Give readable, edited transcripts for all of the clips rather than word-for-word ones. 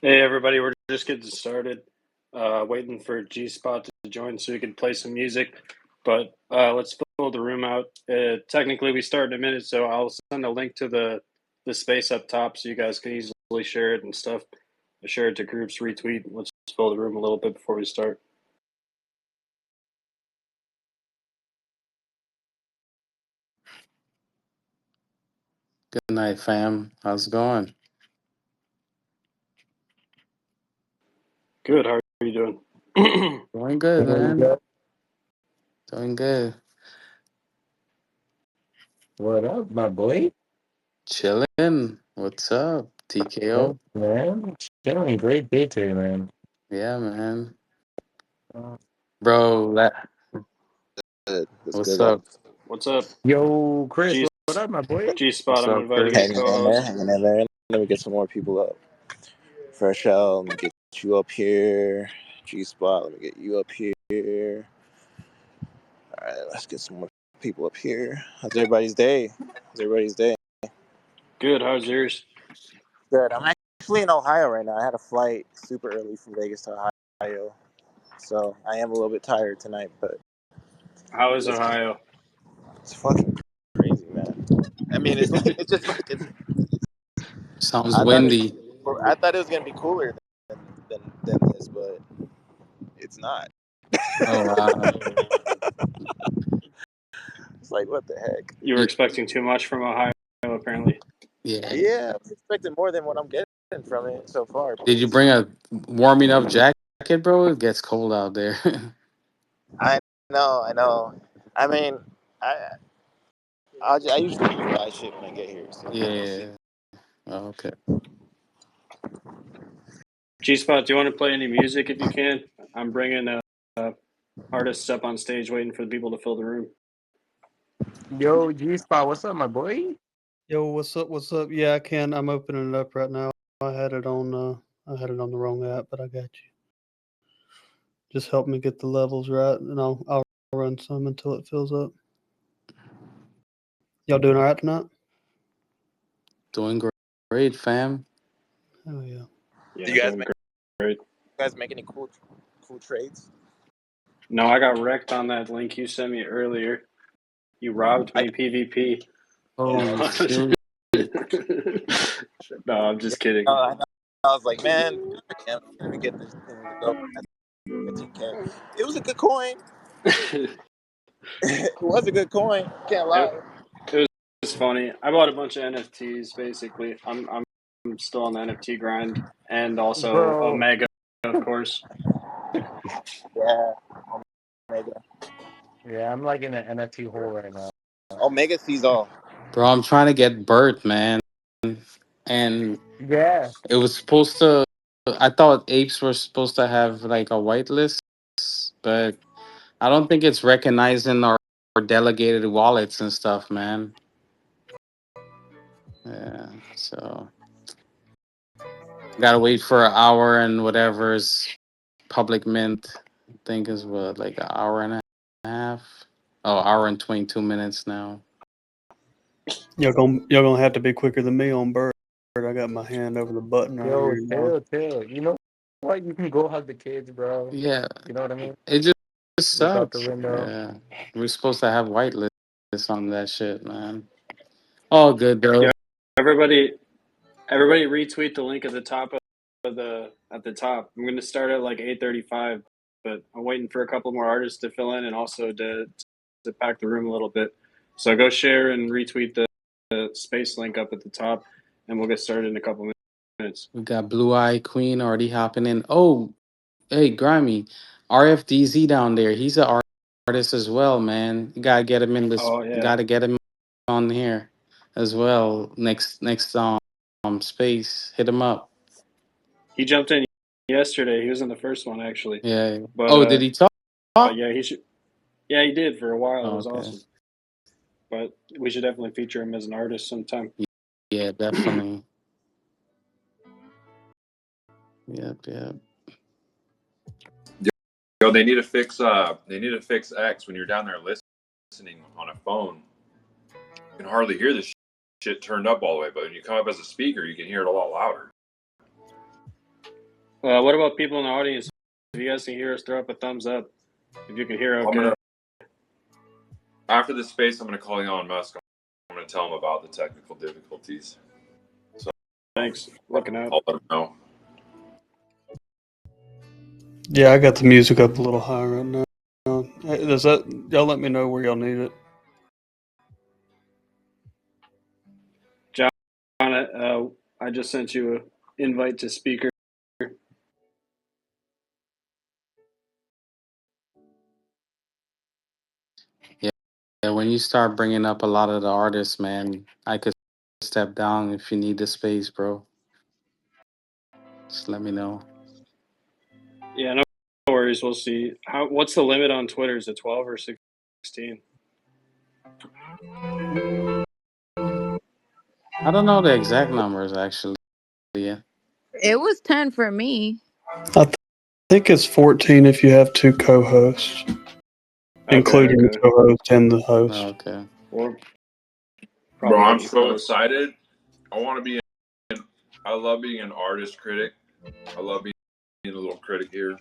Hey everybody, we're just getting started. Waiting for G Spot to join so we can play some music. But let's fill the room out. Technically, we start in a minute, so I'll send a link to the space up top so you guys can easily share it and stuff. Share it to groups, retweet. Let's fill the room a little bit before we start. Good night, fam. How's it going? Good. How are you doing? Doing good, man. Doing good. What up, my boy? Chilling. What's up, Yeah, TKO? man. Chilling. Great day today, man. Yeah, man. Uh, Bro, Good. What's what's good, up? guys? What's up, Yo, Chris, G what up, my boy? G Spot? What's I'm up, inviting you to Chris? Hanging in there, co-host. hanging in there. Let me get some more people up. Fresh out, let me get you up here. G Spot, let me get you up here. All right, let's get some more people up here. How's everybody's day? How's everybody's day? Good. How's yours? Good. I'm actually in Ohio right now. I had a flight super early from Vegas to Ohio, so I am a little bit tired tonight, but How is Ohio? it's fucking crazy, man. I mean, it's like it's just like it's. Sounds I thought it. windy. I thought it was gonna be cooler than this, but it's not. Oh, wow. It's like, what the heck? You were You, expecting too much from Ohio, apparently. yeah. Yeah, I was expecting more than what I'm getting from it so far. But Did you bring a warming up jacket, bro? It gets cold out there. I I know. I mean, I I usually buy shit when I get here, so we'll see. Yeah. Oh, okay. G Spot, do you want to play any music if you can? I'm bringing artists up on stage, waiting for the people to fill the room. Yo, G Spot, what's up, my boy? Yo, what's up? What's up? Yeah, I can. I'm opening it up right now. I had it on the wrong app, but I got you. Just help me get the levels right, and I'll run some until it fills up. Y'all doing all right tonight? Doing great, fam. Oh yeah. Do Yeah, you guys doing make great. any cool trades? No, I got wrecked on that link you sent me earlier. You robbed I me, PvP. Oh, No, shoot. no, I'm yeah, just kidding. I was like, man, I can't even get this thing to go. 15K. It was a good coin. It was a good coin. Can't it, lie. it was funny. I bought a bunch of NFTs. Basically, I'm still on the NFT grind, and also Bro. Omega, of course. Yeah, Omega. Yeah, I'm like in an NFT hole right now. Omega sees all. Bro, I'm trying to get Bert, man. And Yeah. it was supposed to. I thought apes were supposed to have like a whitelist, but I don't think it's recognizing our delegated wallets and stuff, man. Yeah, so gotta wait for an hour and whatever's public mint. I think is what like an hour and a half. Oh, hour and 22 minutes now. Y'all gonna have to be quicker than me on Bird. I got my hand over the button right Yo, here now. chill. You know what? You can go hug the kids, bro. Yeah, You know what I mean? it just Look out the sucks. window. Yeah, we're supposed to have whitelists on that shit, man. All good Yeah, though. everybody, everybody, retweet the link at the top of the at the top. I'm gonna start at like 8:35, but I'm waiting for a couple more artists to fill in and also to pack the room a little bit. So go share and retweet the space link up at the top, and we'll get started in a couple minutes. We got Blue Eye Queen already hopping in. Oh, hey, Grimy, RFDZ down there. He's an artist as well, man. You gotta get him in this. Oh yeah, Gotta get him on here as well. Next space. Hit him up. he jumped in yesterday. He was in the first one actually, Yeah. but Oh, did he talk? yeah, he should. Yeah, he did for a while. It Oh, was okay. awesome. But we should definitely feature him as an artist sometime. Yeah, definitely. Yep. Yo, they need to fix X when you're down there listening on a phone. You can hardly hear this shit turned up all the way, but when you come up as a speaker, you can hear it a lot louder. What about people in the audience? If you guys can hear us, throw up a thumbs up. If you can hear, okay. After this space, I'm gonna call Elon Musk. I'm gonna tell him about the technical difficulties. So Thanks. Looking out. I'll let him know. Yeah, I got the music up a little higher right now. Hey, does that? Y'all let me know where y'all need it. John, I just sent you an invite to speaker. Yeah, when you start bringing up a lot of the artists, man, I could step down if you need the space, bro. Just let me know. Yeah, no worries. We'll see. What's the limit on Twitter? Is it 12 or 16? I don't know the exact numbers actually. Yeah. It was 10 for me. I think it's 14 if you have two co-hosts, including the co-host and the host. Oh, okay. Or Bro, I'm so excited. I want to be I love being an artist critic. I love being a little critic here.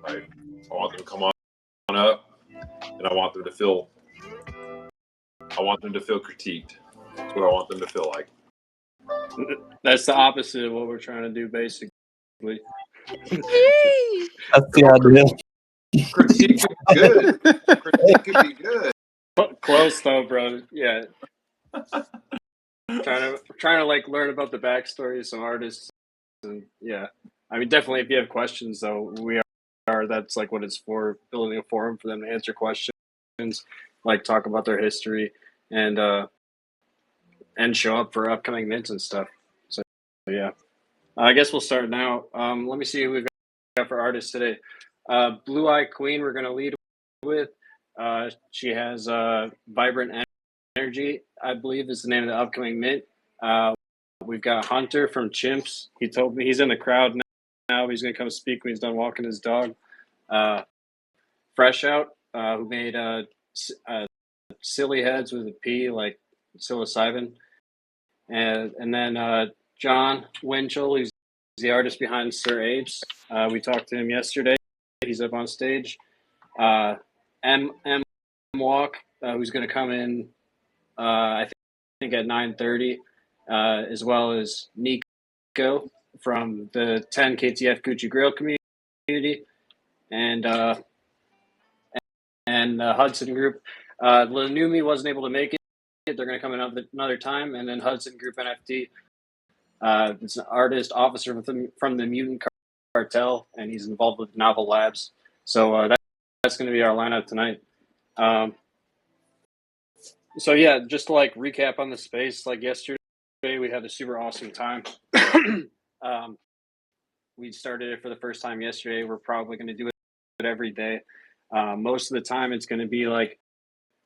I want them to come on up, and I want them to feel critiqued. That's what I want them to feel like. That's the opposite of what we're trying to do, basically. That's the idea. Critique could be good. Critique could be good. Close though, bro. Yeah. trying to like learn about the backstory of some artists, and yeah, I mean, definitely if you have questions though, that's like what it's for, building a forum for them to answer questions, like talk about their history, and show up for upcoming mints and stuff. So yeah, I guess we'll start now. Let me see who we've got for artists today. Blue Eye Queen, we're gonna lead with. She has Vibrant Energy, I believe is the name of the upcoming mint. We've got Hunter from Chimps. He told me he's in the crowd now. He's going to come speak when he's done walking his dog. Fresh Out, who made Silly Heads with a P, like psilocybin. And then John Winchell, who's the artist behind Sir Apes. We talked to him yesterday. He's up on stage. M Walk, who's going to come in, I think at 9:30, as well as Nico from the 10 KTF Gucci Grill community, and Hudson Group. Lanumi wasn't able to make it. They're going to come another time, and then Hudson Group NFT. It's an artist officer from the Mutant Cartel, and he's involved with Novel Labs. So that's going to be our lineup tonight. So yeah, just to like recap on the space, like yesterday we had a super awesome time. We started it for the first time yesterday. We're probably going to do it every day. Most of the time it's going to be like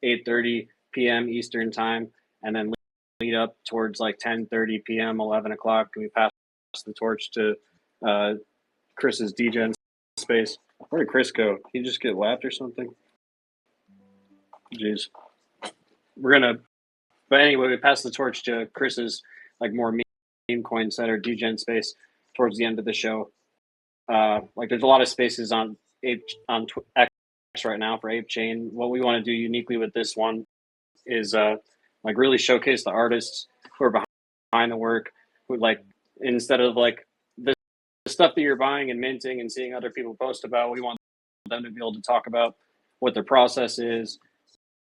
8:30 p.m. Eastern time, and then lead up towards like 10:30 p.m., 11 o'clock, and we pass the torch to Chris's DGen space. Where did Chris go? He just get lapped or something? Jeez. But anyway, we pass the torch to Chris's like more meme coin center DGen space towards the end of the show. Like there's a lot of spaces on X right now for Apechain. What we want to do uniquely with this one is like really showcase the artists who are behind the work, who like instead of like the stuff that you're buying and minting and seeing other people post about, we want them to be able to talk about what their process is,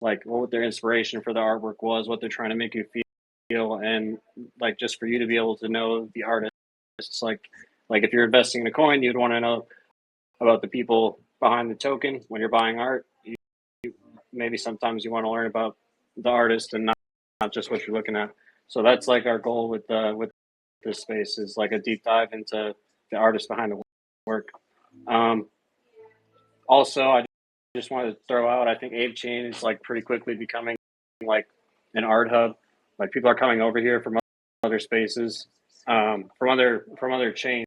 like what their inspiration for the artwork was, what they're trying to make you feel, and like just for you to be able to know the artists. Like if you're investing in a coin, you'd want to know about the people behind the token. When you're buying art, maybe sometimes you want to learn about the artist and not just what you're looking at. So that's like our goal with this space, is like a deep dive into the artist behind the work. Also, I just wanted to throw out, I think Apechain is like pretty quickly becoming like an art hub. Like people are coming over here from other spaces, from other chains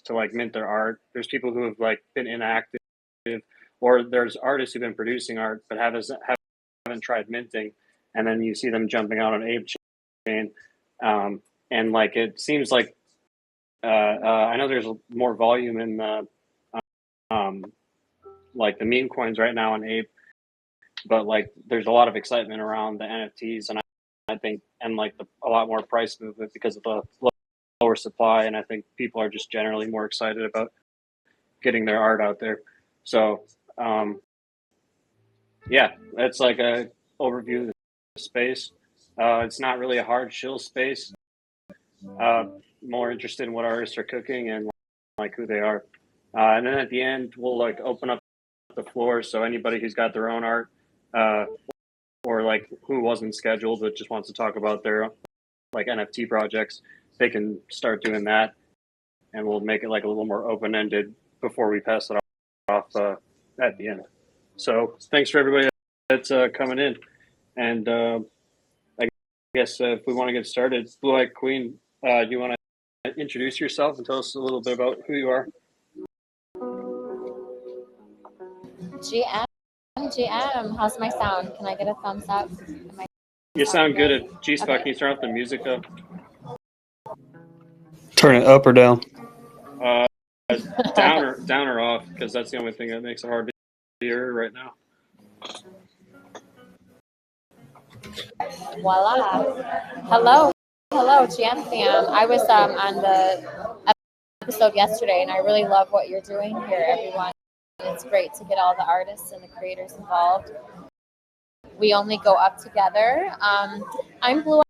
to like mint their art. There's people who have like been inactive, or there's artists who've been producing art but haven't tried minting, and then you see them jumping out on Apechain, and like it seems like I know there's more volume in like the meme coins right now on Ape, but like there's a lot of excitement around the NFTs, and I think and like a lot more price movement because of the lower supply, and I think people are just generally more excited about getting their art out there. So yeah, that's like a overview of the space. It's not really a hard shill space. More interested in what artists are cooking and like who they are. And then at the end, we'll like open up the floor so anybody who's got their own art or like who wasn't scheduled but just wants to talk about their like NFT projects, they can start doing that, and we'll make it like a little more open ended before we pass it off at the end. So thanks for everybody that's coming in, and I guess if we want to get started, Blue Eyed Queen, do you want to introduce yourself and tell us a little bit about who you are? GM, how's my sound? Can I get a thumbs up? You sound good at G-Spot. Okay. Can you turn off the music though? Turn it up or down? Down or off, because that's the only thing that makes it hard to hear right now. Voila. Hello, GM fam. I was on the episode yesterday, and I really love what you're doing here, everyone. It's great to get all the artists and the creators involved. We only go up together. I'm Blue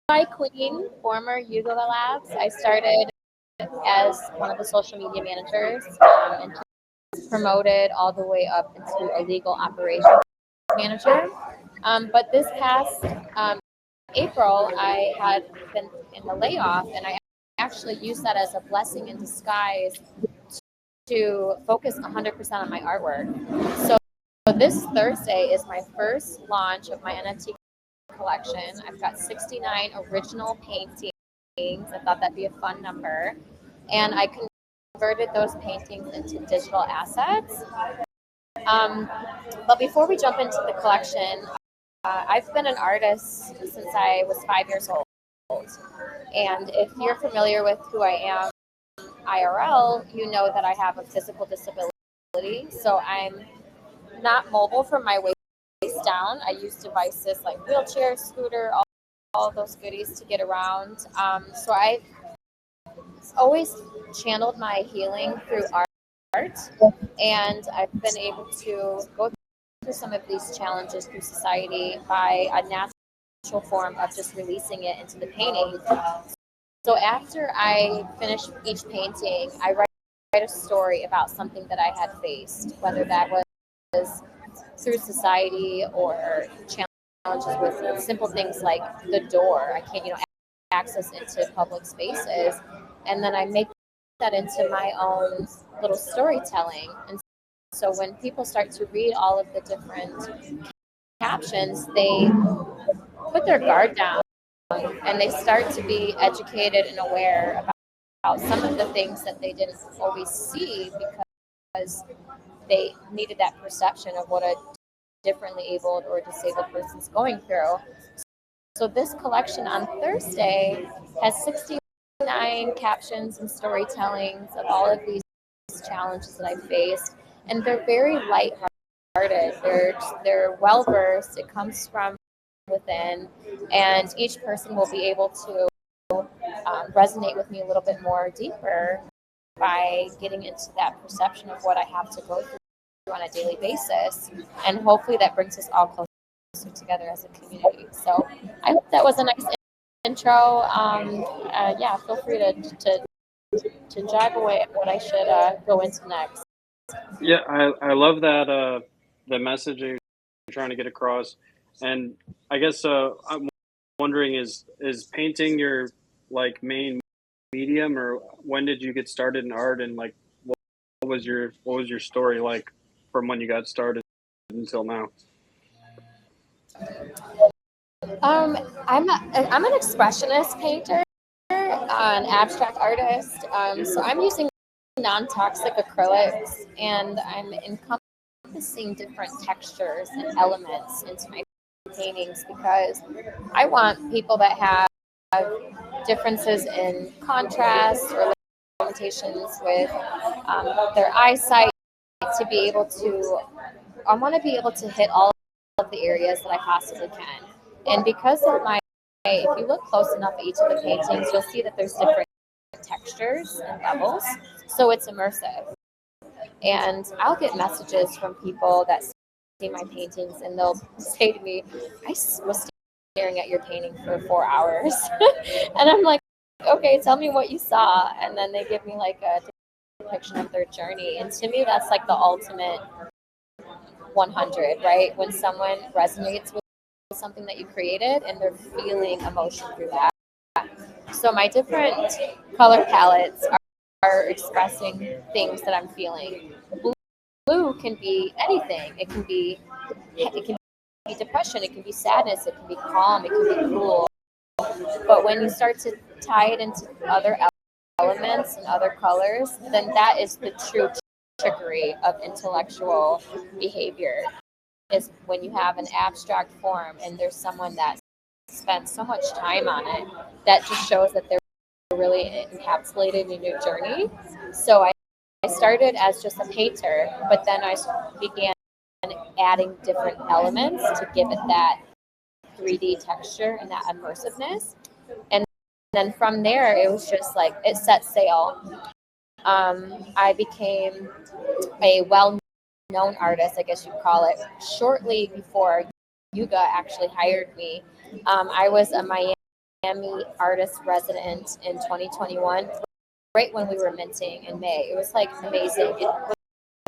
Eyed Queen, former Yugo Labs. I started as one of the social media managers and promoted all the way up into a legal operations manager. But this past April, I had been in the layoff, and I actually used that as a blessing in disguise to focus 100% on my artwork. So this Thursday is my first launch of my NFT collection. I've got 69 original paintings. I thought that'd be a fun number. And I converted those paintings into digital assets. But before we jump into the collection, I've been an artist since I was 5 years old. And if you're familiar with who I am IRL, you know that I have a physical disability. So I'm not mobile from my waist down. I use devices like wheelchair, scooter, all those goodies to get around. So I've always channeled my healing through art, and I've been able to go through some of these challenges through society by a natural form of just releasing it into the painting. So after I finish each painting, I write a story about something that I had faced, whether that was through society or challenges with simple things like the door. I can't, access into public spaces. And then I make that into my own little storytelling. And so when people start to read all of the different captions, they put their guard down and they start to be educated and aware about some of the things that they didn't always see because they needed that perception of what a differently abled or disabled person's going through. So this collection on Thursday has 69 captions and storytellings of all of these challenges that I faced, and they're very lighthearted. They're well versed. It comes from within, and each person will be able to resonate with me a little bit more deeper by getting into that perception of what I have to go through on a daily basis, and hopefully that brings us all closer together as a community. So I hope that was a nice intro. Yeah, feel free to jive away at what I should go into next. Yeah, I love that the message you're trying to get across, and I guess I'm wondering is painting your like main medium, or when did you get started in art, and like what was your story like from when you got started until now? I'm an expressionist painter, an abstract artist. So I'm using non-toxic acrylics, and I'm encompassing different textures and elements into my paintings because I want people that have differences in contrast or limitations with their eyesight to be able to, I want to be able to hit all of the areas that I possibly can. And because of my, if you look close enough at each of the paintings, you'll see that there's different textures and levels. So it's immersive. And I'll get messages from people that see my paintings and they'll say to me, I was staring at your painting for 4 hours. And I'm like, okay, tell me what you saw. And then they give me like a depiction of their journey. And to me, that's like the ultimate 100, right? When someone resonates with something that you created and they're feeling emotion through that. So my different color palettes are expressing things that I'm feeling. Blue can be anything. It can be depression, it can be sadness, it can be calm, it can be cool. But when you start to tie it into other elements and other colors, then that is the true trickery of intellectual behavior. Is when you have an abstract form and there's someone that spent so much time on it, that just shows that they're really encapsulated in your journey. So I started as just a painter, but then I began adding different elements to give it that 3D texture and that immersiveness. And then from there, it was just like, it set sail. I became a well-known artist, I guess you'd call it, shortly before Yuga actually hired me. I was a Miami artist resident in 2021, right when we were minting in May. It was like amazing. It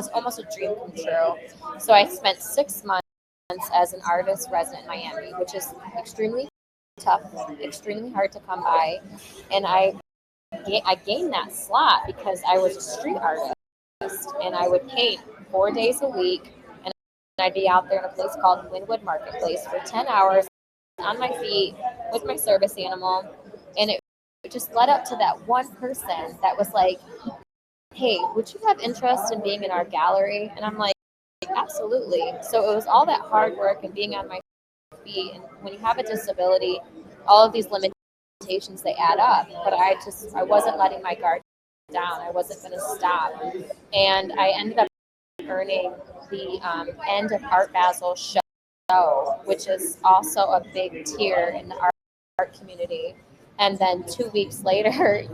was almost a dream come true. So I spent 6 months as an artist resident in Miami, which is extremely tough, extremely hard to come by. And I gained that slot because I was a street artist and I would paint 4 days a week. And I'd be out there in a place called Wynwood Marketplace for 10 hours on my feet with my service animal. And it just led up to that one person that was like, hey, would you have interest in being in our gallery? And I'm like, absolutely. So it was all that hard work and being on my feet. And when you have a disability, all of these limitations, they add up. But I wasn't letting my guard down. I wasn't going to stop. And I ended up earning the End of Art Basel show, which is also a big tier in the art community. And then 2 weeks later,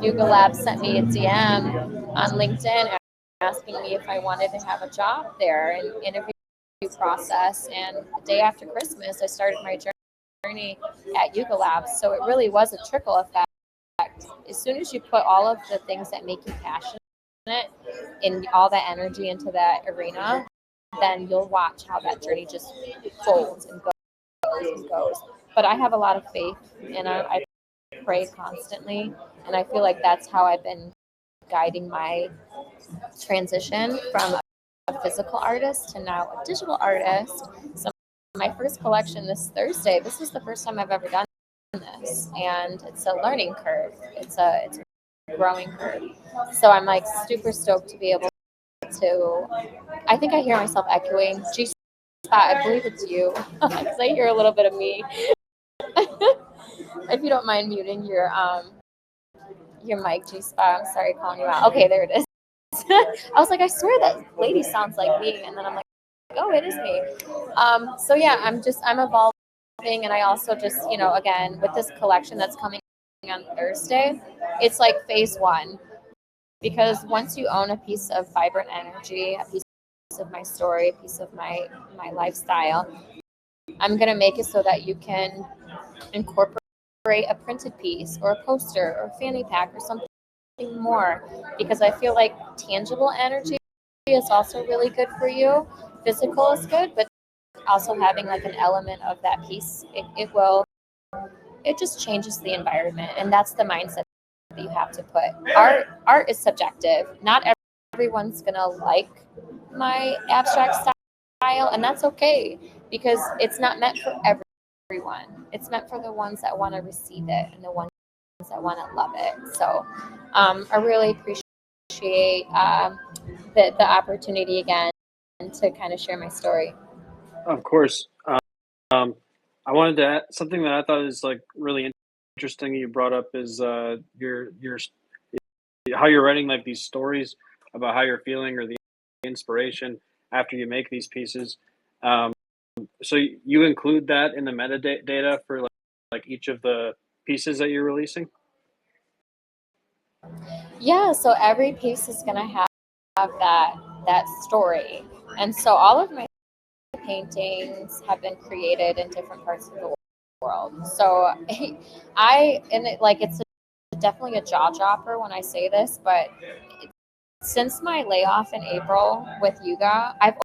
Yuga Labs sent me a DM on LinkedIn asking me if I wanted to have a job there and interview process. And the day after Christmas, I started my journey at Yuga Labs. So it really was a trickle effect. As soon as you put all of the things that make you passionate and all that energy into that arena, then you'll watch how that journey just folds and goes and goes. But I have a lot of faith, and I pray constantly, and I feel like that's how I've been guiding my transition from a physical artist to now a digital artist. So my first collection this Thursday, this was the first time I've ever done this, and it's a learning curve. It's a growing curve. So I'm like super stoked to be able to, I think I hear myself echoing. G-Spot, I believe it's you, because I hear a little bit of me. If you don't mind muting your mic, G-Spot, I'm sorry calling you out. Okay, there it is. I was like, I swear that lady sounds like me, and then I'm like, oh, it is me. So yeah, I'm evolving, and I also just, again, with this collection that's coming on Thursday, it's like phase 1, because once you own a piece of vibrant energy, a piece of my story, a piece of my lifestyle, I'm gonna make it so that you can incorporate a printed piece or a poster or a fanny pack or something more, because I feel like tangible energy is also really good for you. Physical is good, but also having like an element of that piece, it just changes the environment, and that's the mindset that you have to put. Art is subjective. Not everyone's gonna like my abstract style, and that's okay, because it's not meant for everyone. It's meant for the ones that want to receive it and the ones that want to love it. So I really appreciate the opportunity again to kind of share my story. Of course. I wanted to add something that I thought is like really interesting you brought up is your how you're writing like these stories about how you're feeling or the inspiration after you make these pieces. So you include that in the metadata for like each of the pieces that you're releasing? Yeah, so every piece is going to have that story. And so all of my paintings have been created in different parts of the world. So it's definitely a jaw dropper when I say this, but since my layoff in April with Yuga, I've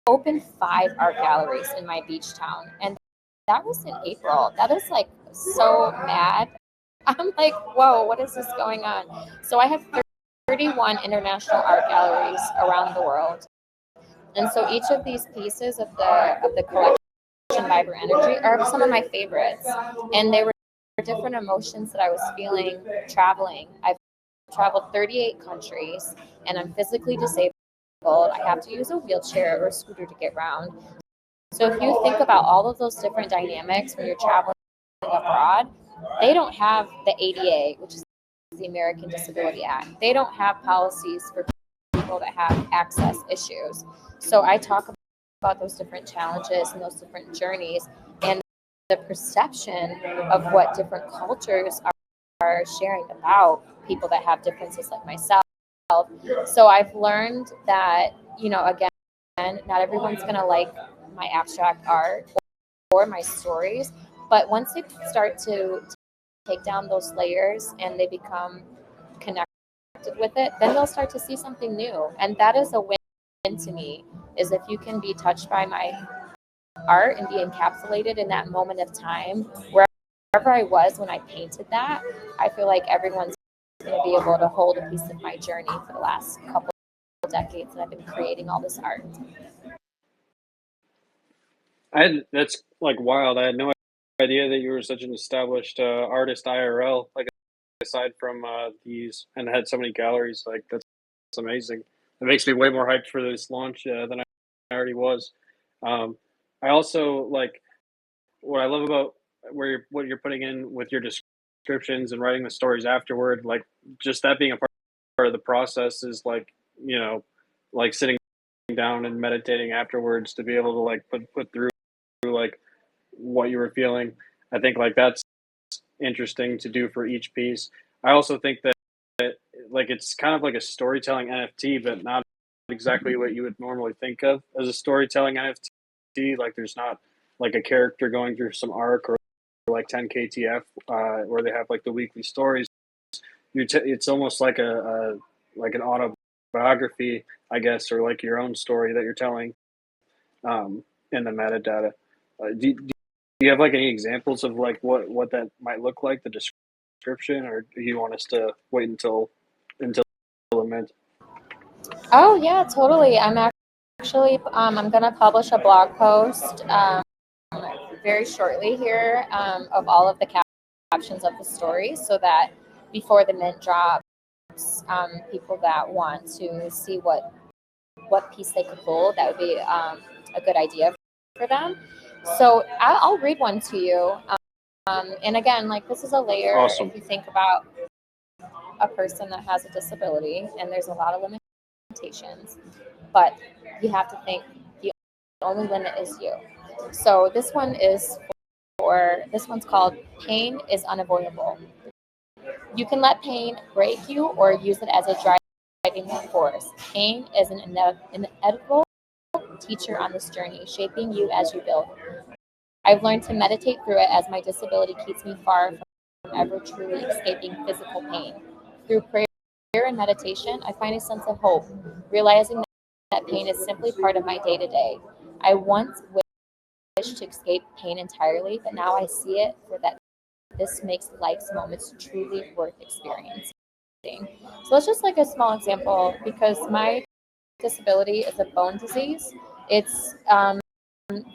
opened 5 art galleries in my beach town, and that was in April. That is like so mad. I'm like, whoa, what is this going on? So I have 31 international art galleries around the world, and so each of these pieces of the collection, Vibrant Energy, are some of my favorites, and they were different emotions that I was feeling traveling. I've traveled 38 countries, and I'm physically disabled. I have to use a wheelchair or a scooter to get around. So if you think about all of those different dynamics when you're traveling abroad, they don't have the ADA, which is the American Disability Act. They don't have policies for people that have access issues. So I talk about those different challenges and those different journeys and the perception of what different cultures are sharing about people that have differences like myself. So I've learned that, again, not everyone's going to like my abstract art or my stories, but once they start to take down those layers and they become connected with it, then they'll start to see something new. And that is a win to me, is if you can be touched by my art and be encapsulated in that moment of time, wherever I was when I painted that, I feel like everyone's going to be able to hold a piece of my journey for the last couple of decades that I've been creating all this art. That's like wild. I had no idea that you were such an established artist IRL. Like aside from these, and had so many galleries. Like that's amazing. It makes me way more hyped for this launch than I already was. I also like what I love about what you're putting in with your descriptions and writing the stories afterward. Like just that being a part of the process is like like sitting down and meditating afterwards to be able to like put through like what you were feeling. I think like that's interesting to do for each piece. I also think that like it's kind of like a storytelling NFT, but not exactly what you would normally think of as a storytelling NFT. Like there's not like a character going through some arc or like 10 KTF where they have like the weekly stories. It's almost like like an autobiography, I guess, or like your own story that you're telling in the metadata. Do you have like any examples of like what that might look like, the description, or do you want us to wait until the mint? Oh yeah, totally. I'm actually I'm gonna publish a blog post very shortly here of all of the captions of the story, so that before the mint drops, people that want to see what piece they could pull, that would be a good idea for them. So I'll read one to you. And again, like this is a layer. Awesome. If you think about a person that has a disability, and there's a lot of limitations, but you have to think the only limit is you. So this one's called Pain is Unavoidable. You can let pain break you or use it as a driving force. Pain is an inevitable teacher on this journey, shaping you as you build. I've learned to meditate through it, as my disability keeps me far from ever truly escaping physical pain. Through prayer and meditation, I find a sense of hope, realizing that pain is simply part of my day-to-day. I once wished to escape pain entirely, but now I see it for that this makes life's moments truly worth experiencing. So that's just like a small example, because my disability is a bone disease. It's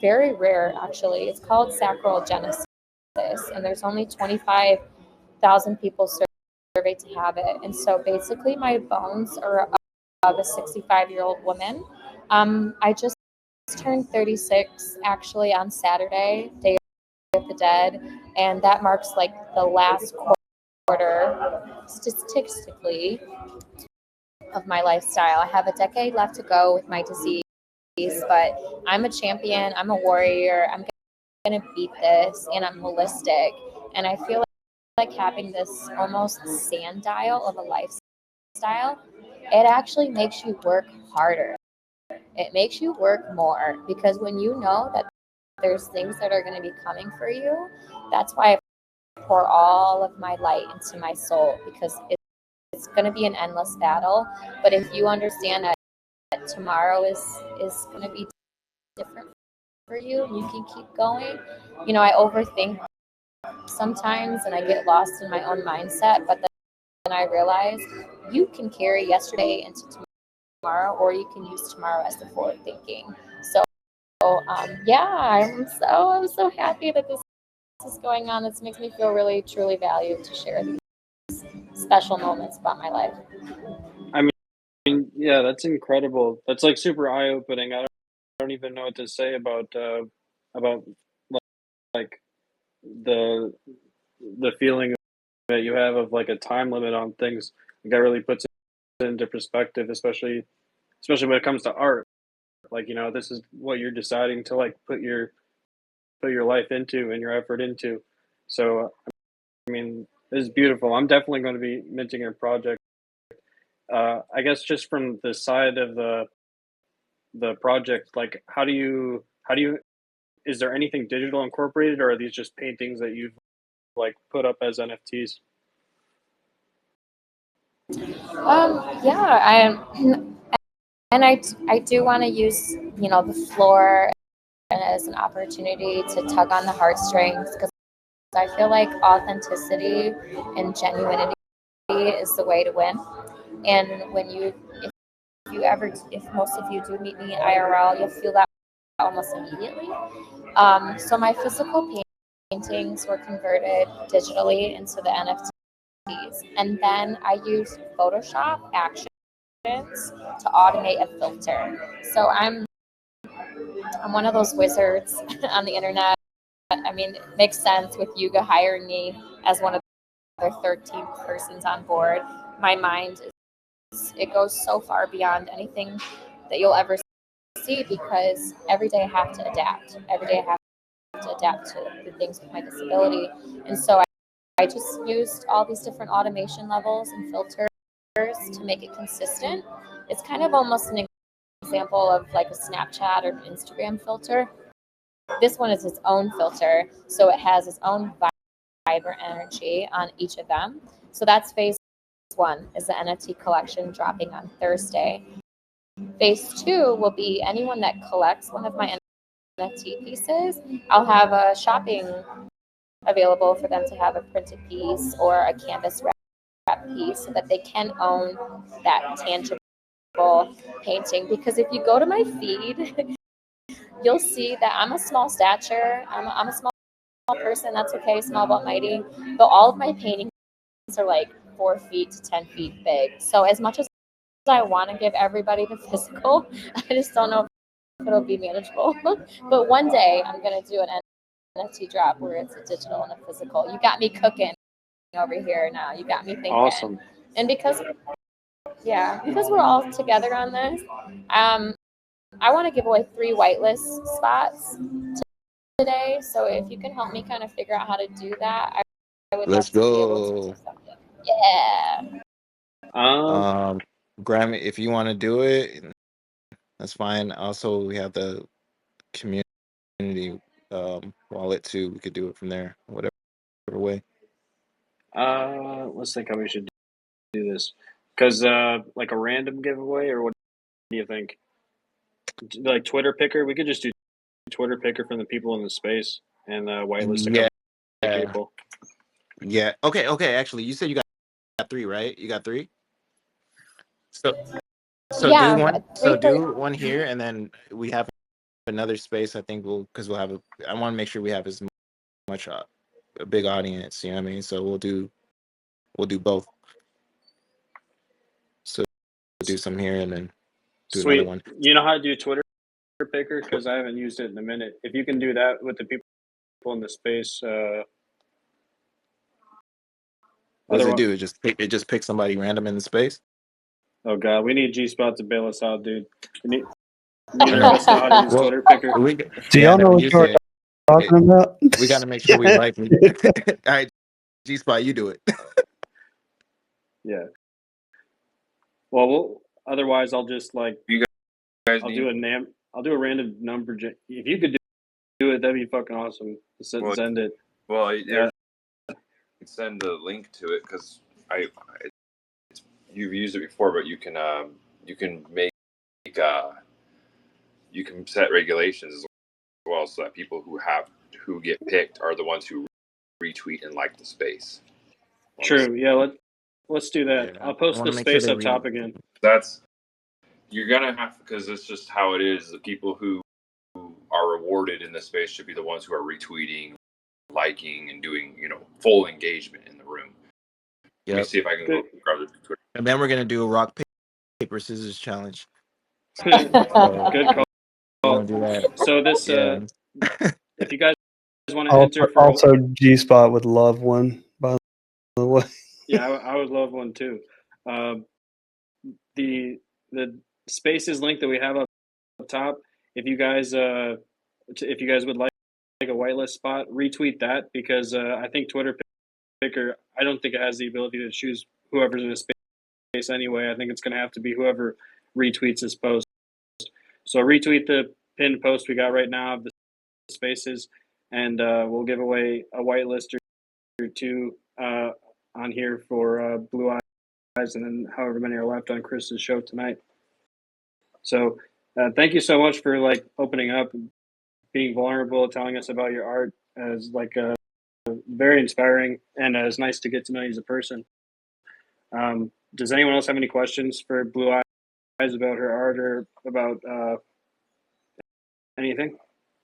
very rare, actually. It's called sacral genesis, and there's only 25,000 people surveyed to have it. And so basically my bones are of a 65-year-old woman. I just turned 36 actually on Saturday, Day of the Dead, and that marks like the last quarter statistically of my lifestyle. I have a decade left to go with my disease, but I'm a champion. I'm a warrior. I'm going to beat this, and I'm holistic. And I feel like having this almost sand dial of a lifestyle, it actually makes you work harder. It makes you work more, because when you know that there's things that are going to be coming for you, that's why I pour all of my light into my soul, because it's going to be an endless battle. But if you understand that tomorrow is going to be different for you, and you can keep going. You know, I overthink sometimes and I get lost in my own mindset, but then I realize you can carry yesterday into tomorrow, or you can use tomorrow as the forward thinking. So yeah, I'm so happy that this is going on. This makes me feel really truly valued to share these special moments about my life. I mean, yeah, that's incredible. That's like super eye opening. I don't even know what to say about like the feeling that you have of like a time limit on things. Like that really puts it into perspective, especially when it comes to art. Like, you know, this is what you're deciding to like put your life into and your effort into. So I mean, this is beautiful. I'm definitely going to be minting your project. I guess just from the side of the project, like how do you is there anything digital incorporated, or are these just paintings that you've like put up as NFTs? Yeah, and I do want to use, you know, the floor as an opportunity to tug on the heartstrings, because I feel like authenticity and genuinity is the way to win. And when if most of you do meet me IRL, you'll feel that almost immediately. So my physical paintings were converted digitally into the NFTs, and then I used Photoshop actions to automate a filter. So I'm one of those wizards on the internet. I mean, it makes sense with Yuga hiring me as one of their 13 persons on board. My mind it goes so far beyond anything that you'll ever see, because every day I have to adapt. Every day I have to adapt to the things with my disability. And so I just used all these different automation levels and filters to make it consistent. It's kind of almost an example of like a Snapchat or Instagram filter. This one is its own filter, so it has its own vibrant energy on each of them. So that's phase one, is the NFT collection dropping on Thursday. Phase two will be anyone that collects one of my NFT pieces. I'll have a shopping available for them to have a printed piece or a canvas wrap piece, so that they can own that tangible painting. Because if you go to my feed, you'll see that I'm a small stature. I'm a small person. That's okay, small but mighty. But all of my paintings are like 4 feet to 10 feet big. So as much as I want to give everybody the physical, I just don't know if it'll be manageable. But one day I'm gonna do an NFT drop where it's a digital and a physical. You got me cooking over here now. You got me thinking. Awesome. And because we're all together on this, I want to give away 3 whitelist spots today. So if you can help me kind of figure out how to do that, I would Let's love to be able to go. do something. Yeah. Grimy, if you want to do it, that's fine. Also, we have the community wallet too. We could do it from there, whatever way. Let's think how we should do this. Because like a random giveaway, or what do you think? Like Twitter picker, we could just do Twitter picker from the people in the space, and whitelist a couple of people. Yeah. Okay. Actually, you said you got 3, right? You got 3. So Yeah, do one. 3 So for do one here, and then we have another space. I think because we'll have I want to make sure we have as much a big audience. You know what I mean? So we'll do both. So we'll do some here and then do Sweet. another one. You know how to do Twitter picker? Because I haven't used it in a minute. If you can do that with the people in the space, What does it Otherwise, do? It just picks somebody random in the space. oh god, we need G Spot to bail us out, dude. We need All neither of right. us know how to use Well, Twitter Picker. Do I y'all know never what used you're it. talking about? We got to make sure we like it. All right, G Spot, you do it. Yeah. Well, otherwise I'll just like You guys I'll need. I'll do a random number. If you could do it, that'd be fucking awesome. Well, Send it. Well, Yeah. send the link to it because you've used it before, but you can make you can set regulations as well so that people who get picked are the ones who retweet and like the space. True. Yeah. Let's do that. Yeah, I'll I post want the to make sure space they up top read. again. You're gonna have because it's just how it is. The people who are rewarded in the space should be the ones who are retweeting, liking, and doing full engagement in the room. Let me Yep. see if I can go grab the Twitter. And then we're gonna do a rock paper scissors challenge. Good call. We're gonna do that. So this, Yeah. if you guys want to enter for, Also, G Spot would love one. By the way, yeah, I would love one too. The spaces link that we have up top. If you guys would like a whitelist spot, retweet that because I think Twitter Picker. I don't think it has the ability to choose whoever's in a space anyway. I think it's going to have to be whoever retweets this post. So retweet the pinned post we got right now of the spaces, and we'll give away a whitelist or two on here for Blue Eyes, and then however many are left on Chris's show tonight. So thank you so much for like opening up, being vulnerable, telling us about your art as like very inspiring, and it's nice to get to know you as a person. Does anyone else have any questions for Blue Eyes about her art or about anything?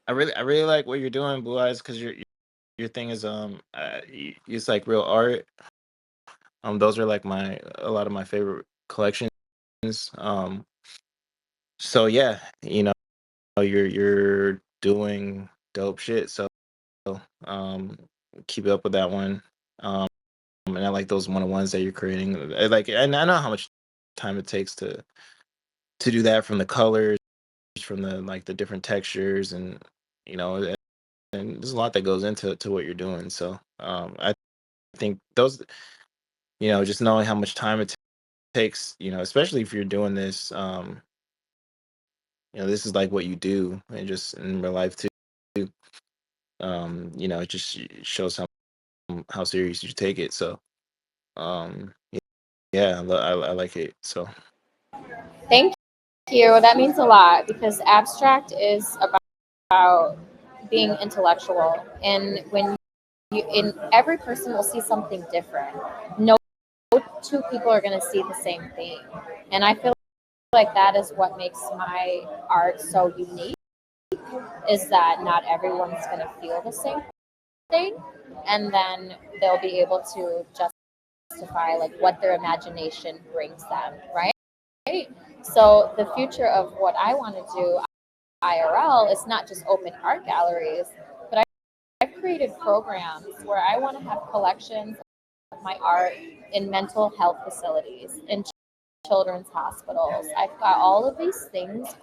I really like what you're doing, Blue Eyes, because your thing is it's like real art. Those are like a lot of my favorite collections. So yeah, you're doing dope shit. So keep it up with that one. And I like those one-on-ones that you're creating. And I know how much time it takes to do that, from the colors, from the different textures, and and there's a lot that goes into what you're doing. So I think those, just knowing how much time it takes, especially if you're doing this, this is like what you do, and just in real life too. It just shows how serious you take it. So yeah, I like it. So Thank you. That means a lot because abstract is about being intellectual, and every person will see something different. No two people are going to see the same thing, and I feel like that is what makes my art so unique. Is that not everyone's going to feel the same thing, and then they'll be able to justify like what their imagination brings them, right? So the future of what I want to do IRL is not just open art galleries, but I've created programs where I want to have collections of my art in mental health facilities, in children's hospitals. I've got all of these things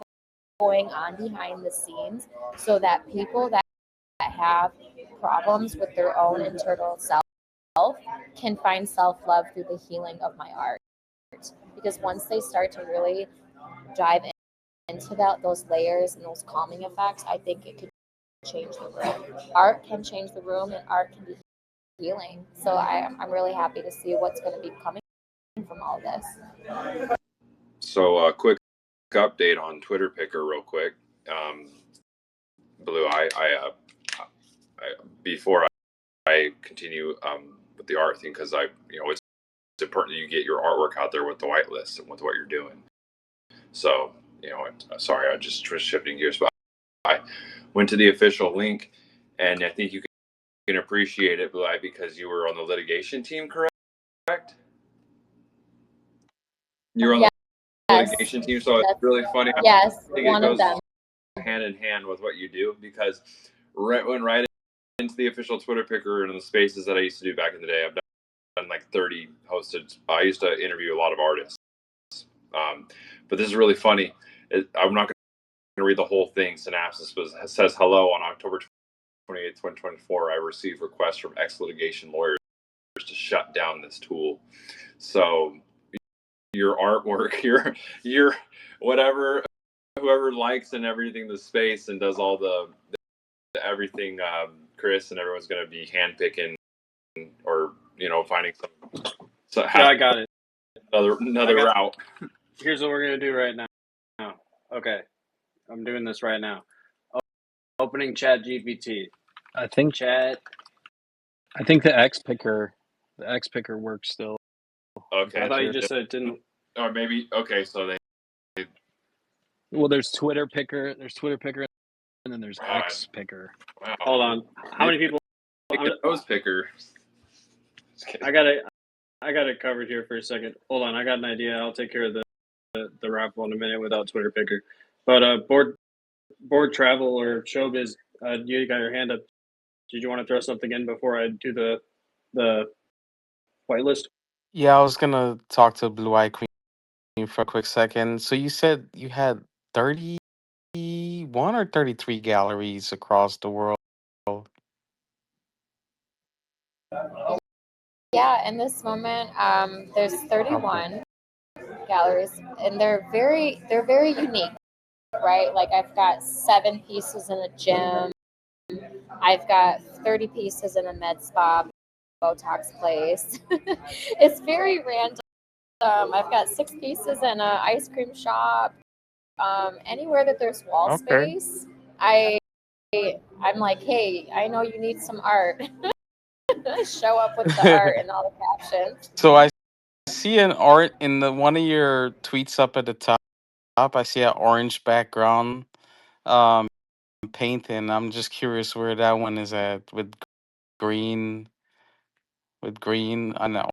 going on behind the scenes so that people that have problems with their own internal self can find self-love through the healing of my art. Because once they start to really dive into those layers and those calming effects, I think it could change the room. Art can change the room, and art can be healing. So I'm really happy to see what's going to be coming from all this. So quick update on Twitter Picker real quick. Blue, before I continue with the art thing, because it's important that you get your artwork out there with the whitelist and with what you're doing. So sorry, I just was shifting gears, but I went to the official link, and I think you can appreciate it, Blue Eye, because you were on the litigation team, correct? You were on the litigation team, so it's really funny. Yes, I think one it goes of them. hand in hand with what you do, because right into the official Twitter Picker and the spaces that I used to do back in the day, I've like 30 hosted. I used to interview a lot of artists. But this is really funny. I'm not going to read the whole thing. Synapsis says hello on October 28th, 2024. I received requests from ex-litigation lawyers to shut down this tool. So your artwork, your whatever, whoever likes and everything the space and does all the everything, Chris and everyone's going to be handpicking or finding some. So Yeah, I got it. Another route. Here's what we're gonna do right now. Okay, I'm doing this right now. Opening Chat GPT. I think Chat. I think the X picker works still. Okay. I thought you just said it didn't. Or maybe okay. So they. Well, there's Twitter picker, and then there's X picker. Wow. Hold on. How many people? Nose picker. I got it covered here for a second. Hold on, I got an idea. I'll take care of the raffle in a minute without Twitter picker. But board travel or showbiz, you got your hand up. Did you want to throw something in before I do the whitelist? Yeah, I was gonna talk to Blue Eye Queen for a quick second. So you said you had 31 or 33 galleries across the world. Yeah, in this moment, there's 31 galleries, and they're very unique, right? Like I've got 7 pieces in a gym. I've got 30 pieces in a med spa, Botox place. It's very random. I've got 6 pieces in a ice cream shop. Anywhere that there's wall Okay. space, I'm like, hey, I know you need some art. Show up with the art and all the captions. So I see an art in one of your tweets up at the top. I see an orange background painting. I'm just curious where that one is at green green on an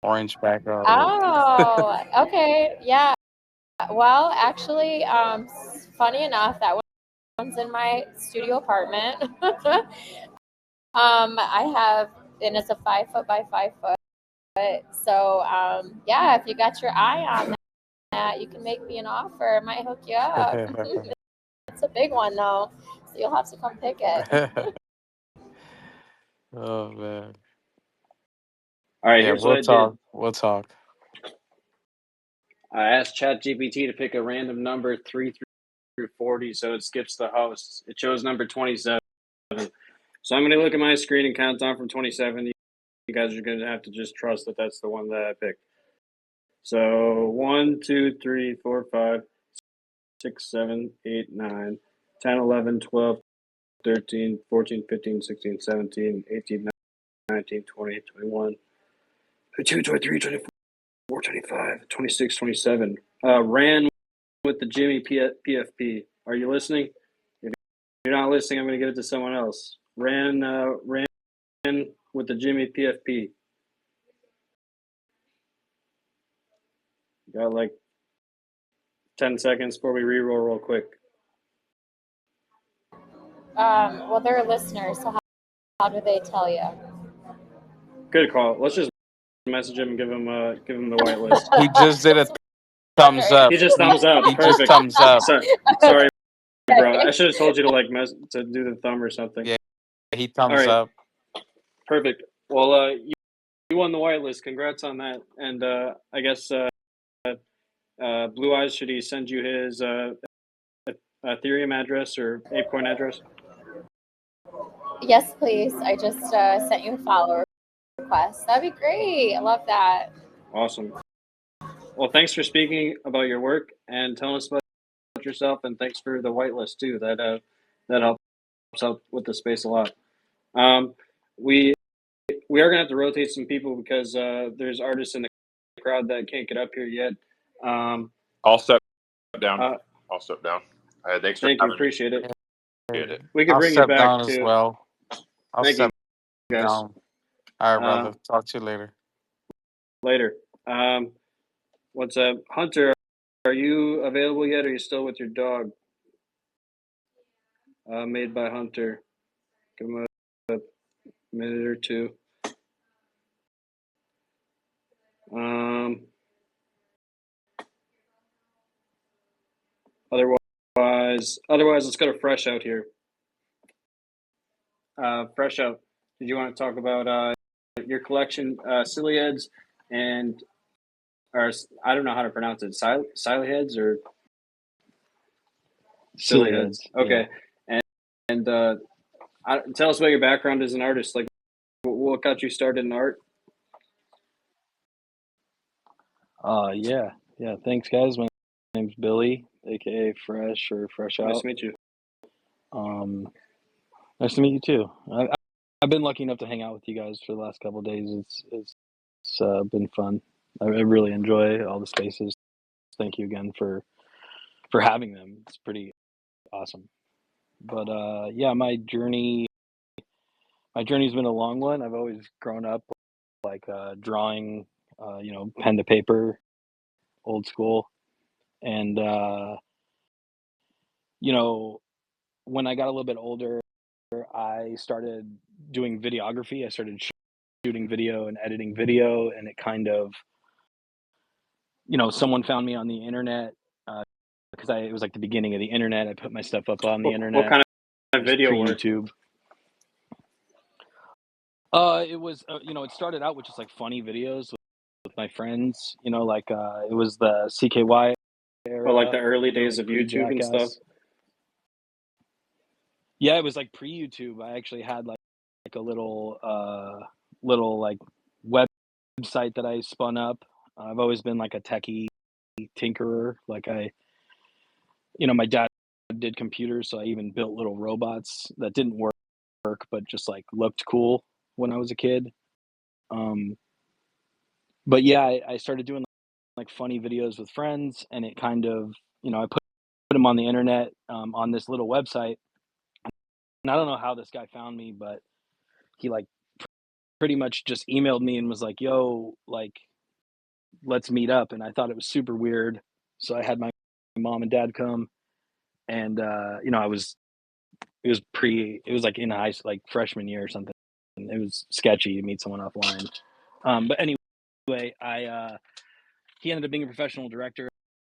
orange background. Oh, okay. Yeah. Well, actually, funny enough, that one's in my studio apartment. I have, and it's a 5 foot by 5 foot. So, yeah, if you got your eye on that, you can make me an offer. I might hook you up. It's a big one though, so you'll have to come pick it. Oh man. All right, Yeah, here's what I did. We'll talk. I asked ChatGPT to pick a random number 3 through 40, so it skips the hosts. It chose number 27. So I'm going to look at my screen and count down from 27. You guys are going to have to just trust that that's the one that I picked. So 1, 2, 3, 4, 5, 6, 7, 8, 9, 10, 11, 12, 13, 14, 15, 16, 17, 18, 19, 20, 21, 22, 23, 24, 25, 26, 27. Ran with the Jimmy PFP. Are you listening? If you're not listening, I'm going to give it to someone else. Ran with the Jimmy PFP. Got like 10 seconds before we reroll real quick. Well, they're listeners, so how do they tell you? Good call. Let's just message him and give him the whitelist. He just did a thumbs up. He just thumbs up. He Perfect. just thumbs up. Sorry, bro. I should have told you to to do the thumb or something. Yeah, he thumbs up. Perfect. Well, you won the whitelist. Congrats on that. And I guess Blue Eyes, should he send you his Ethereum address or Apecoin address? Yes, please. I just sent you a follow request. That'd be great. I love that. Awesome. Well, thanks for speaking about your work and telling us about yourself, and thanks for the whitelist too. That helps out with the space a lot. We are gonna have to rotate some people because there's artists in the crowd that can't get up here yet. I'll step down. I'll step down. Thanks for thank you. Appreciate it. We can I'll bring step you back down too. as well. I'll Thank step you, guys. down. All right, brother. Talk to you later. Later. What's up, Hunter? Are you available yet? Or are you still with your dog? Made by Hunter. Give him a minute or two. Otherwise, let's go to Fresh Out here. Fresh Out. Did you want to talk about your collection, silly heads, or I don't know how to pronounce it, silly heads or silly heads? Okay, Yeah. and tell us about your background as an artist. Like, what got you started in art? Yeah. Thanks, guys. My name's Billy, aka Fresh or Fresh Out. Nice to meet you. Nice to meet you too. I've been lucky enough to hang out with you guys for the last couple of days. It's been fun. I really enjoy all the spaces. Thank you again for having them. It's pretty awesome. But yeah, my journey's been a long one. I've always grown up like drawing, pen to paper, old school, and when I got a little bit older, I started doing videography. I started shooting video and editing video, and it kind of, someone found me on the internet because it was like the beginning of the internet. I put my stuff up on the internet. What kind of video work? YouTube. It was, it started out with just like funny videos with my friends. It was the CKY era. But like the early days of YouTube and stuff. Yeah, it was like pre-YouTube. I actually had like a little like website that I spun up. I've always been like a techie tinkerer. Like my dad did computers, so I even built little robots that didn't work, but just like looked cool when I was a kid. But yeah, I started doing like funny videos with friends, and it kind of, I put them on the internet on this little website. And I don't know how this guy found me, but he like pretty much just emailed me and was like, yo, like, let's meet up. And I thought it was super weird. So I had my mom and dad come, and it was like in like freshman year or something. And it was sketchy to meet someone offline. But anyway, he ended up being a professional director.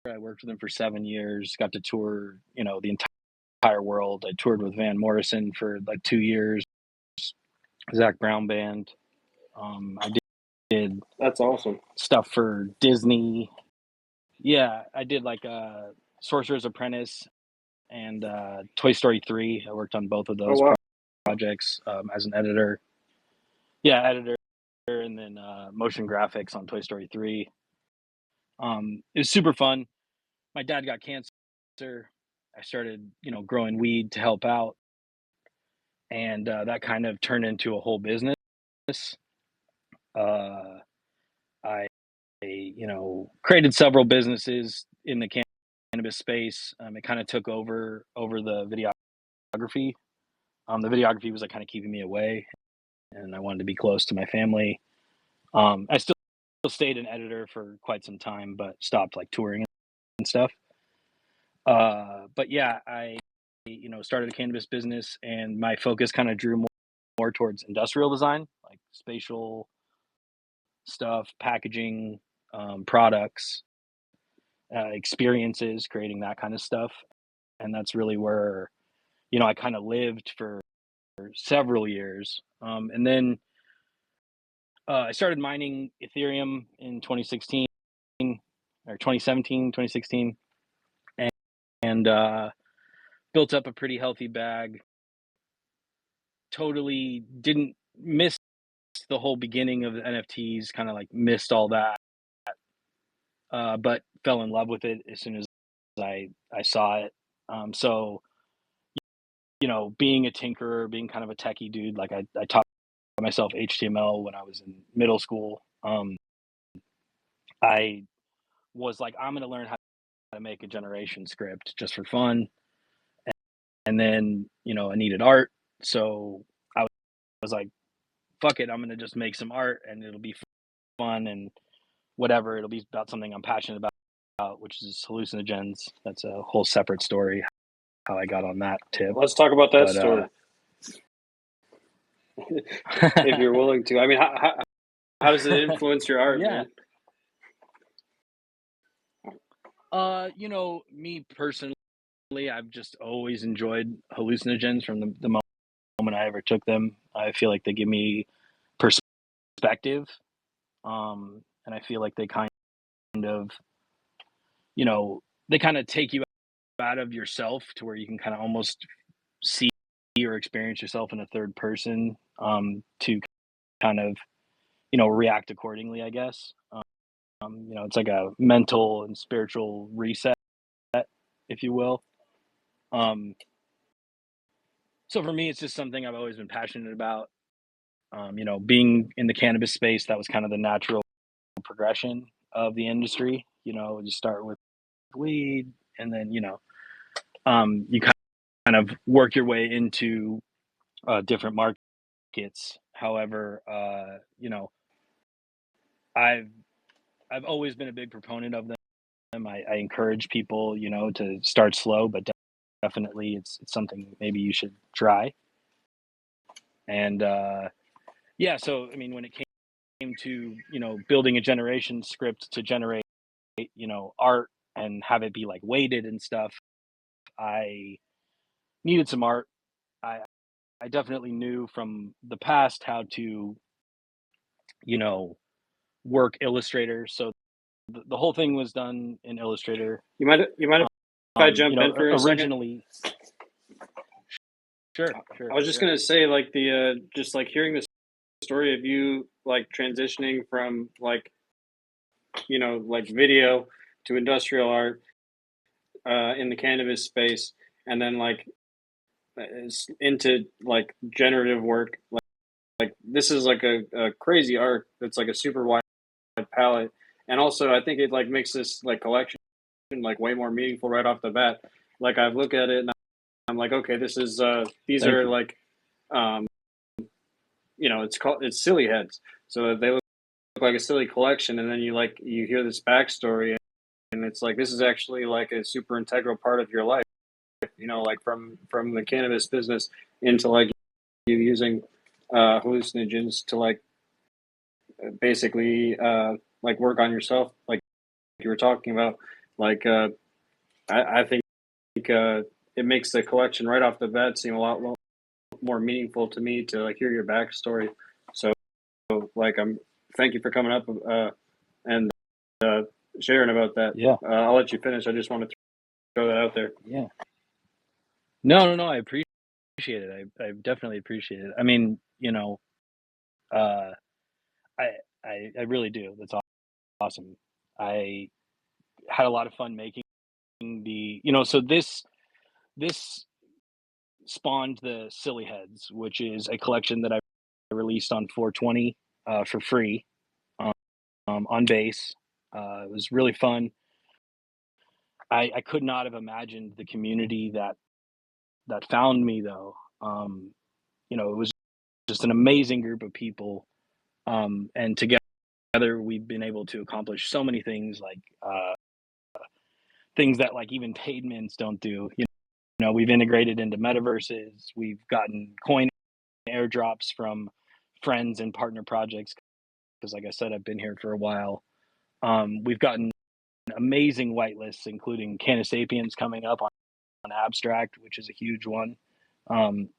I worked with him for 7 years, got to tour, the entire world. I toured with Van Morrison for like 2 years, Zach Brown Band. I did That's awesome stuff for Disney. Yeah, I did like Sorcerer's Apprentice and Toy Story 3. I worked on both of those projects as an editor. Yeah, editor, and then motion graphics on Toy Story 3. It was super fun. My dad got cancer. I started, growing weed to help out, and that kind of turned into a whole business. I created several businesses in the cannabis space. It kind of took over the videography. The videography was like kind of keeping me away, and I wanted to be close to my family. I still stayed an editor for quite some time, but stopped like touring and stuff. But yeah, I started a cannabis business, and my focus kind of drew more towards industrial design, like spatial stuff, packaging, products, experiences, creating that kind of stuff. And that's really where, I kind of lived for several years. And then I started mining Ethereum in 2016 or 2017, 2016, and built up a pretty healthy bag. Totally didn't miss the whole beginning of the NFTs, kind of like missed all that, but fell in love with it as soon as I saw it. So, being a tinkerer, being kind of a techie dude, like I taught myself HTML when I was in middle school. I was like, I'm going to learn how to make a generation script just for fun. And then, I needed art. So I was like, fuck it, I'm going to just make some art, and it'll be fun and whatever. It'll be about something I'm passionate about, which is hallucinogens. That's a whole separate story, how I got on that tip. Let's talk about that story. If you're willing to. I mean, how does it influence your art, Yeah. man? You know, me personally, I've just always enjoyed hallucinogens from the moment I ever took them. I feel like they give me perspective, and I feel like they kind of, you know, they kind of take you out of yourself to where you can kind of almost see or experience yourself in a third person, to kind of, you know, react accordingly, I guess. You know, it's like a mental and spiritual reset, if you will. Um, so for me, it's just something I've always been passionate about. You know, being in the cannabis space, that was kind of the natural progression of the industry. You know, you start with weed, and then you kind of work your way into different markets. However, you know, I've I've always been a big proponent of them. I encourage people, you know, to start slow, but definitely it's something maybe you should try. And yeah, so I mean, when it came to, you know, building a generation script to generate, you know, art and have it be like weighted and stuff, I needed some art. I I definitely knew from the past how to, you know, work Illustrator. So the whole thing was done in Illustrator. You mind if I You jump know, in for a second? originally, sure, sure, I was just yeah. gonna say, like, the just like hearing the story of you like transitioning from like, you know, like video to industrial art in the cannabis space, and then like into like generative work. Like this is like a crazy art that's like a super wide palette, and also I think it like makes this like collection like way more meaningful right off the bat. Like I look at it and I'm like, okay, this is these Thank are you. like um, you know, it's silly heads, so they look like a silly collection, and then you hear this backstory, and it's like this is actually like a super integral part of your life, you know, like from the cannabis business into like you using hallucinogens to like basically like work on yourself, like you were talking about. Like I think it makes the collection right off the bat seem a lot more meaningful to me to like hear your backstory. So like I'm thank you for coming up and sharing about that. Yeah, I'll let you finish. I just want to throw that out there. yeah. No. I appreciate it. I definitely appreciate it. I mean, you know, uh, I I really do. That's awesome. I had a lot of fun making you know, so this spawned the Silly Heads, which is a collection that I released on 420 for free, on base. It was really fun. I could not have imagined the community that found me though. You know, it was just an amazing group of people, and together we've been able to accomplish so many things, like things that like even paid mins don't do. You know, we've integrated into metaverses. We've gotten coin airdrops from friends and partner projects because, like I said, I've been here for a while. We've gotten amazing whitelists, including Canis Sapiens coming up on Abstract, which is a huge one. Um,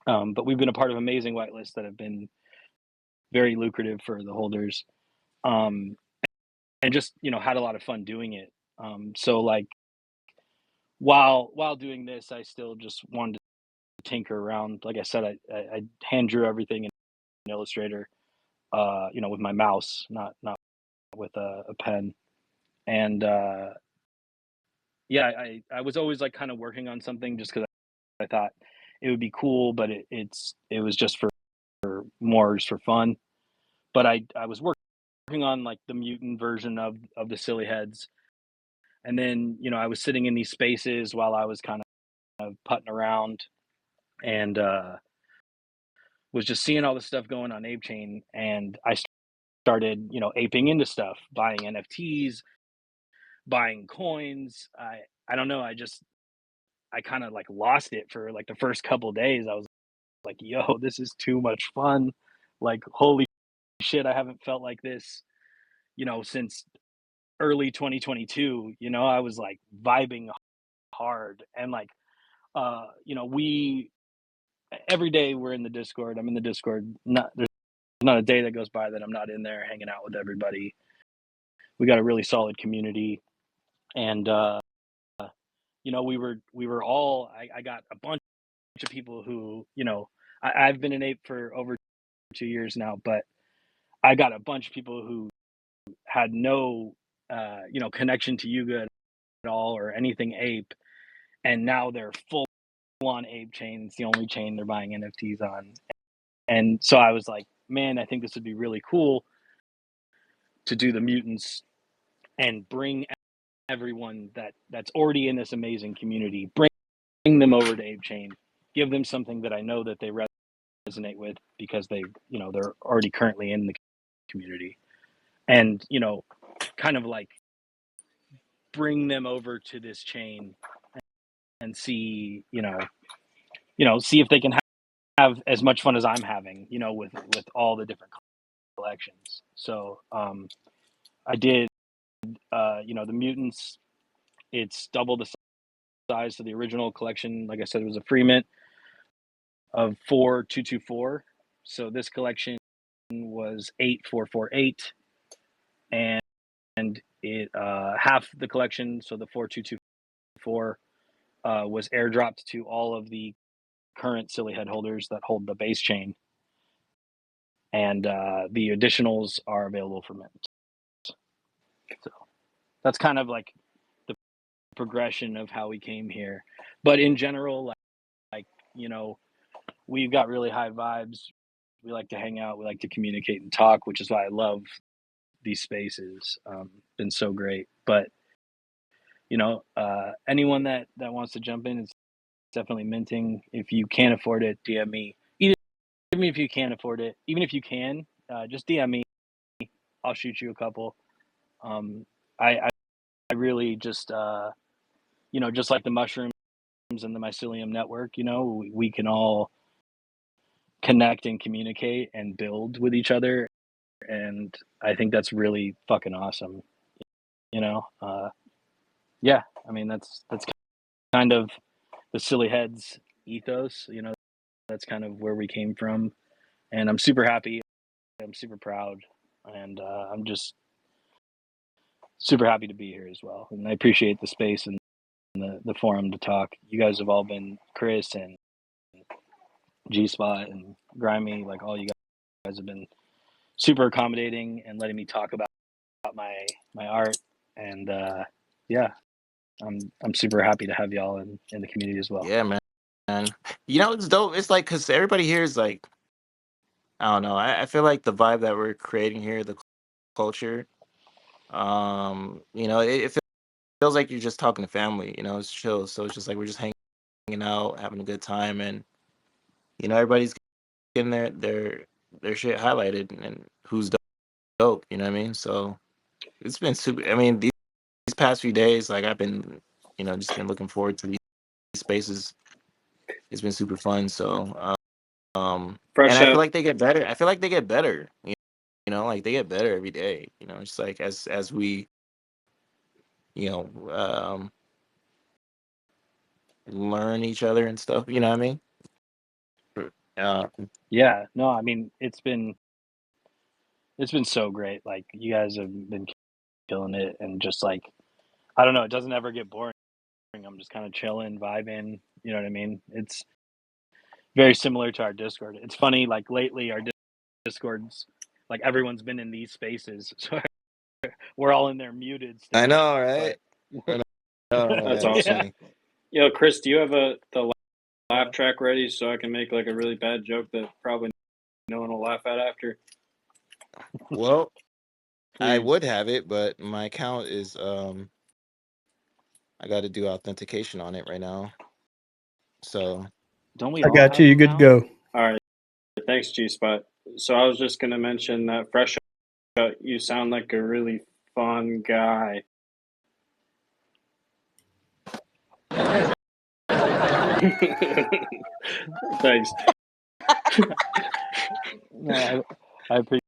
but we've been a part of amazing whitelists that have been very lucrative for the holders, um, and just, you know, had a lot of fun doing it. So like while doing this, I still just wanted to tinker around. Like I said, I hand drew everything in Illustrator, you know, with my mouse, not with a pen. And yeah, I was always like kind of working on something just because I thought it would be cool, but it was just for more just for fun. But I was working on like the mutant version of the Silly Heads, and then, you know, I was sitting in these spaces while I was kind of putting around, and was just seeing all this stuff going on Apechain, and I started, you know, aping into stuff, buying NFTs, buying coins. I don't know, I kind of like lost it for like the first couple of days. I was like, yo, this is too much fun. Like, holy shit, I haven't felt like this, you know, since early 2022, you know, I was like vibing hard, and like you know, we every day we're in the Discord. I'm in the Discord. There's not a day that goes by that I'm not in there hanging out with everybody. We got a really solid community, and you know, we were all. I got a bunch of people who, you know, I've been an ape for over 2 years now, but I got a bunch of people who had no you know, connection to Yuga at all or anything ape, and now they're full on ape chain. It's the only chain they're buying NFTs on. And so I was like, man, I think this would be really cool to do the mutants and bring everyone that's already in this amazing community, bring them over to Apechain, give them something that I know that they resonate with because they, you know, they're already currently in the community, and you know, kind of like bring them over to this chain and see, see if they can have as much fun as I'm having, you know, with all the different collections. So I did, you know, the mutants. It's double the size of the original collection. Like I said, it was a free mint of 4224. So this collection was 8448, and it half the collection, so the 4224, was airdropped to all of the current silly head holders that hold the base chain, and the additionals are available for mint. So that's kind of like the progression of how we came here. But in general, like you know, we've got really high vibes. We like to hang out. We like to communicate and talk, which is why I love these spaces. Been so great. But you know, anyone that wants to jump in, it's definitely minting. If you can't afford it, DM me. Even if you can't afford it, even if you can, just DM me. I'll shoot you a couple. Um, I really just you know, just like the mushrooms and the mycelium network, you know, we can all connect and communicate and build with each other, and I think that's really fucking awesome. You know, yeah. I mean, that's kind of the silly heads ethos. You know, that's kind of where we came from, and I'm super happy. I'm super proud, and I'm just super happy to be here as well. And I appreciate the space and the forum to talk. You guys have all been, Chris and G Spot and Grimy, like all you guys have been super accommodating and letting me talk about my art. And yeah, I'm super happy to have y'all in the community as well. Yeah, man. You know, it's dope. It's like, because everybody here is like, I don't know. I feel like the vibe that we're creating here, the culture, you know, it feels like you're just talking to family. You know, it's chill. So it's just like we're just hanging out, having a good time, and you know, everybody's getting their shit highlighted, and who's dope. You know what I mean? So it's been super. I mean, these past few days, like I've been, you know, just been looking forward to these spaces. It's been super fun. So, and Fresh I feel out. like they get better. I feel like they get better. You know, like they get better every day. You know, it's like as we, you know, learn each other and stuff. You know what I mean? Uh, Yeah, no, I mean it's been so great. Like you guys have been killing it, and just like I don't know, it doesn't ever get boring. I'm just kind of chilling, vibing. You know what I mean? It's very similar to our Discord. It's funny, like lately our Discords, like everyone's been in these spaces, so we're all in there muted I still. know, right? But I know, That's yeah, that's awesome. yeah, funny. Yo, Chris, do you have the yeah. laugh track ready so I can make like a really bad joke that probably no one will laugh at after? Well, I Please. would have it, but my account is I got to do authentication on it right now. So Don't we I all got you. have You them good to now? go. All right. Thanks, G Spot. So I was just gonna mention that fresh out, you sound like a really fun guy. Thanks. No, I appreciate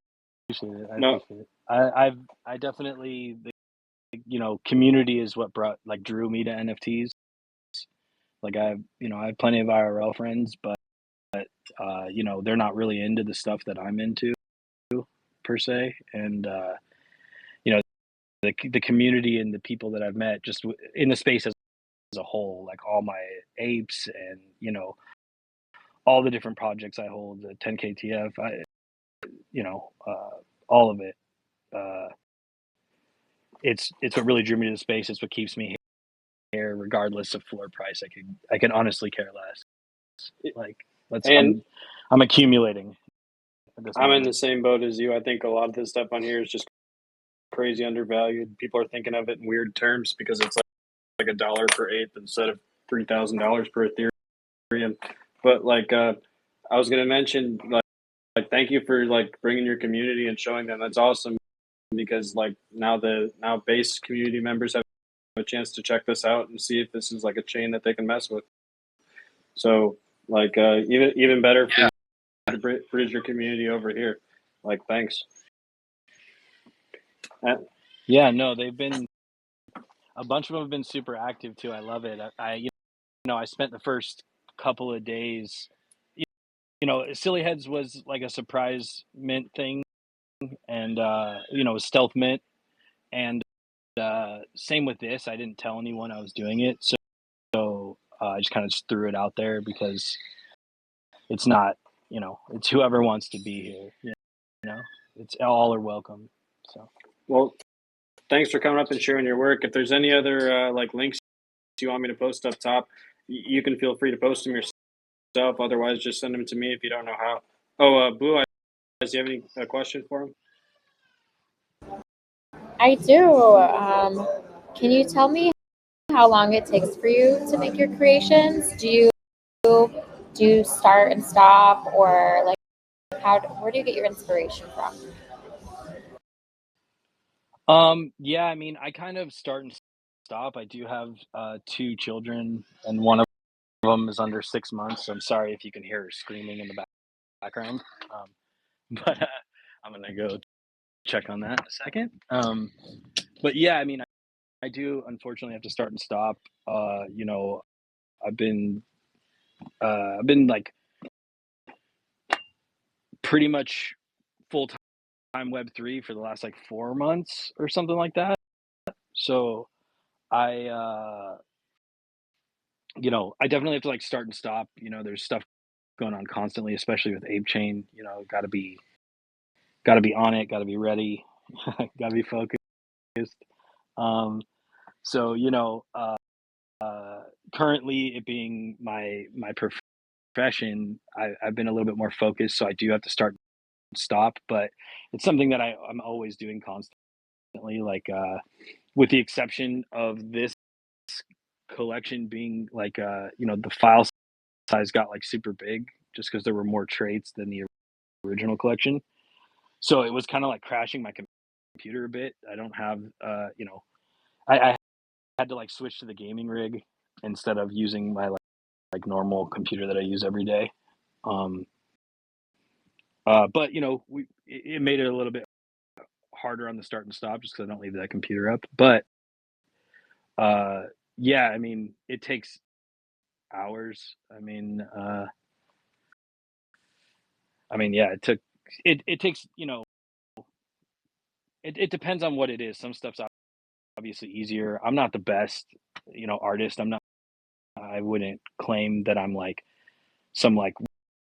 it. I No, appreciate it. I definitely community is what drew me to NFTs. Like I have plenty of IRL friends, but they're not really into the stuff that I'm into per se. And the community and the people that I've met just in the space as a whole, like all my apes and all the different projects I hold, the 10KTF, all of it. It's what really drew me to the space. It's what keeps me here, regardless of floor price. I can honestly care less. Like I'm accumulating at this I'm in moment. the same boat as you. I think a lot of this stuff on here is just crazy undervalued. People are thinking of it in weird terms because it's like $1 per eighth instead of $3,000 per Ethereum. But I was gonna mention like thank you for like bringing your community and showing them. That's awesome because like now base community members have a chance to check this out and see if this is like a chain that they can mess with. So even better for you to bridge your community over here. Like thanks. Yeah, no, they've been a bunch of them have been super active too. I love it. I spent the first couple of days. Silly Heads was like a surprise mint thing, and stealth mint, and same with this. I didn't tell anyone I was doing it, so I just kind of just threw it out there because it's not, it's whoever wants to be here. It's all are welcome. So Well, thanks for coming up and sharing your work. If there's any other links you want me to post up top, you can feel free to post them yourself. Otherwise, just send them to me if you don't know how. Oh, Blue Eyes, do you have any question for him? I do. Can you tell me how long it takes for you to make your creations? Do you start and stop, or like where do you get your inspiration from? Yeah, I mean, I kind of start and stop. I do have 2 children, and one of them is under 6 months. So I'm sorry if you can hear her screaming in the background. But I'm gonna go check on that in a second. But yeah, I mean, I do unfortunately have to start and stop. I've been like pretty much full time Web3 for the last like 4 months or something like that. So I I definitely have to like start and stop. There's stuff going on constantly, especially with Apechain. Got to be on it, got to be ready, got to be focused. Um, so currently it being my profession, I've been a little bit more focused, so I do have to start and stop. But it's something that I'm always doing constantly. Like with the exception of this collection being like the file size got like super big just because there were more traits than the original collection. So it was kind of like crashing my computer a bit. I don't have I had to like switch to the gaming rig instead of using my like normal computer that I use every day. But it made it a little bit harder on the start and stop just because I don't leave that computer up. But yeah, I mean, it takes hours. Yeah, it takes it depends on what it is. Some stuff's obviously easier. I'm not the best artist. I wouldn't claim that I'm like some like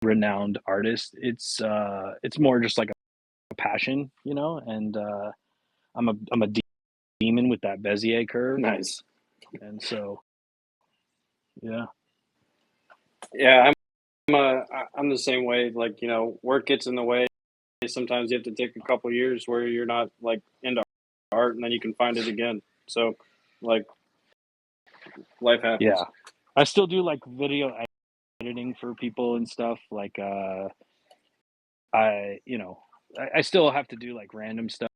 renowned artist. It's more just like a passion, and I'm a demon with that Bezier curve. Nice. And so yeah. Yeah, I'm the same way. Like work gets in the way. Sometimes you have to take a couple years where you're not like into art, and then you can find it again. So, like, life happens. Yeah, I still do like video editing for people and stuff. Like, I still have to do like random stuff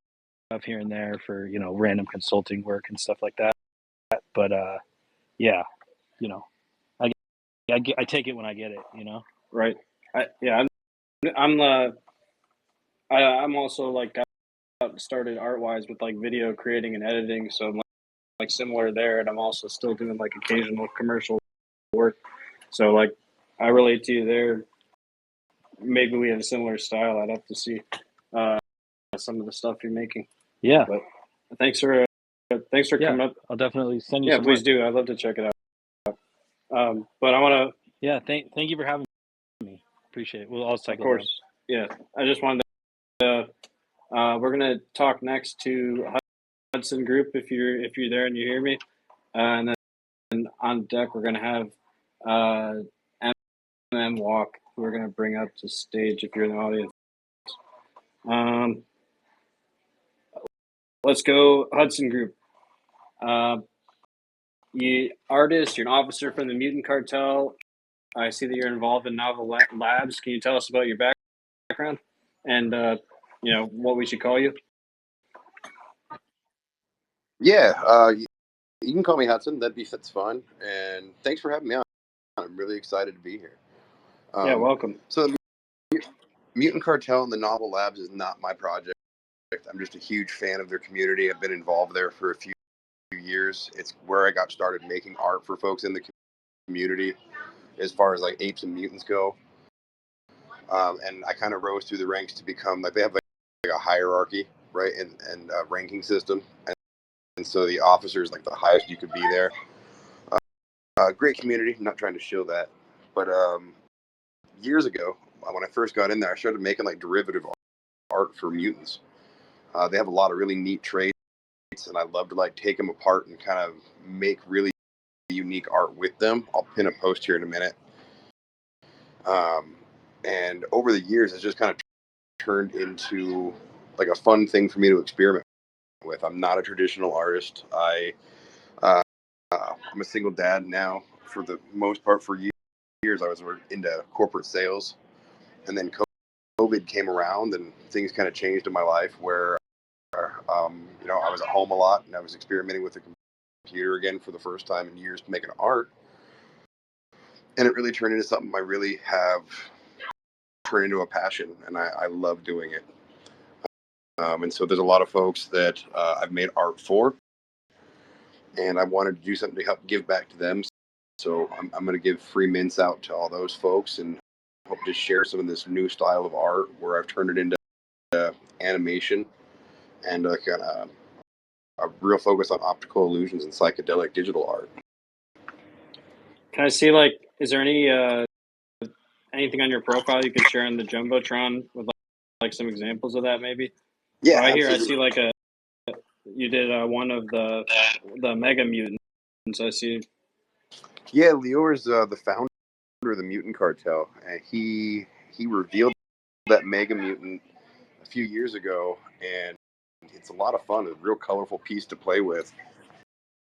here and there for random consulting work and stuff like that. But yeah, I I take it when I get it. Right. I'm I'm also like started art-wise with like video creating and editing, so I'm like similar there, and I'm also still doing like occasional commercial work. So like I relate to you there. Maybe we have a similar style. I'd have to see some of the stuff you're making. Yeah. But thanks for coming up. I'll definitely send you Yeah, some please work. do. I'd love to check it out. But I want to. Yeah, thank you for having me. Appreciate it. We'll all Of cycle course. down. Yeah, I just wanted to. We're gonna talk next to Hudson Group if you're there and you hear me, and then on deck we're gonna have M Walk, who we're gonna bring up to stage if you're in the audience. Let's go Hudson Group. You artist, you're an officer from the Mutant Cartel. I see that you're involved in Novel Labs. Can you tell us about your background and what we should call you? Yeah, you can call me Hudson. That's fine. And thanks for having me on. I'm really excited to be here. Yeah, welcome. So, the Mutant Cartel and the Novel Labs is not my project. I'm just a huge fan of their community. I've been involved there for a few years. It's where I got started making art for folks in the community, as far as like apes and mutants go. And I kind of rose through the ranks to become like they have like a hierarchy, right, and ranking system. And so the officers, like the highest you could be there. Great community. I'm not trying to shill that, but years ago, when I first got in there, I started making like derivative art for mutants. They have a lot of really neat traits, and I love to like take them apart and kind of make really unique art with them. I'll pin a post here in a minute. And over the years, it's just kind of turned into like a fun thing for me to experiment with. I'm not a traditional artist. I'm a single dad now. For the most part, for years, I was into corporate sales, and then COVID came around, and things kind of changed in my life. Where, I was at home a lot, and I was experimenting with the computer again for the first time in years, making art, and it really turned into something I really have turned into a passion, and I love doing it. And so there's a lot of folks that I've made art for, and I wanted to do something to help give back to them. So I'm going to give free mints out to all those folks and hope to share some of this new style of art where I've turned it into animation and kind of a real focus on optical illusions and psychedelic digital art. Can I see is there anything on your profile you could share on the Jumbotron with like some examples of that maybe? Yeah, Right absolutely. here I see you did one of the Mega Mutants. I see. Yeah, Lior's the founder of the Mutant Cartel, and he revealed that Mega Mutant a few years ago, and it's a lot of fun. It's a real colorful piece to play with.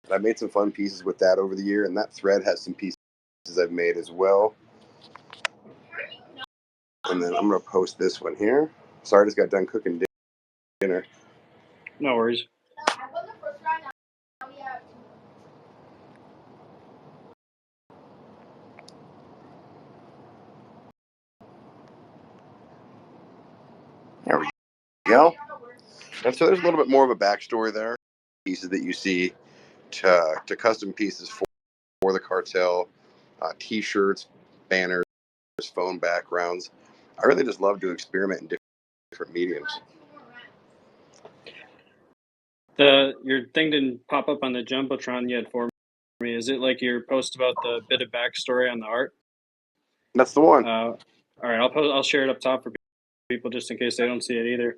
And I made some fun pieces with that over the year, and that thread has some pieces I've made as well. And then I'm going to post this one here. Sorry, I just got done cooking dinner. No worries. There we go. And so there's a little bit more of a backstory there. Pieces that you see to custom pieces for the cartel, T-shirts, banners, phone backgrounds. I really just love to experiment in different mediums. Your thing didn't pop up on the Jumbotron yet for me. Is it like your post about the bit of backstory on the art? That's the one. All right, I'll share it up top for people just in case they don't see it either.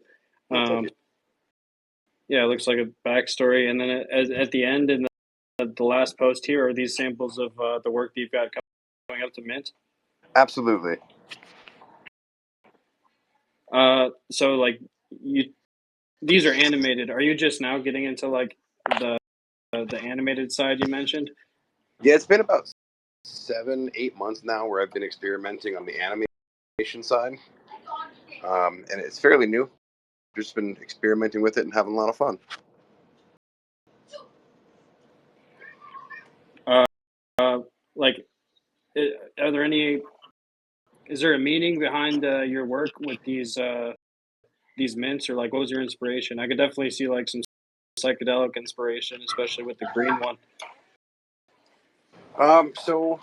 Yeah, it looks like a backstory, and then at the end in the last post here are these samples of the work that you've got coming up to mint. Absolutely. So these are animated. Are you just now getting into like the animated side you mentioned? Yeah, it's been about 7-8 months now where I've been experimenting on the animation side, and it's fairly new. Just been experimenting with it and having a lot of fun. Are there any? Is there a meaning behind your work with these these mints, or like what was your inspiration? I could definitely see like some psychedelic inspiration, especially with the green one. So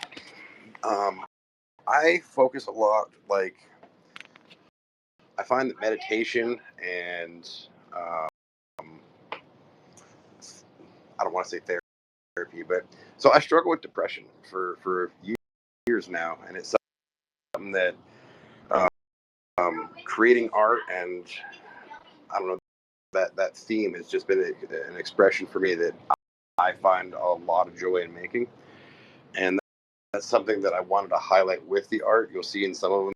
I focus a lot. Like I find that meditation and um, I don't want to say therapy, but so I struggle with depression for years now, and it's something that creating art and I don't know that theme has just been an expression for me that I find a lot of joy in making, and that's something that I wanted to highlight with the art. You'll see in some of them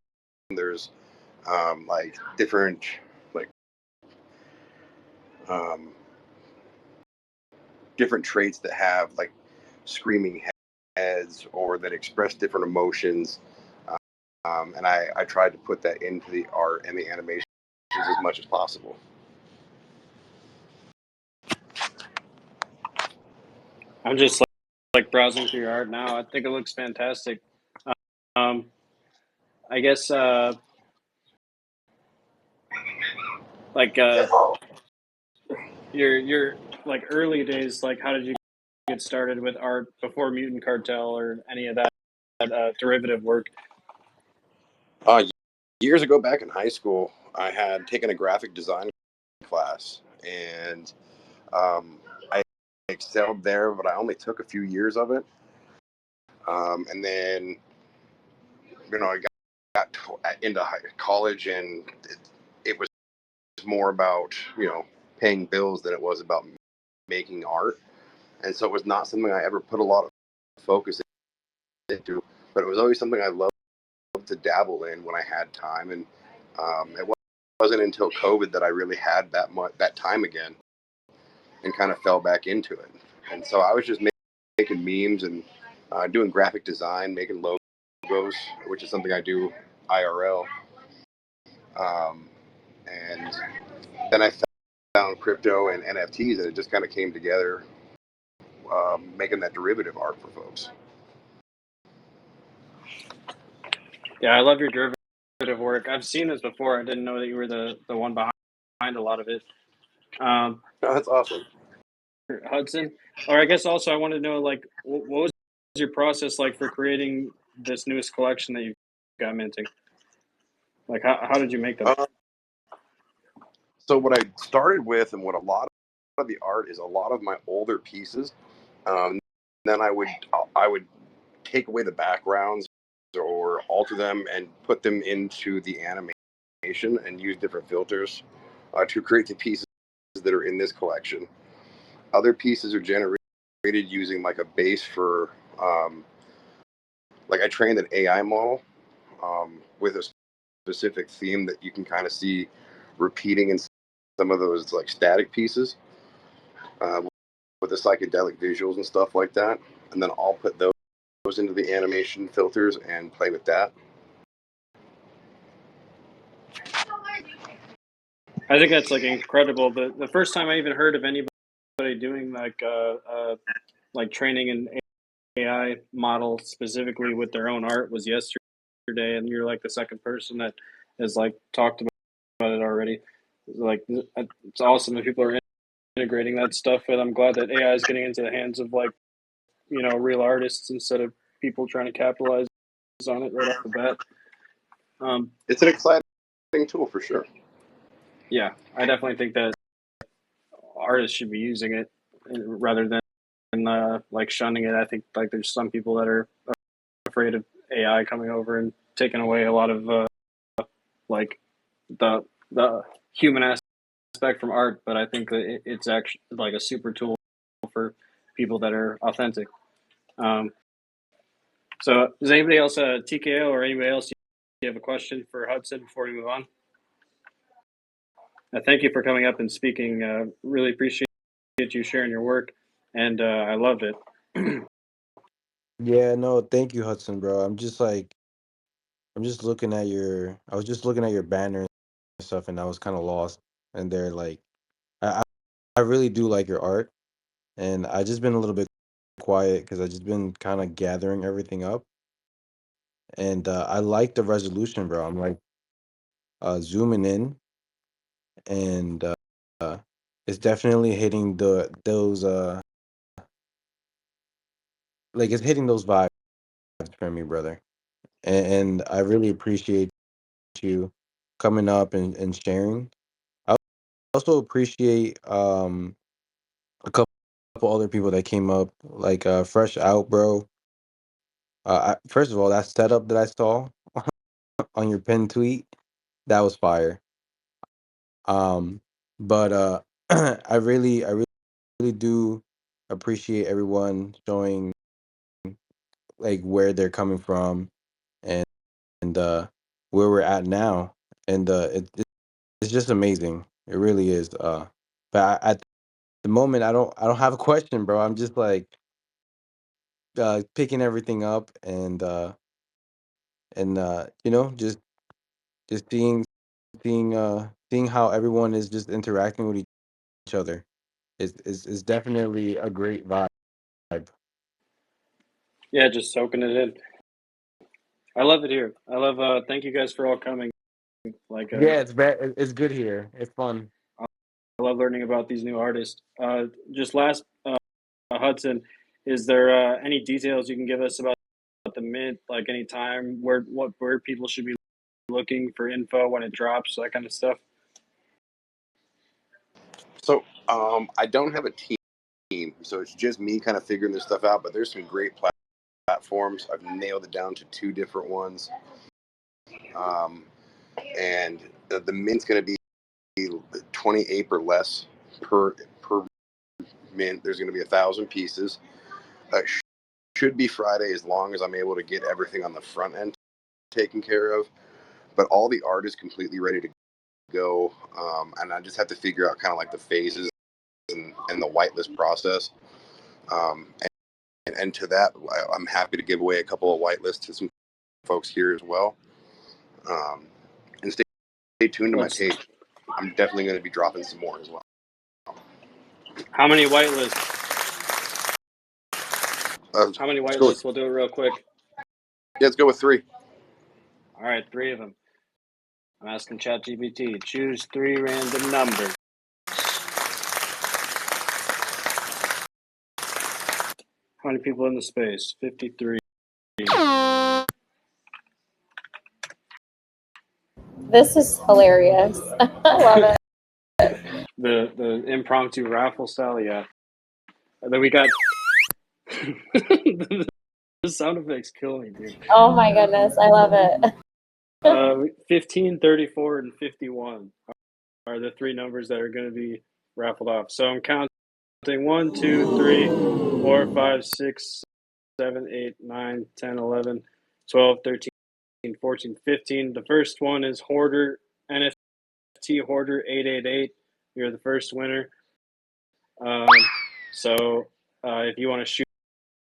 there's like different like um, different traits that have like screaming heads or that express different emotions. And I tried to put that into the art and the animations as much as possible. I'm just like browsing through your art now. I think it looks fantastic. Um, I guess like your like early days, like how did you get started with art before Mutant Cartel or any of that derivative work? Uh, Years ago, back in high school, I had taken a graphic design class, and I excelled there, but I only took a few years of it. And then, I got into college, and it was more about paying bills than it was about making art. And so it was not something I ever put a lot of focus into, but it was always something I loved to dabble in when I had time. And it wasn't until COVID that I really had that time again and kind of fell back into it. And so I was just making memes and doing graphic design, making logos, which is something I do IRL. Um, and then I found crypto and NFTs, and it just kind of came together, making that derivative art for folks. Yeah, I love your derivative work. I've seen this before. I didn't know that you were the one behind a lot of it. That's awesome. Hudson, or I guess also I wanted to know like what was your process like for creating this newest collection that you got minting? Like how did you make them? So what I started with, and what a lot of the art is, a lot of my older pieces. Then I would take away the backgrounds or alter them and put them into the animation and use different filters to create the pieces that are in this collection. Other pieces are generated using like a base for like I trained an AI model with a specific theme that you can kind of see repeating in some of those like static pieces with the psychedelic visuals and stuff like that. And then I'll put those into the animation filters and play with that. I think that's like incredible. The first time I even heard of anybody doing like training an AI model specifically with their own art was yesterday, and you're like the second person that has like talked about it already. Like it's awesome that people are integrating that stuff, and I'm glad that AI is getting into the hands of like real artists instead of people trying to capitalize on it right off the bat. It's an exciting tool for sure. Yeah, I definitely think that artists should be using it rather than like shunning it. I think like there's some people that are afraid of AI coming over and taking away a lot of like the human aspect from art. But I think that it's actually like a super tool for people that are authentic. So does anybody else TKO or anybody else you have a question for Hudson before we move on? Thank you for coming up and speaking. Really appreciate you sharing your work, and I loved it. Yeah, no, thank you, Hudson, bro. I'm just looking at I was just looking at your banner and stuff, and I was kind of lost. And they're like, I, I I really do like your art, and I just been a little bit quiet because I just been kind of gathering everything up, and I like the resolution, bro. I'm like zooming in, and it's definitely hitting those like it's hitting those vibes for me, brother. And I really appreciate you coming up and sharing. I also appreciate a couple other people that came up, like Fresh Out, bro. First of all, that setup that I saw on your pin tweet, that was fire. Um, but I really do appreciate everyone showing like where they're coming from and where we're at now, and it's just amazing. It really is. But at the moment, I don't have a question, bro. I'm just like picking everything up and just seeing how everyone is just interacting with each other. Is definitely a great vibe. Yeah, just soaking it in. I love it here. I love. Thank you guys for all coming. Like, Yeah, it's good here. It's fun. I love learning about these new artists. Just last, Hudson, is there any details you can give us about the mint? Like any time where people should be looking for info when it drops, that kind of stuff. So I don't have a team, so it's just me kind of figuring this stuff out. But there's some great platforms. I've nailed it down to 2 different ones, and the mint's going to be 20 ape or less per mint. There's going to be 1,000 pieces. Should be Friday as long as I'm able to get everything on the front end taken care of. But all the art is completely ready to go, and I just have to figure out kind of like the phases and the whitelist process. And to that, I'm happy to give away a couple of whitelists to some folks here as well. And stay tuned to my page. I'm definitely going to be dropping some more as well. How many whitelists? How many whitelists? We'll do it real quick. Yeah, let's go with 3. All right, 3 of them. I'm asking ChatGPT. Choose 3 random numbers. How many people in the space? 53. This is hilarious. I love it. The impromptu raffle style, yeah. And then we got the sound effects kill me, dude. Oh my goodness, I love it. 15, 34, and 51 are the 3 numbers that are going to be raffled off. So I'm counting 1, 2, 3, 4, 5, 6, 7, 8, 9, 10, 11, 12, 13, 14, 15. The first one is Hoarder, NFT Hoarder 888. You're the first winner. So if you want to shoot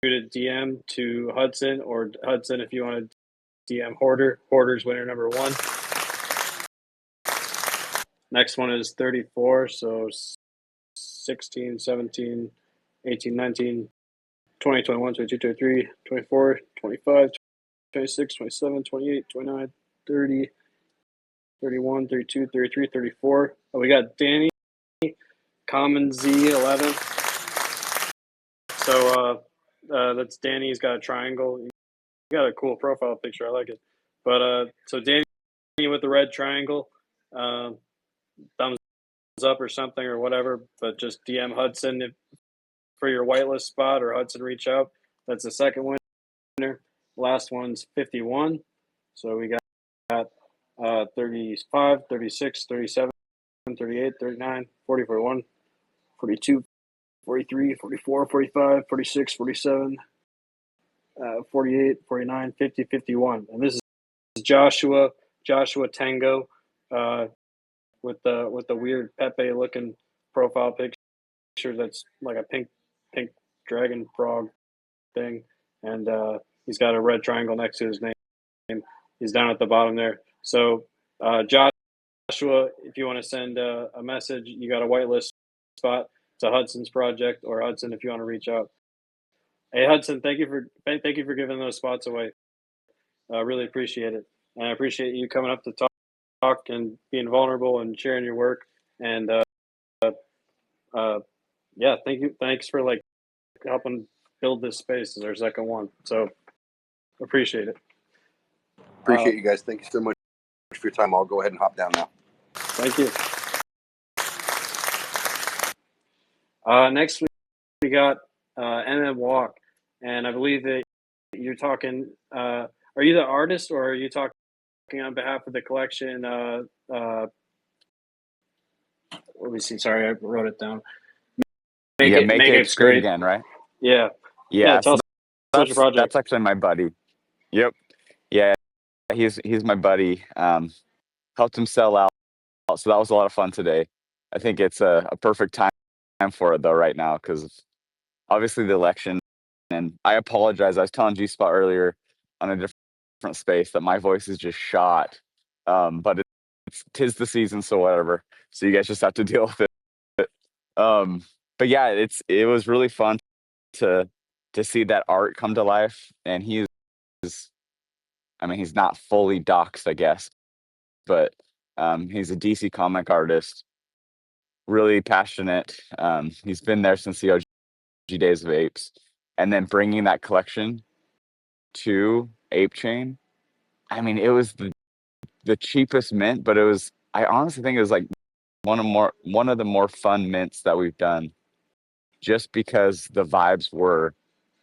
a DM to Hudson, or Hudson if you want to DM Hoarder, Hoarder's winner number 1. Next one is 34, so 16, 17, 18, 19, 20, 21, 22, 23, 24, 25, 26, 27, 28, 29, 30, 31, 32, 33, 34. Oh, we got Danny, Common Z11. So that's Danny. He's got a triangle. He got a cool profile picture. I like it. But so Danny with the red triangle, thumbs up or something or whatever. But just DM Hudson for your whitelist spot, or Hudson reach out. That's the second winner. Last one's 51. So we got 35, 36, 37, 38, 39, 40, 41, 42, 43, 44, 45, 46, 47, 48, 49, 50, 51. And this is Joshua Tango with the weird Pepe looking profile picture that's like a pink dragon frog thing, and he's got a red triangle next to his name. He's down at the bottom there. So Joshua, if you want to send a message, you got a whitelist spot to Hudson's project, or Hudson if you want to reach out. Hey Hudson, thank you for giving those spots away. I really appreciate it, and I appreciate you coming up to talk and being vulnerable and sharing your work. And yeah, thank you. Thanks for like helping build this space as our second one. So appreciate it. Appreciate you guys. Thank you so much for your time. I'll go ahead and hop down now. Thank you. Next we got NM Walk, and I believe that you're talking. Are you the artist, or are you talking on behalf of the collection? Let me see. Sorry, I wrote it down. Make Make it it great great. again, right? Yeah. Yeah, Tell so us about your project. that's actually my buddy. Yep. Yeah, he's my buddy. Helped him sell out, so that was a lot of fun today. I think it's a perfect time for it though right now because obviously the election, and I apologize. I was telling G Spot earlier on a different space that my voice is just shot. But it's tis the season, so whatever. So you guys just have to deal with it. But yeah, it was really fun to see that art come to life, and he's not fully doxxed, I guess, but he's a DC comic artist, really passionate. He's been there since the OG days of Apes, and then bringing that collection to Apechain. It was the cheapest mint, but I honestly think it was like one of the more fun mints that we've done, just because the vibes were.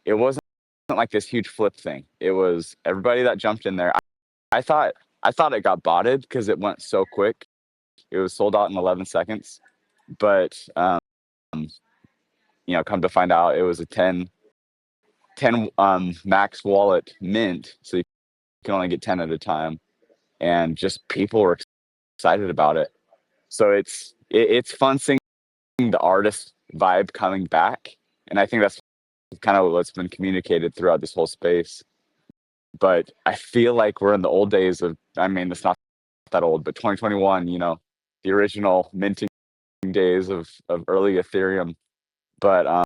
It wasn't like this huge flip thing. It was everybody that jumped in there. I thought it got botted because it went so quick. It was sold out in 11 seconds, but come to find out, it was a 10 max wallet mint, so you can only get 10 at a time, and just people were excited about it. So it's fun seeing the artist vibe coming back, and I think that's kind of what's been communicated throughout this whole space. But I feel like we're in the old days of, it's not that old, but 2021, the original minting days of early Ethereum. But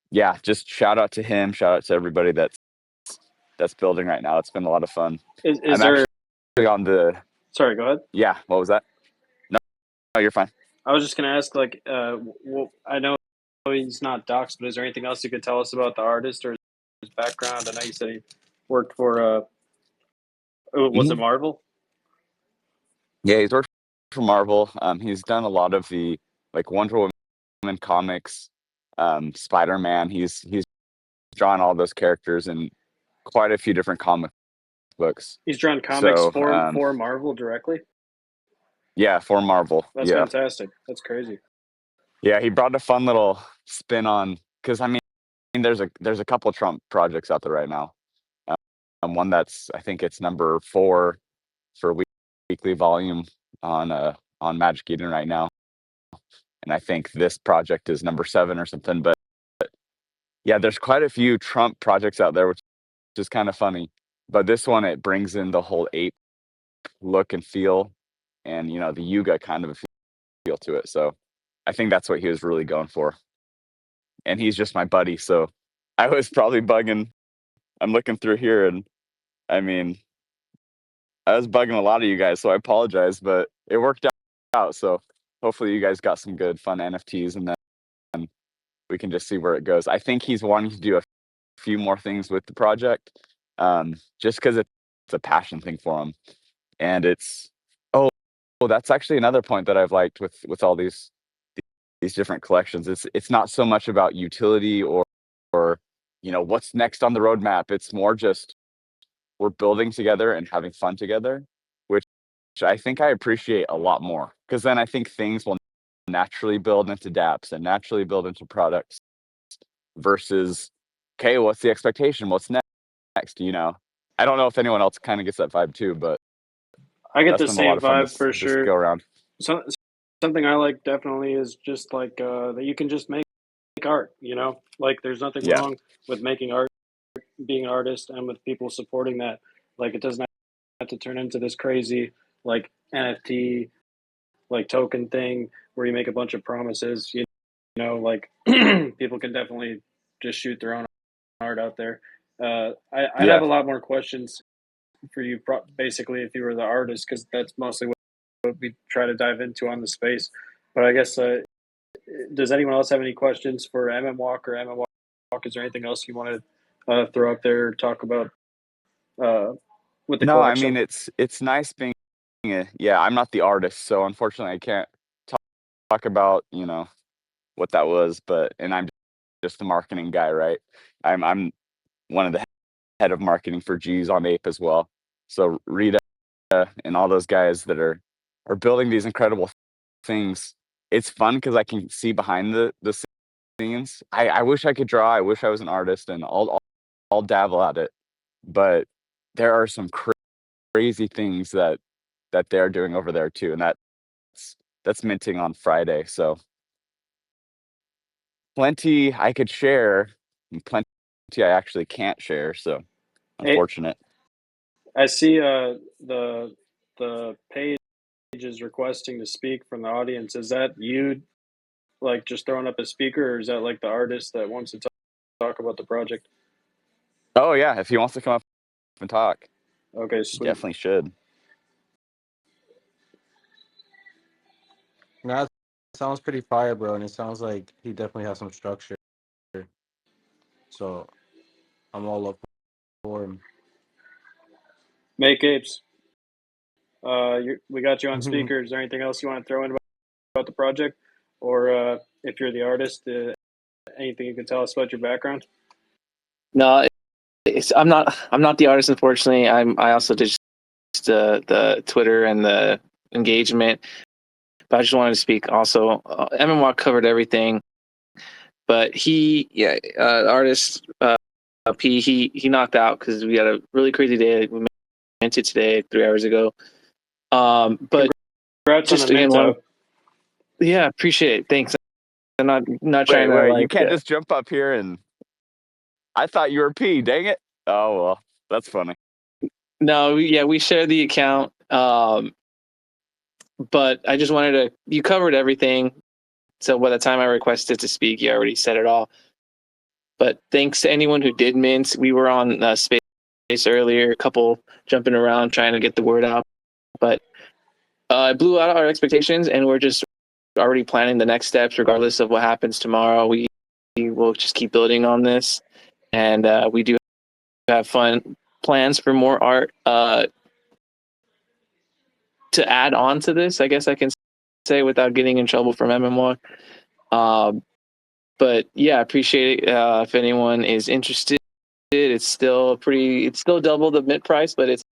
yeah, just shout out to him, shout out to everybody that's building right now. It's been a lot of fun. Is I'm there? actually on the. Sorry, go ahead. Yeah, what was that? No, you're fine. I was just gonna ask, like, well, I know he's not doxxed, but is there anything else you could tell us about the artist or his background? I know you said he worked for was it Marvel? Yeah, he's worked for Marvel. He's done a lot of the like Wonder Woman comics, Spider-Man. He's drawn all those characters in quite a few different comic books. He's drawn comics So, for Marvel directly. Yeah, for Marvel. That's Yeah. fantastic. That's crazy. Yeah, he brought a fun little spin on, because there's a couple of Trump projects out there right now. One that's, I think it's number 4 for weekly volume on Magic Eden right now, and I think this project is number 7 or something. But yeah, there's quite a few Trump projects out there, which is kind of funny. But this one, it brings in the whole ape look and feel, and the Yuga kind of a feel to it. So I think that's what he was really going for. And he's just my buddy, so I was probably bugging. I'm looking through here, and I was bugging a lot of you guys, so I apologize, but it worked out. So hopefully you guys got some good, fun NFTs, and then we can just see where it goes. I think he's wanting to do a few more things with the project, just because it's a passion thing for him. And it's that's actually another point that I've liked with all these different collections. It's not so much about utility or what's next on the roadmap. It's more just we're building together and having fun together, which I think I appreciate a lot more, because then I think things will naturally build into dApps and naturally build into products versus, okay, what's the expectation? What's next? I don't know if anyone else kind of gets that vibe too, but I get that's the been a lot same of fun vibe for this sure. go around. Something I like definitely is just like that you can just make art. Like there's nothing wrong with making art, being an artist, and with people supporting that. Like it doesn't have to turn into this crazy like NFT like token thing where you make a bunch of promises. Like people can definitely just shoot their own art out there. I'd have a lot more questions for you, basically, if you were the artist, because that's mostly we try to dive into on the space. But I guess, does anyone else have any questions for Walk or Walk? Is there anything else you want to throw up there or talk about with the No, I collection? mean it's nice being I'm not the artist, so unfortunately I can't talk about, what that was, and I'm just the marketing guy, right? I'm one of the head of marketing for G's on Ape as well. So Rita and all those guys that are building these incredible things. It's fun because I can see behind the scenes. I wish I could draw. I wish I was an artist, and I'll dabble at it. But there are some crazy things that they're doing over there too, and that's minting on Friday. So plenty I could share, and plenty I actually can't share. So unfortunate. I see the page is requesting to speak from the audience. Is that you, like, just throwing up a speaker, or is that like the artist that wants to talk about the project? Oh yeah, if he wants to come up and talk, Okay, sweet. definitely should. No, it sounds pretty fire, bro, and it sounds like he definitely has some structure. So I'm all up for him. Make Apes. We got you on speaker. Is there anything else you want to throw in about the project, or if you're the artist, anything you can tell us about your background? No, I'm not the artist, unfortunately. I also did just the Twitter and the engagement, but I just wanted to speak also. Walk covered everything, but artist P, he knocked out because we had a really crazy day. We minted today 3 hours ago. But congrats just on the mint. Yeah, appreciate it. Thanks. I'm not trying to Wait, you can't just jump up here and I thought you were P, dang it. Oh well, that's funny. No, we share the account. But I just you covered everything. So by the time I requested to speak, you already said it all. But thanks to anyone who did mint. We were on space earlier, a couple jumping around trying to get the word out. But it blew out our expectations, and we're just already planning the next steps regardless of what happens tomorrow. We will just keep building on this. And we do have fun plans for more art to add on to this, I guess I can say, without getting in trouble from MMWalk. But yeah, I appreciate it. If anyone is interested, it's still double the mint price, but it's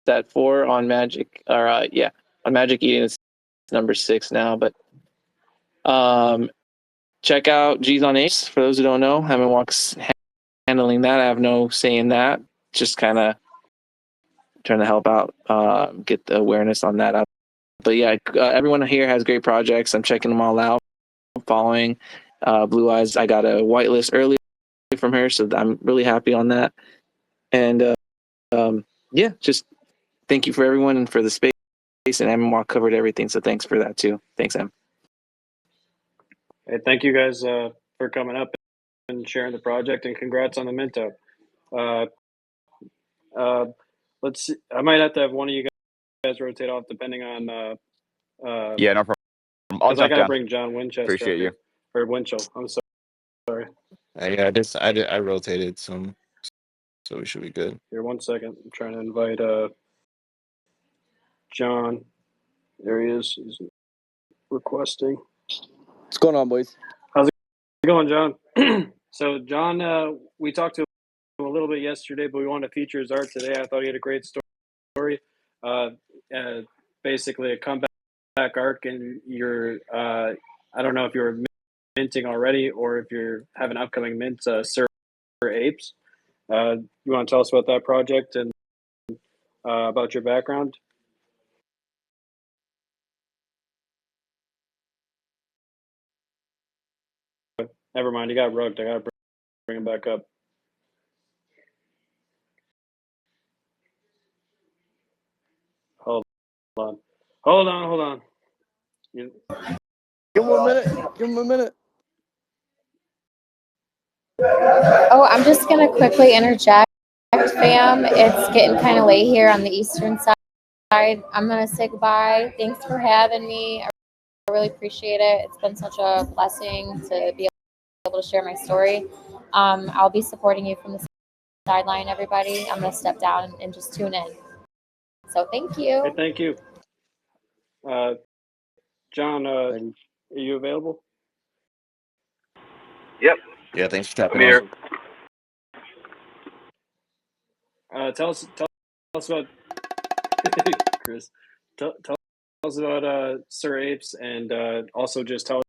at 4 on Magic, or on Magic Eden, it's number 6 now. But check out G's on Ace. For those who don't know, MMWalk's handling that. I have no say in that. Just kind of trying to help out, get the awareness on that up. But yeah, everyone here has great projects. I'm checking them all out. Following Blue Eyes, I got a whitelist early from her, so I'm really happy on that. And just thank you for everyone and for the space. And MMWalk covered everything, so thanks for that too. Thanks, Em. Hey, thank you guys for coming up and sharing the project, and congrats on the minto. Let's see. I might have to have one of you guys rotate off depending on Yeah, no problem. I'll jump I gotta down. bring John Winchester Appreciate you. or Winchell. I'm sorry. I rotated some, so we should be good. Here, 1 second. I'm trying to invite John. There he is. He's requesting. What's going on, boys? How's it going, John? So, John, we talked to him a little bit yesterday, but we wanted to feature his art today. I thought he had a great story. Basically, a comeback arc, and you're, I don't know if you're minting already or if you have an upcoming mint, Sir Apes. You want to tell us about that project and about your background? Never mind, he got rugged. I gotta bring him back up. Hold on. Give him a minute. Oh, I'm just going to quickly interject, fam. It's getting kind of late here on the eastern side. I'm going to say goodbye. Thanks for having me. I really appreciate it. It's been such a blessing to be able to share my story. I'll be supporting you from the sideline, everybody. I'm going to step down and just tune in. So thank you. Hey, thank you. John, are you available? Yep. Yeah, thanks for I'm tapping here. in. Tell us about Chris. Tell us about Sir Apes, and also just tell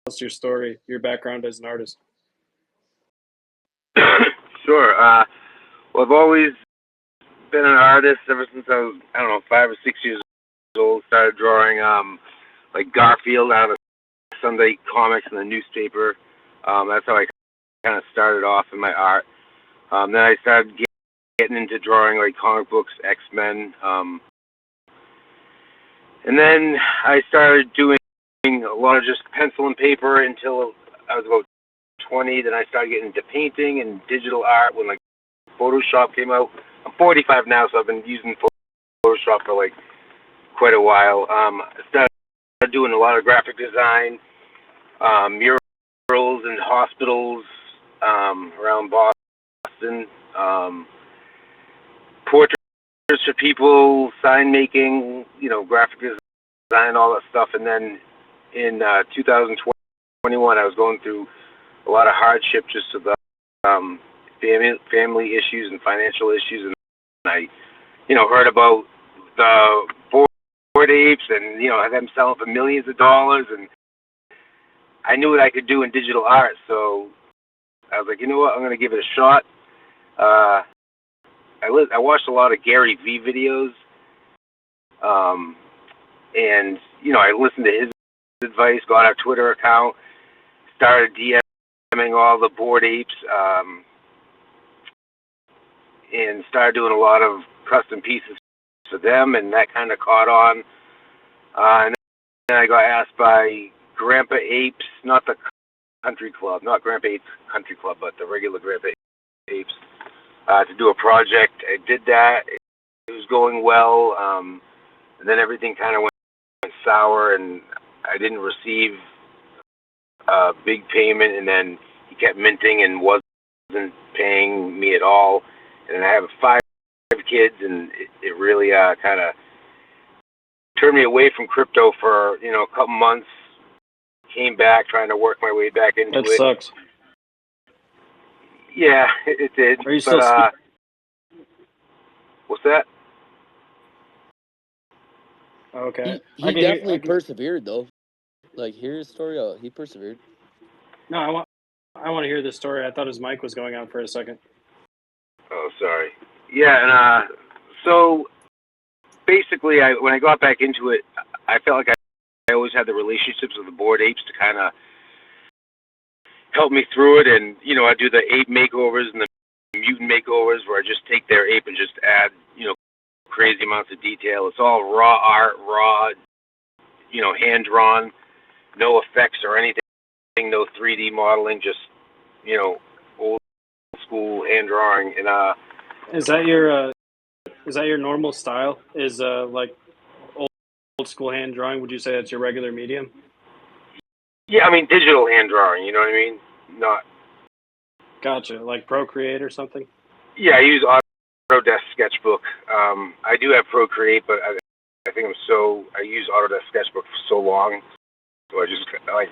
us your story, your background as an artist. Sure. Well, I've always been an artist ever since I was, 5 or 6 years old. Started drawing like Garfield out of Sunday comics in the newspaper. That's how I kind of started off in my art. Then I started getting into drawing like comic books, X-Men. And then I started doing a lot of just pencil and paper until I was about 20. Then I started getting into painting and digital art when like Photoshop came out. I'm 45 now, so I've been using Photoshop for like quite a while. I started doing a lot of graphic design, murals in hospitals around Boston, portraits for people, sign making, graphic design, all that stuff. And then in 2021, I was going through a lot of hardship just with the family issues and financial issues, and I, heard about the board apes and them selling for millions of dollars, and I knew what I could do in digital art, so I was like, you know what, I'm gonna give it a shot. I watched a lot of Gary V videos, and I listened to his advice, got a Twitter account, started DMing all the board apes, and started doing a lot of custom pieces for them, and that kind of caught on. And then I got asked by Grandpa Apes, not the country club, not Grandpa Apes Country Club, but the regular Grandpa Apes, to do a project. I did that. It was going well, and then everything kind of went sour, and I didn't receive a big payment, and then he kept minting and wasn't paying me at all. And I have 5 kids, and it really kind of turned me away from crypto for a couple months. Came back, trying to work my way back into That it. sucks. Yeah, it did. Are you still what's that? Okay. He definitely persevered though. Like, hear his story out. He persevered. No, I want to hear this story. I thought his mic was going on for a second. Oh, sorry. Yeah, and so basically, when I got back into it, I felt like I always had the relationships with the board apes to kind of help me through it, and I do the ape makeovers and the mutant makeovers where I just take their ape and just add crazy amounts of detail. It's all raw art, raw, hand drawn, no effects or anything, no 3D modeling, just old school hand drawing. And Is that your normal style? Is like old school hand drawing? Would you say that's your regular medium? yeah, I mean digital hand drawing. You know what I mean? Not. Gotcha. Like Procreate or something? Yeah, I use Autodesk Sketchbook. I do have Procreate, but I think I use Autodesk Sketchbook for so long, so I just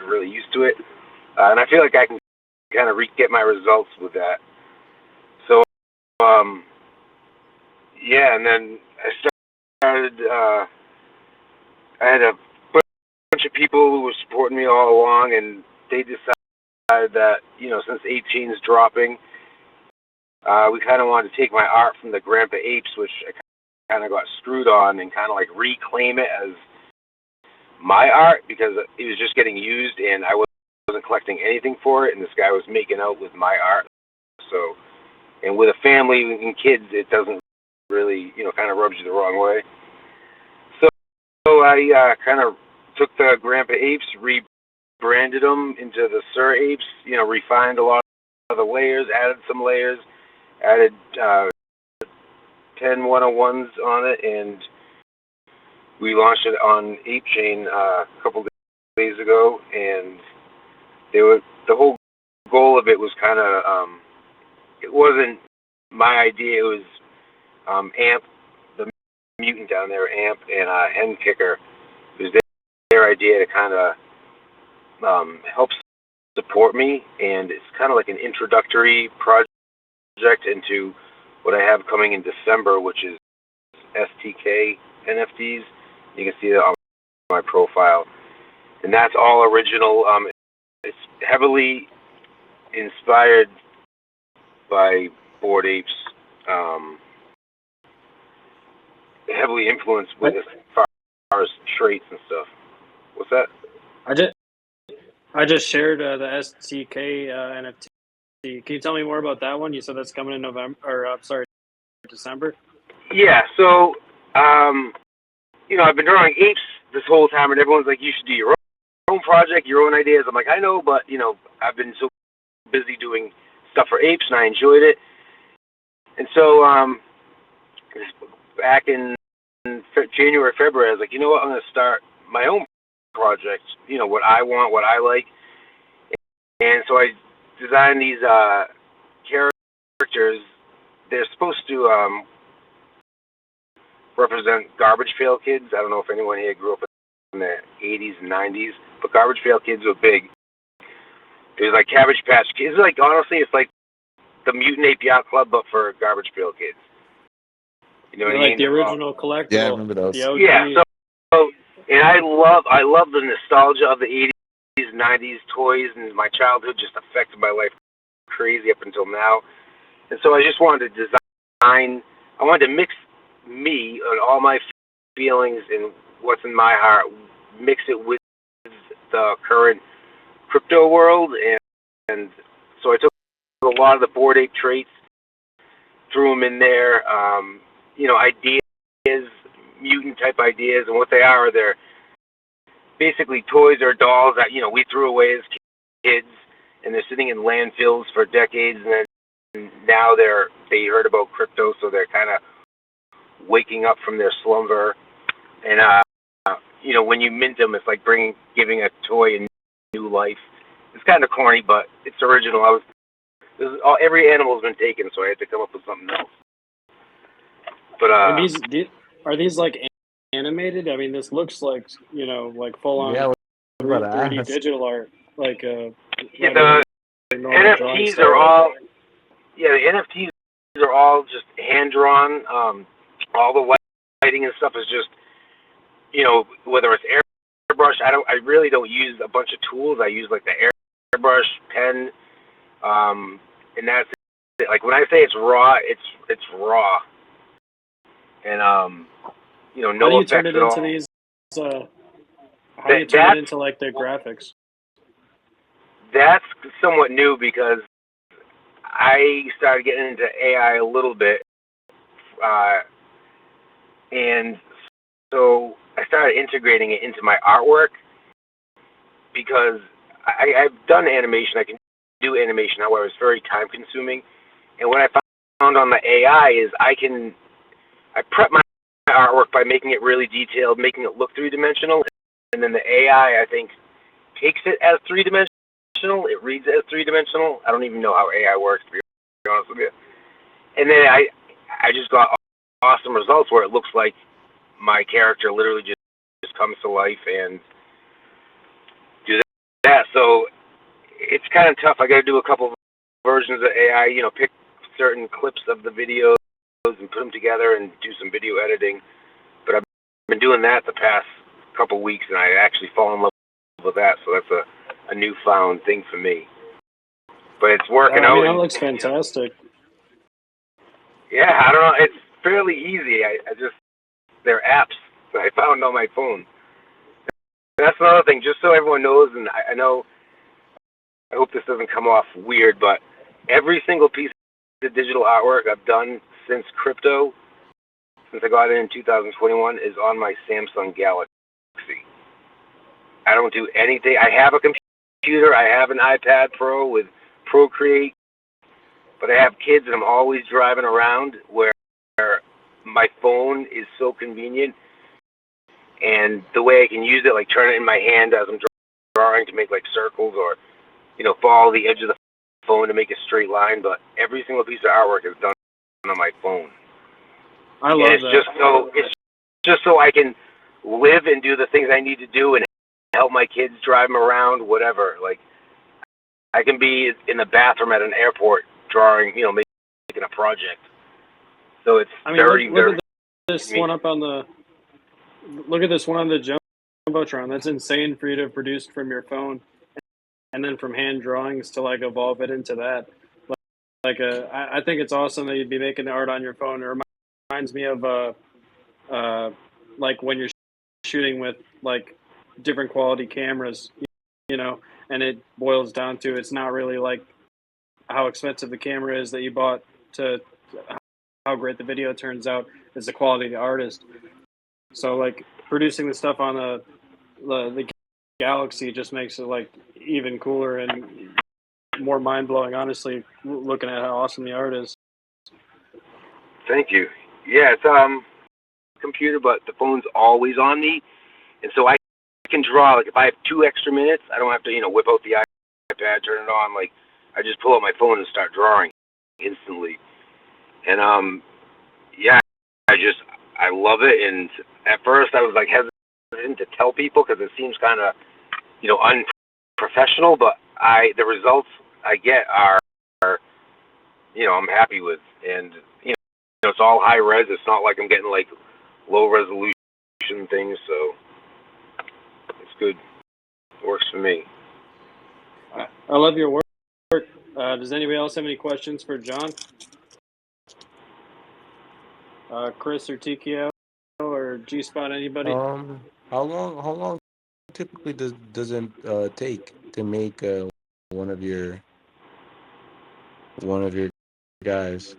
really used to it, and I feel like I can kind of get my results with that. So, yeah, and then I started. I had a bunch of people who were supporting me all along, and they decided that since Apechain's dropping, we kind of wanted to take my art from the Grandpa Apes, which I kind of got screwed on, and kind of reclaim it as my art, because it was just getting used and I wasn't collecting anything for it, and this guy was making out with my art. So, and with a family and kids, it doesn't really, kind of rubs you the wrong way. So I kind of took the Grandpa Apes, rebranded them into the Sir Apes, refined a lot of the layers, added some layers, added 10 101s on it, and we launched it on Apechain a couple days ago, and the whole goal of it was kind of it wasn't my idea. It was Amp, the mutant down there, Amp, and Hen Kicker. It was their idea to kind of help support me, and it's kind of like an introductory project into what I have coming in December, which is STK NFTs. You can see that on my profile, and that's all original. It's heavily inspired by Bored Apes, heavily influenced with as far as traits and stuff. What's that? I just shared the STK NFT. Can you tell me more about that one? You said that's coming in November, or December. Yeah. So, I've been drawing apes this whole time, and everyone's like, "You should do your own project, your own ideas." I'm like, "I know, but I've been so busy doing stuff for apes, and I enjoyed it." And so, back in January, February, I was like, "You know what? I'm going to start my own project. What I want, what I like." And so I designed these characters. They're supposed to represent garbage pail kids. I don't know if anyone here grew up in the 80s and 90s, but garbage pail kids were big. There's like Cabbage Patch Kids. Honestly, it's like the Mutant Ape Yacht Club, but for garbage pail kids. You know what I mean? Like the original collectible. Yeah, I remember those. Yeah, so and I love the nostalgia of the 80s, 90s toys, and my childhood just affected my life crazy up until now. And so I just wanted to design. I wanted to mix me and all my feelings and what's in my heart, mix it with the current crypto world, and so I took a lot of the Bored Ape traits, threw them in there. Ideas, mutant type ideas, and what they are, they're basically toys or dolls that we threw away as kids, and they're sitting in landfills for decades, and then now they heard about crypto, so they're kind of waking up from their slumber. And when you mint them, it's like giving a toy a new life. It's kind of corny, but it's original. Every animal's been taken, so I had to come up with something else. But are these like animated? I mean, this looks like like full on Yeah, 3D digital art. Like the NFTs are all the NFTs are all just hand drawn. All the lighting and stuff is just whether it's airbrush. I really don't use a bunch of tools. I use like the airbrush pen, and that's it. Like when I say it's raw, it's raw. And no how do you effects turn it at into all. these? How do you turn it into like the graphics? That's somewhat new because I started getting into AI a little bit, and so I started integrating it into my artwork because I've done animation. I can do animation, however, it's very time consuming. And what I found on the AI is I prep my artwork by making it really detailed, making it look three-dimensional, and then the AI, I think, takes it as three-dimensional. It reads it as three-dimensional. I don't even know how AI works, to be honest with you. And then I just got awesome results where it looks like my character literally just comes to life and do that. So it's kind of tough. I got to do a couple of versions of AI, pick certain clips of the videos and put them together and do some video editing. But I've been doing that the past couple of weeks, and I actually fall in love with that. So that's a newfound thing for me. But it's working out. That looks fantastic. Yeah, I don't know. It's fairly easy. They're apps that I found on my phone. That's another thing, just so everyone knows, and I know, I hope this doesn't come off weird, but every single piece of digital artwork I've done since crypto, since I got in 2021, is on my Samsung Galaxy. I don't do anything. I have a computer. I have an iPad Pro with Procreate, but I have kids, and I'm always driving around where my phone is so convenient. and the way I can use it, like turn it in my hand as I'm drawing to make like circles, or follow the edge of the phone to make a straight line. But every single piece of artwork is done on my phone. I love it's that. just so I can live and do the things I need to do and help my kids drive them around, whatever. Like, I can be in the bathroom at an airport drawing, making a project. So it's look at this one up on the. Look at this one on the Jumbotron. That's insane for you to have produced from your phone, and then from hand drawings to like evolve it into that. I think it's awesome that you'd be making the art on your phone. It reminds me of like when you're shooting with like different quality cameras, and it boils down to it's not really like how expensive the camera is that you bought to how great the video turns out. It's the quality of the artist. So like producing the stuff on the Galaxy just makes it like even cooler and more mind blowing. Honestly, looking at how awesome the art is. Thank you. Yeah, it's computer, but the phone's always on me, and so I can draw. Like if I have 2 extra minutes, I don't have to whip out the iPad, turn it on. Like I just pull out my phone and start drawing instantly. And yeah, I love it. And at first I was like hesitant to tell people because it seems kind of unprofessional, but the results I get are I'm happy with. And it's all high res. It's not like I'm getting like low resolution things, so it's good. It works for me. I love your work. Does anybody else have any questions for John? Chris or TKO or G-Spot, anybody? How long typically does it take to make one of your guys?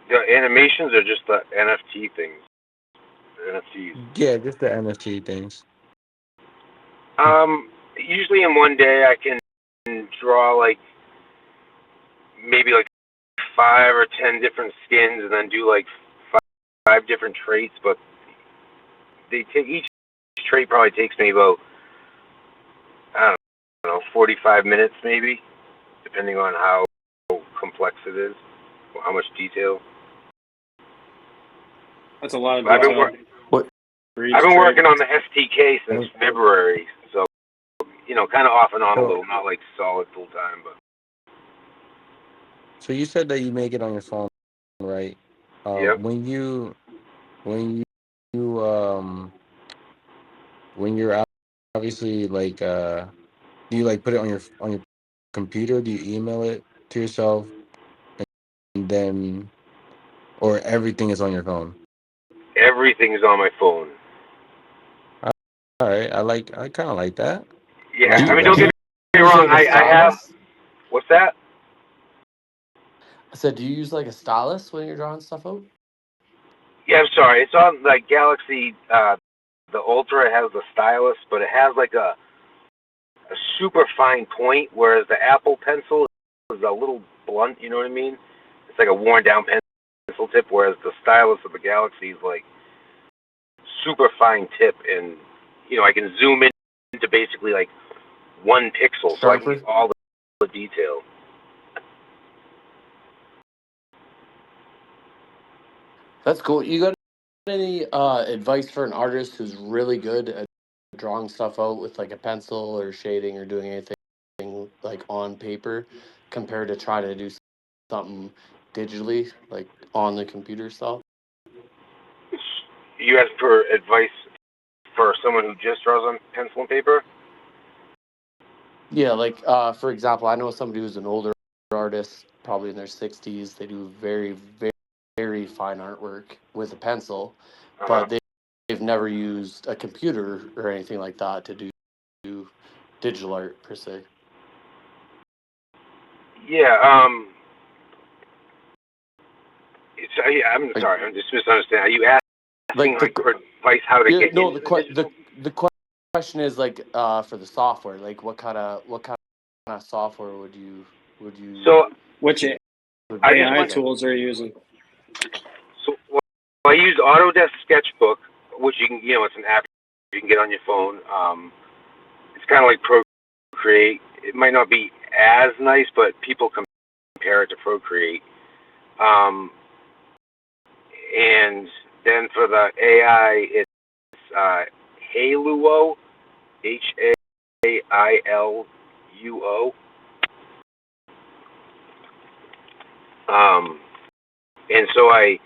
The animations are just the NFT things. NFTs. Yeah, just the NFT things. Usually in one day I can draw like maybe like 5 or 10 different skins, and then do like 5 different traits. But they take each trait probably takes me about 45 minutes maybe, depending on how complex it is, or how much detail. That's a lot of I've detail. been working on the STK since February, so kind of off and on a little, not like solid full time, but. So you said that you make it on your phone, right? Yep. When you're out, obviously like do you like put it on your computer? Do you email it to yourself, and then, or everything is on your phone? Everything's on my phone. All right, I kind of like that. Yeah, I like don't get me wrong. I have. What's that? I said, do you use like a stylus when you're drawing stuff out? Yeah, I'm sorry. It's on like Galaxy. The Ultra has the stylus, but it has like a super fine point, whereas the Apple Pencil is a little blunt. You know what I mean? It's like a worn down pencil tip, whereas the stylus of the Galaxy is like super fine tip, and I can zoom in into basically like 1 pixel, so I can get all the detail. That's cool. You got any advice for an artist who's really good at drawing stuff out with like a pencil or shading or doing anything like on paper compared to trying to do something digitally, like on the computer stuff? You ask for advice for someone who just draws on pencil and paper? Yeah, like for example, I know somebody who's an older artist, probably in their 60s. They do very, very, very fine artwork with a pencil, but they've never used a computer or anything like that to do digital art per se. Yeah, I'm sorry, I'm just misunderstanding. Are you asking for advice how to get into the question is like for the software, like what kind of software would you So which AI tools are you using? So I used Autodesk Sketchbook, which you can, it's an app you can get on your phone. It's kind of like Procreate. It might not be as nice, but people compare it to Procreate. And then for the AI, it's Hailuo, Hailuo. And so I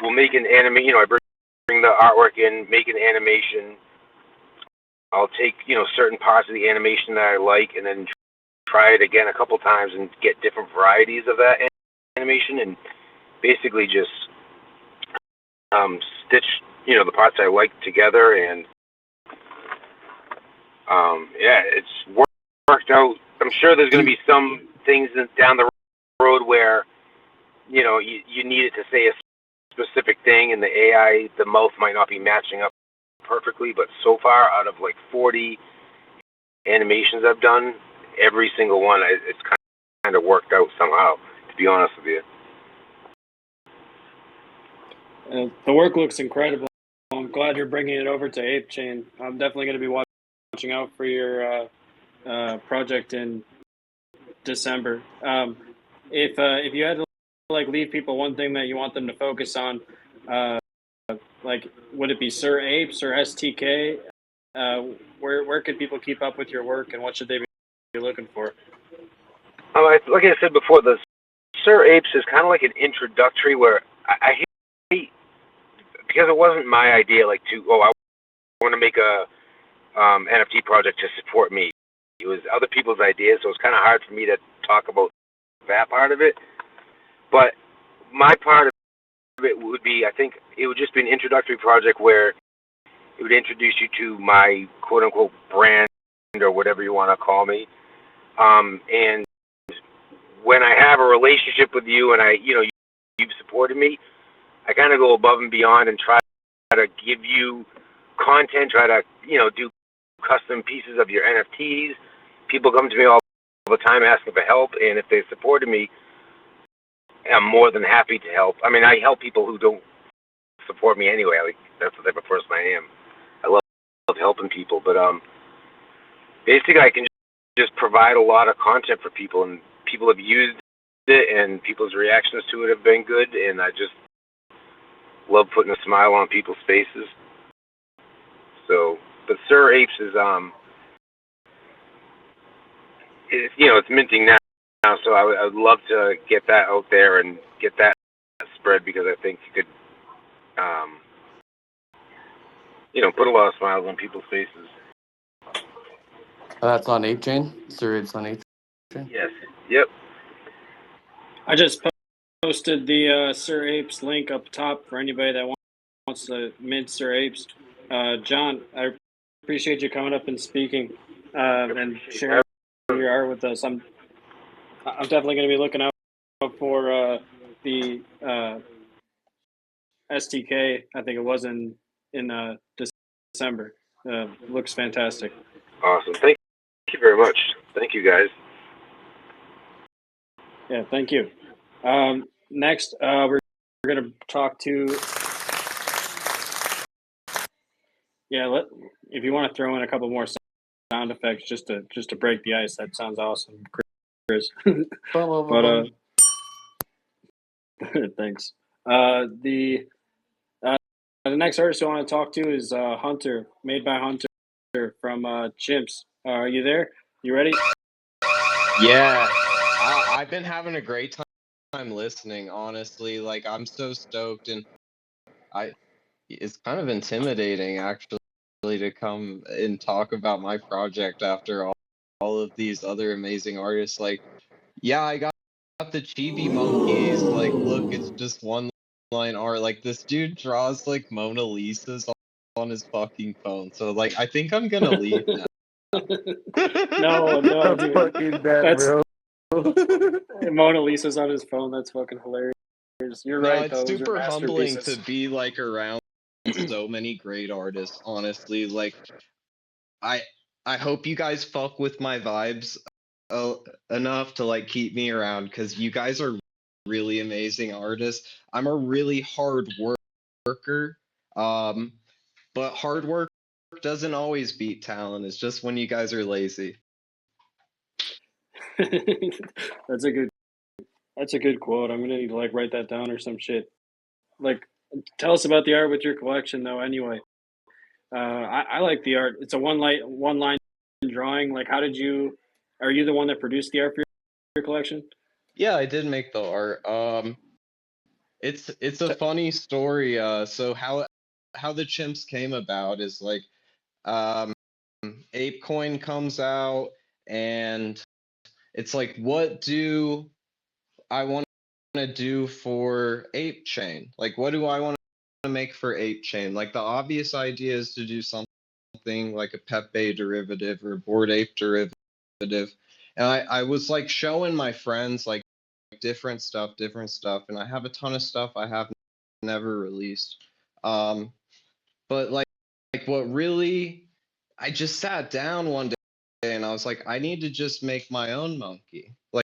will make an animation. I bring the artwork in, make an animation. I'll take certain parts of the animation that I like, and then try it again a couple times and get different varieties of that animation, and basically just stitch the parts I like together. And yeah, it's worked out. I'm sure there's going to be some things down the road where you need it to say a specific thing, and the AI, the mouth might not be matching up perfectly. But so far, out of like 40 animations I've done, every single one, it's kind of worked out somehow, to be honest with you. The work looks incredible. I'm glad you're bringing it over to Apechain. I'm definitely going to be watching out for your project in December. If you had to leave people one thing that you want them to focus on, would it be Sir Apes or STK? Where could people keep up with your work, and what should they be looking for? Like I said before, the Sir Apes is kind of like an introductory where I hate, because it wasn't my idea, I want to make a NFT project to support me. It was other people's ideas, so it's kind of hard for me to talk about that part of it. But my part of it would be, I think it would just be an introductory project where it would introduce you to my quote-unquote brand, or whatever you want to call me. And when I have a relationship with you and you've supported me, I kind of go above and beyond and try to give you content, try to, do custom pieces of your NFTs. People come to me all the time asking for help, and if they supported me, I'm more than happy to help. I mean, I help people who don't support me anyway. That's the type of person I am. I love helping people, but basically I can just provide a lot of content for people, and people have used it, and people's reactions to it have been good, and I just love putting a smile on people's faces. So, but Sir Apes is it's minting now, so I would love to get that out there and get that spread, because I think you could put a lot of smiles on people's faces. That's on Apechain. Sir Apes on Apechain. Yes. Yep. I just posted the Sir Apes link up top for anybody that wants to mint Sir Apes. John, I appreciate you coming up and speaking and sharing your art with us. I'm definitely going to be looking out for the STK. I think it was in December. Looks fantastic. Awesome. Thank you very much. Thank you, guys. Yeah, thank you. Next, we're going to talk to. Yeah, if you want to throw in a couple more sound effects just to break the ice, that sounds awesome, Chris. But thanks. The next artist I want to talk to is Hunter, made by Hunter from Chimps. Are you there? You ready? Yeah, I've been having a great time listening, honestly. I'm so stoked, and it's kind of intimidating actually to come and talk about my project after all of these other amazing artists. Yeah, I got the chibi monkeys. Look, it's just one line art. This dude draws Mona Lisas on his fucking phone. So I think I'm gonna leave now. No, That's dude. fucking bad, bro. Mona Lisa's on his phone. That's fucking hilarious. You're No, right, it's though. Those are super humbling to masterpieces. be around so many great artists, honestly. I hope you guys fuck with my vibes enough to keep me around, because you guys are really amazing artists. I'm a really hard worker. But hard work doesn't always beat talent. It's just when you guys are lazy. That's a good quote. I'm gonna need to like write that down or some shit. Like, tell us about the art with your collection, though. Anyway, I like the art. It's a one line drawing. Like, how did you? Are you the one that produced the art for your collection? Yeah, I did make the art. It's a funny story. So how the chimps came about is like um ApeCoin comes out and it's like, what do I want to do for Apechain? Like, what do I want to make for Apechain? Like, the obvious idea is to do something like a Pepe derivative or a Bored Ape derivative. And I was like showing my friends like different stuff, and I have a ton of stuff I have never released. But like what really, I just sat down one day and I was like, I need to just make my own monkey. Like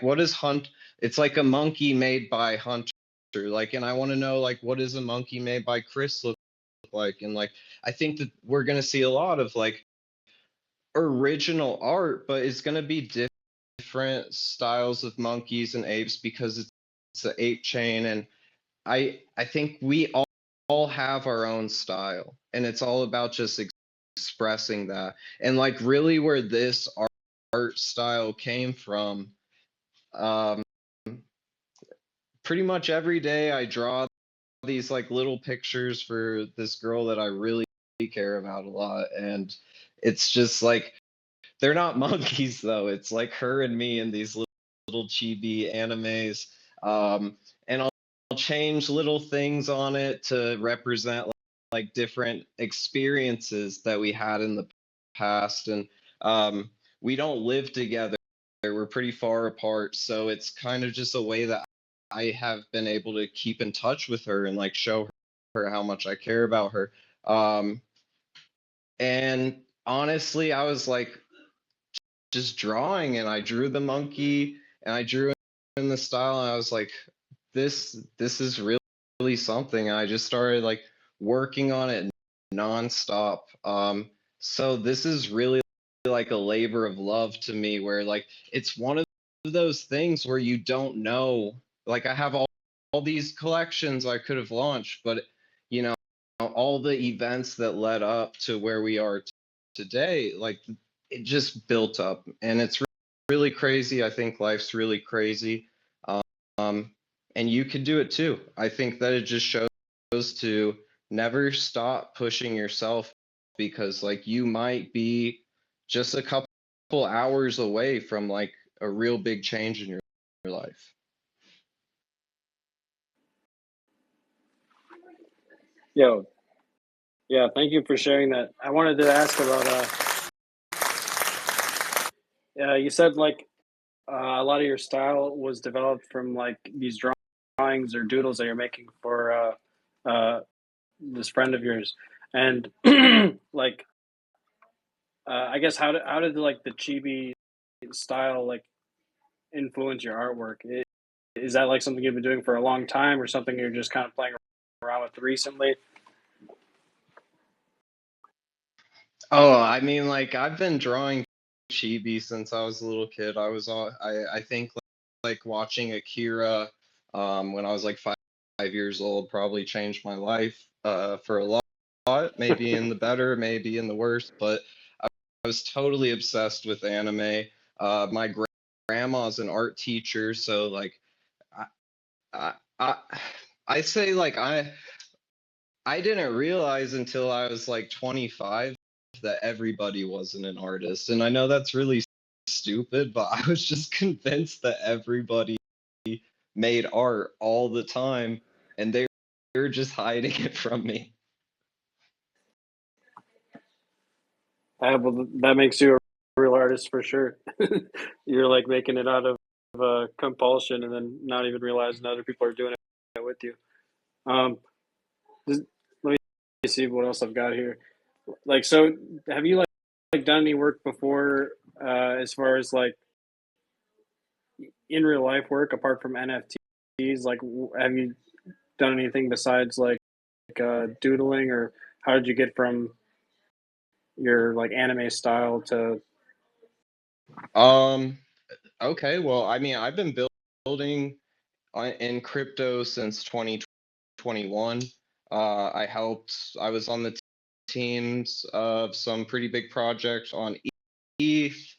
what is Hunt? It's like a monkey made by Hunter. Like, and I want to know like what does a monkey made by Chris look like? And like I think that we're gonna see a lot of like original art, but it's gonna be different styles of monkeys and apes because it's an ape chain, and I think we all have our own style, and it's all about just expressing that. And like really where this art style came from, um, pretty much every day I draw these like little pictures for this girl that I really care about a lot, and it's just like they're not monkeys though. It's like her and me in these little chibi animes. And I'll change little things on it to represent like different experiences that we had in the past. And we don't live together. We're pretty far apart. So it's kind of just a way that I have been able to keep in touch with her and like show her how much I care about her. And honestly, I was like, just drawing, and I drew the monkey and I drew in the style, and I was like, this is really something. And I just started like working on it nonstop. So this is really like a labor of love to me, where like it's one of those things where you don't know. Like I have all these collections I could have launched, but you know, all the events that led up to where we are today, like it just built up, and it's really crazy. I think life's really crazy. Um, and you can do it too. I think that it just shows to never stop pushing yourself, because like you might be just a couple hours away from like a real big change in your life. Yo, yeah, thank you for sharing that. I wanted to ask about you said like a lot of your style was developed from like these drawings or doodles that you're making for this friend of yours, and like I guess how did like the chibi style like influence your artwork? Is that like something you've been doing for a long time, or something you're just kind of playing around with recently? Oh, I mean, like I've been drawing chibi since I was a little kid. I think like watching Akira when I was like 5 years old probably changed my life for a lot, maybe in the better, maybe in the worse, but I was totally obsessed with anime. My grandma's an art teacher, so like I I I, I say like I didn't realize until I was like 25 that everybody wasn't an artist. And I know that's really stupid, but I was just convinced that everybody made art all the time, and they were just hiding it from me. Well, that makes you a real artist for sure. You're like making it out of compulsion, and then not even realizing other people are doing it with you. Um, let me see what else I've got here. Like, so have you like done any work before, as far as like in real life work apart from NFTs? Like, have you done anything besides like doodling, or how did you get from your like anime style to? Okay, well, I mean, I've been building in crypto since 2021. I was on the teams of some pretty big projects on ETH.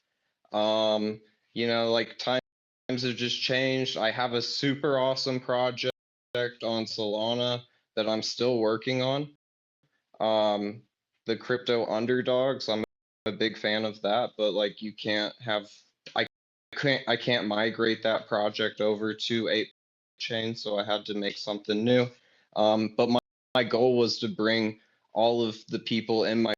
You know, like times have just changed. I have a super awesome project on Solana that I'm still working on. The crypto underdogs, I'm a big fan of that, but like you can't have I can't migrate that project over to Apechain, so I had to make something new. But my goal was to bring all of the people in my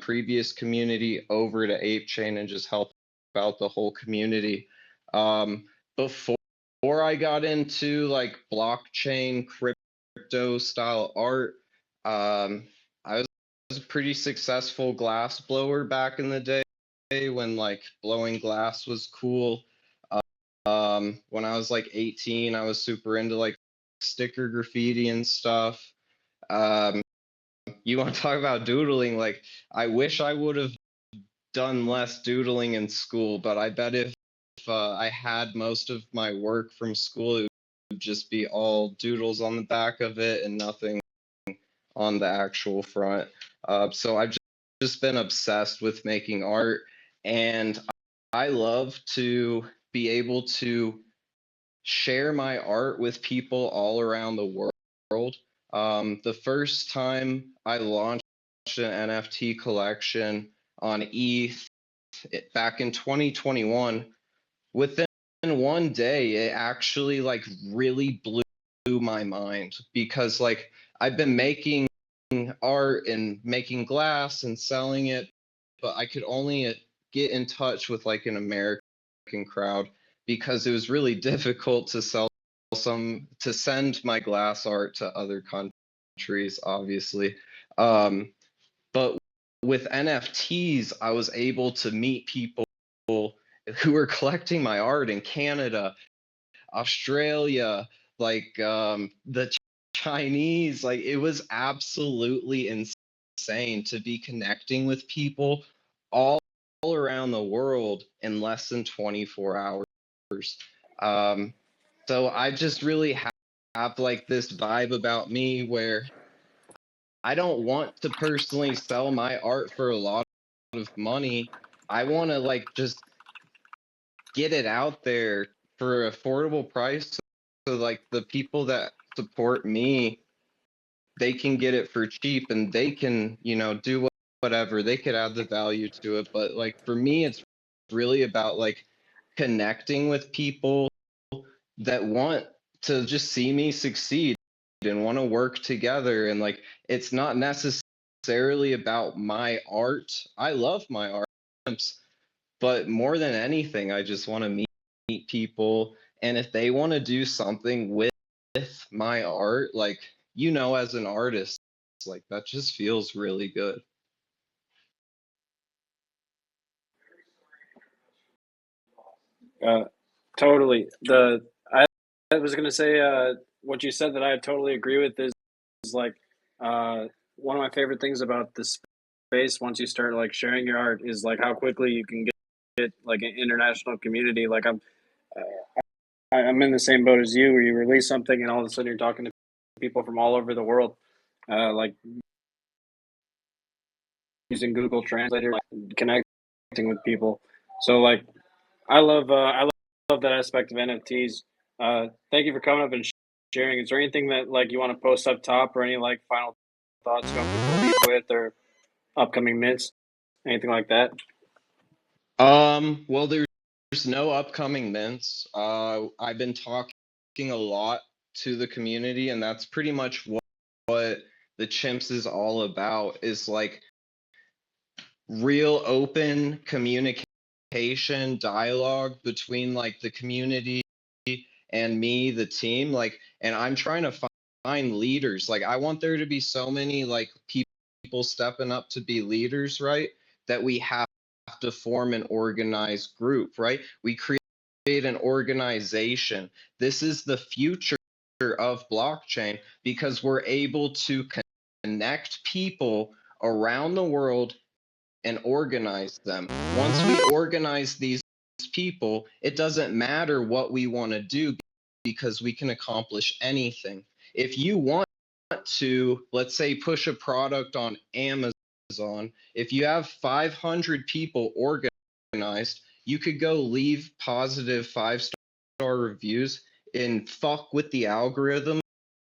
previous community over to Apechain and just help out the whole community. Before I got into like blockchain crypto style art, I was a pretty successful glass blower back in the day when like blowing glass was cool. When I was like 18, I was super into like sticker graffiti and stuff. You want to talk about doodling? Like, I wish I would have done less doodling in school, but I bet if I had most of my work from school, it would just be all doodles on the back of it and nothing on the actual front. So I've just been obsessed with making art, and I love to be able to share my art with people all around the world. The first time I launched an NFT collection on ETH back in 2021, within one day, it actually like really blew my mind because like I've been making art and making glass and selling it, but I could only get in touch with like an American crowd because it was really difficult to send my glass art to other countries, obviously. But with NFTs, I was able to meet people who were collecting my art in Canada, Australia, like the Chinese. Like it was absolutely insane to be connecting with people all around the world in less than 24 hours. So I just really have like this vibe about me where I don't want to personally sell my art for a lot of money. I want to like just get it out there for affordable price so like the people that support me, they can get it for cheap and they can, you know, do whatever. They could add the value to it, but like for me it's really about like connecting with people that want to just see me succeed and want to work together. And like it's not necessarily about my art. I love my art, but more than anything, I just want to meet people. And if they want to do something with my art, like, you know, as an artist, like that just feels really good. Uh, Totally. I was gonna say what you said that I totally agree with is like one of my favorite things about the space once you start like sharing your art is like how quickly you can get like an international community. Like I'm in the same boat as you where you release something and all of a sudden you're talking to people from all over the world, like using Google Translator, like, connecting with people. So like I love that aspect of NFTs. Thank you for coming up and sharing. Is there anything that like you want to post up top, or any like final thoughts you want people to leave with, or upcoming mints, anything like that? Well, there's no upcoming mints. I've been talking a lot to the community, and that's pretty much what the Chimps is all about, is like real open communication, dialogue between like the community and me, the team. Like, and I'm trying to find leaders. Like, I want there to be so many like people stepping up to be leaders, right? That we have to form an organized group, right? We create an organization. This is the future of blockchain because we're able to connect people around the world and organize them. Once we organize these people, it doesn't matter what we want to do because we can accomplish anything. If you want to, let's say, push a product on Amazon, if you have 500 people organized, you could go leave positive 5-star reviews and fuck with the algorithm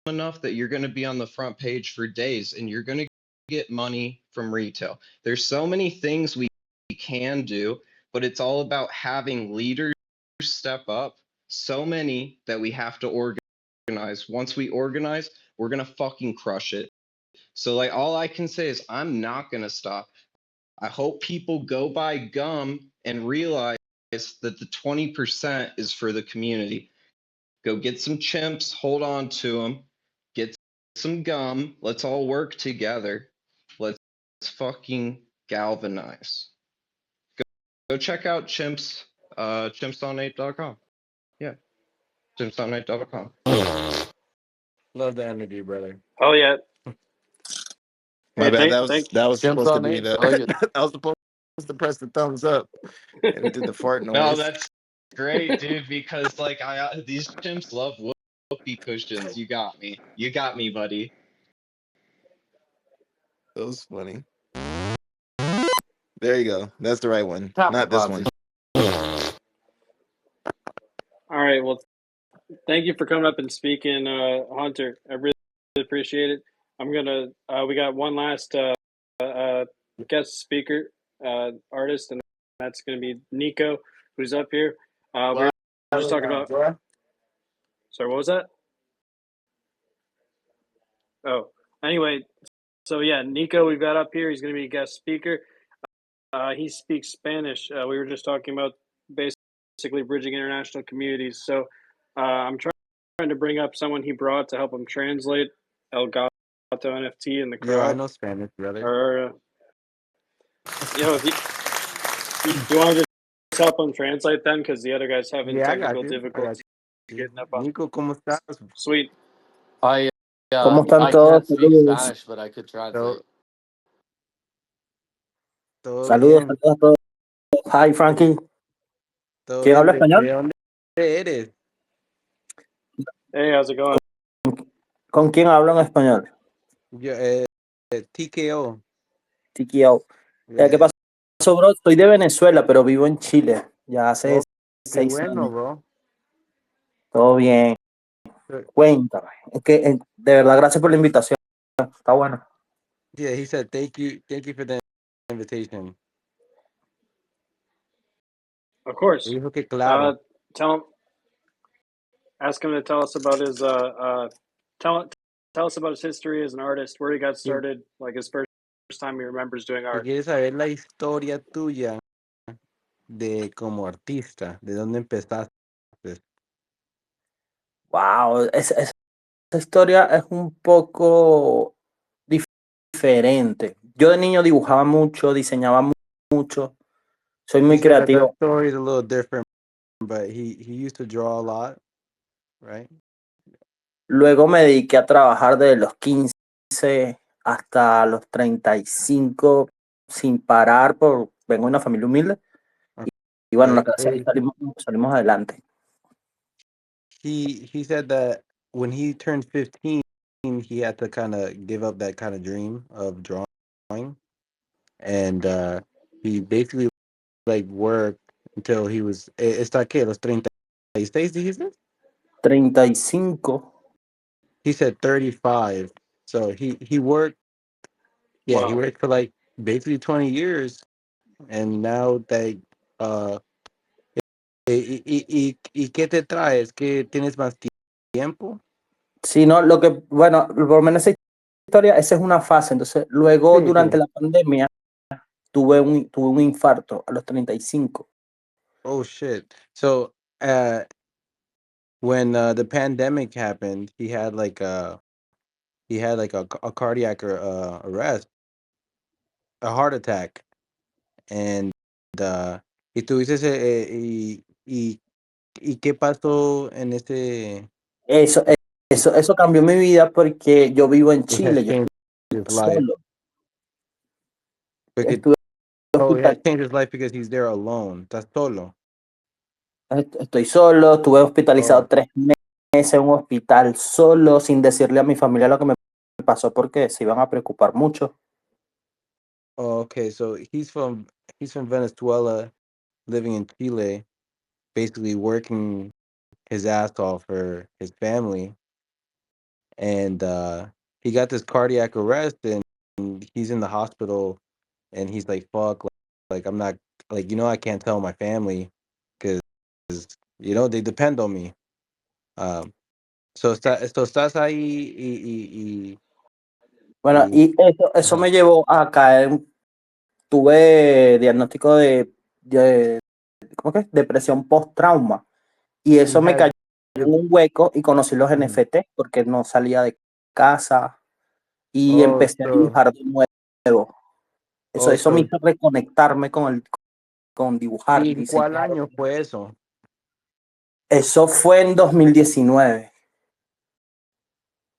enough that you're going to be on the front page for days and you're going to get money from retail. There's so many things we can do, but it's all about having leaders step up. So many that we have to organize. Once we organize, we're going to fucking crush it. So like all I can say is I'm not going to stop. I hope people go buy gum and realize that the 20% is for the community. Go get some chimps, hold on to them, get some gum. Let's all work together. Let's fucking galvanize. Go check out chimps, chimpsonate.com. Yeah, chimpsonate.com. Love the energy, brother. Oh yeah. My Hey, bad. thank That was Jumps supposed to on be it. the I like it. I was supposed to press the thumbs up. And he did the fart No, noise. that's great, dude, because like these chimps love whoopee cushions. You got me. You got me, buddy. That was funny. There you go. That's the right one. Top Not this one. deposit. All right. Well, thank you for coming up and speaking, Hunter. I really appreciate it. I'm gonna. We got one last guest speaker, artist, and that's gonna be Nico, who's up here. We're just talking about. Sorry, what was that? Oh, anyway. So yeah, Nico, we've got up here. He's gonna be a guest speaker. He speaks Spanish. We were just talking about basically bridging international communities. So I'm trying to bring up someone he brought to help him translate El Gato NFT in the Yo, I crowd. know Spanish, brother. Or, if you want to just help him translate then, because the other guy's having Yeah, I technical got you. difficulties getting up on. Nico, ¿cómo estás? Sweet. ¿Cómo están I todos? can't speak Saludos. Spanish, but I could translate. Todo Saludos, bien. saludos a todos. Hi, Frankie. Todo ¿Quién bien. habla ¿De español? dónde eres? Hey, how's it going? ¿Con quién hablo en español? Yo, TKO. Tiquio. ¿Qué Yeah. pasó, bro? Soy de Venezuela, pero vivo en Chile. Ya hace Oh, qué 6 bueno, años. bro. Todo bien. Cuéntame. Es que, de verdad, gracias por la invitación. Está bueno. Yeah, he said thank you for the invitation. Of course. Dijo que claro. Ask him to tell us about his tell us about his history as an artist, where he got started, like his first time he remembers doing Si art. quieres saber la historia tuya de como artista, de dónde empezaste. Wow, esa historia es un poco diferente. Yo de niño dibujaba mucho, diseñaba mucho. Soy muy He said that creativo. story is a little different, but he used to draw a lot, right? Luego me dediqué a trabajar desde los 15 hasta los 35 sin parar, vengo de una familia humilde. Y bueno, gracias a Dios salimos adelante. He said that when he turned 15, he had to kind of give up that kind of dream of drawing, and he basically like worked until he was ¿está qué? Los 36, dijiste? 35. He said 35. So he worked. Yeah, Wow. he worked for like basically 20 years, and now they ¿Y qué te traes? ¿Que tienes más tiempo? Sí, no, bueno, por lo menos esa historia, esa es una fase. Entonces, luego, durante la pandemia, tuve un infarto a los 35. Oh, shit. So, when the pandemic happened, he had like a cardiac arrest, a heart attack, and y tuviste y qué pasó en ese Eso cambió mi vida porque yo vivo en Chile. his life solo. because Estuve he had hospital, changed his life because he's there alone. That's solo. estoy solo, estuve hospitalizado Oh, 3 meses en un hospital solo, sin decirle a mi familia lo que me pasó porque se iban a preocupar mucho. oh, okay. So he's from Venezuela, living in Chile, basically working his ass off for his family, and he got this cardiac arrest, and he's in the hospital, and he's like, "Fuck, like I'm not like I can't tell my family because they depend on me." Um, so estás ahí Bueno, y y eso ajá. me llevó a caer, tuve diagnóstico de ¿cómo que? Depresión post-trauma. Y He eso me had cayó en un hueco y conocí los mhm. NFT porque no salía de casa y Oh, empecé a dibujar de nuevo. Eso me so hizo reconectarme con dibujar, ¿y en cuál diseñar. año fue eso? Eso fue en 2019.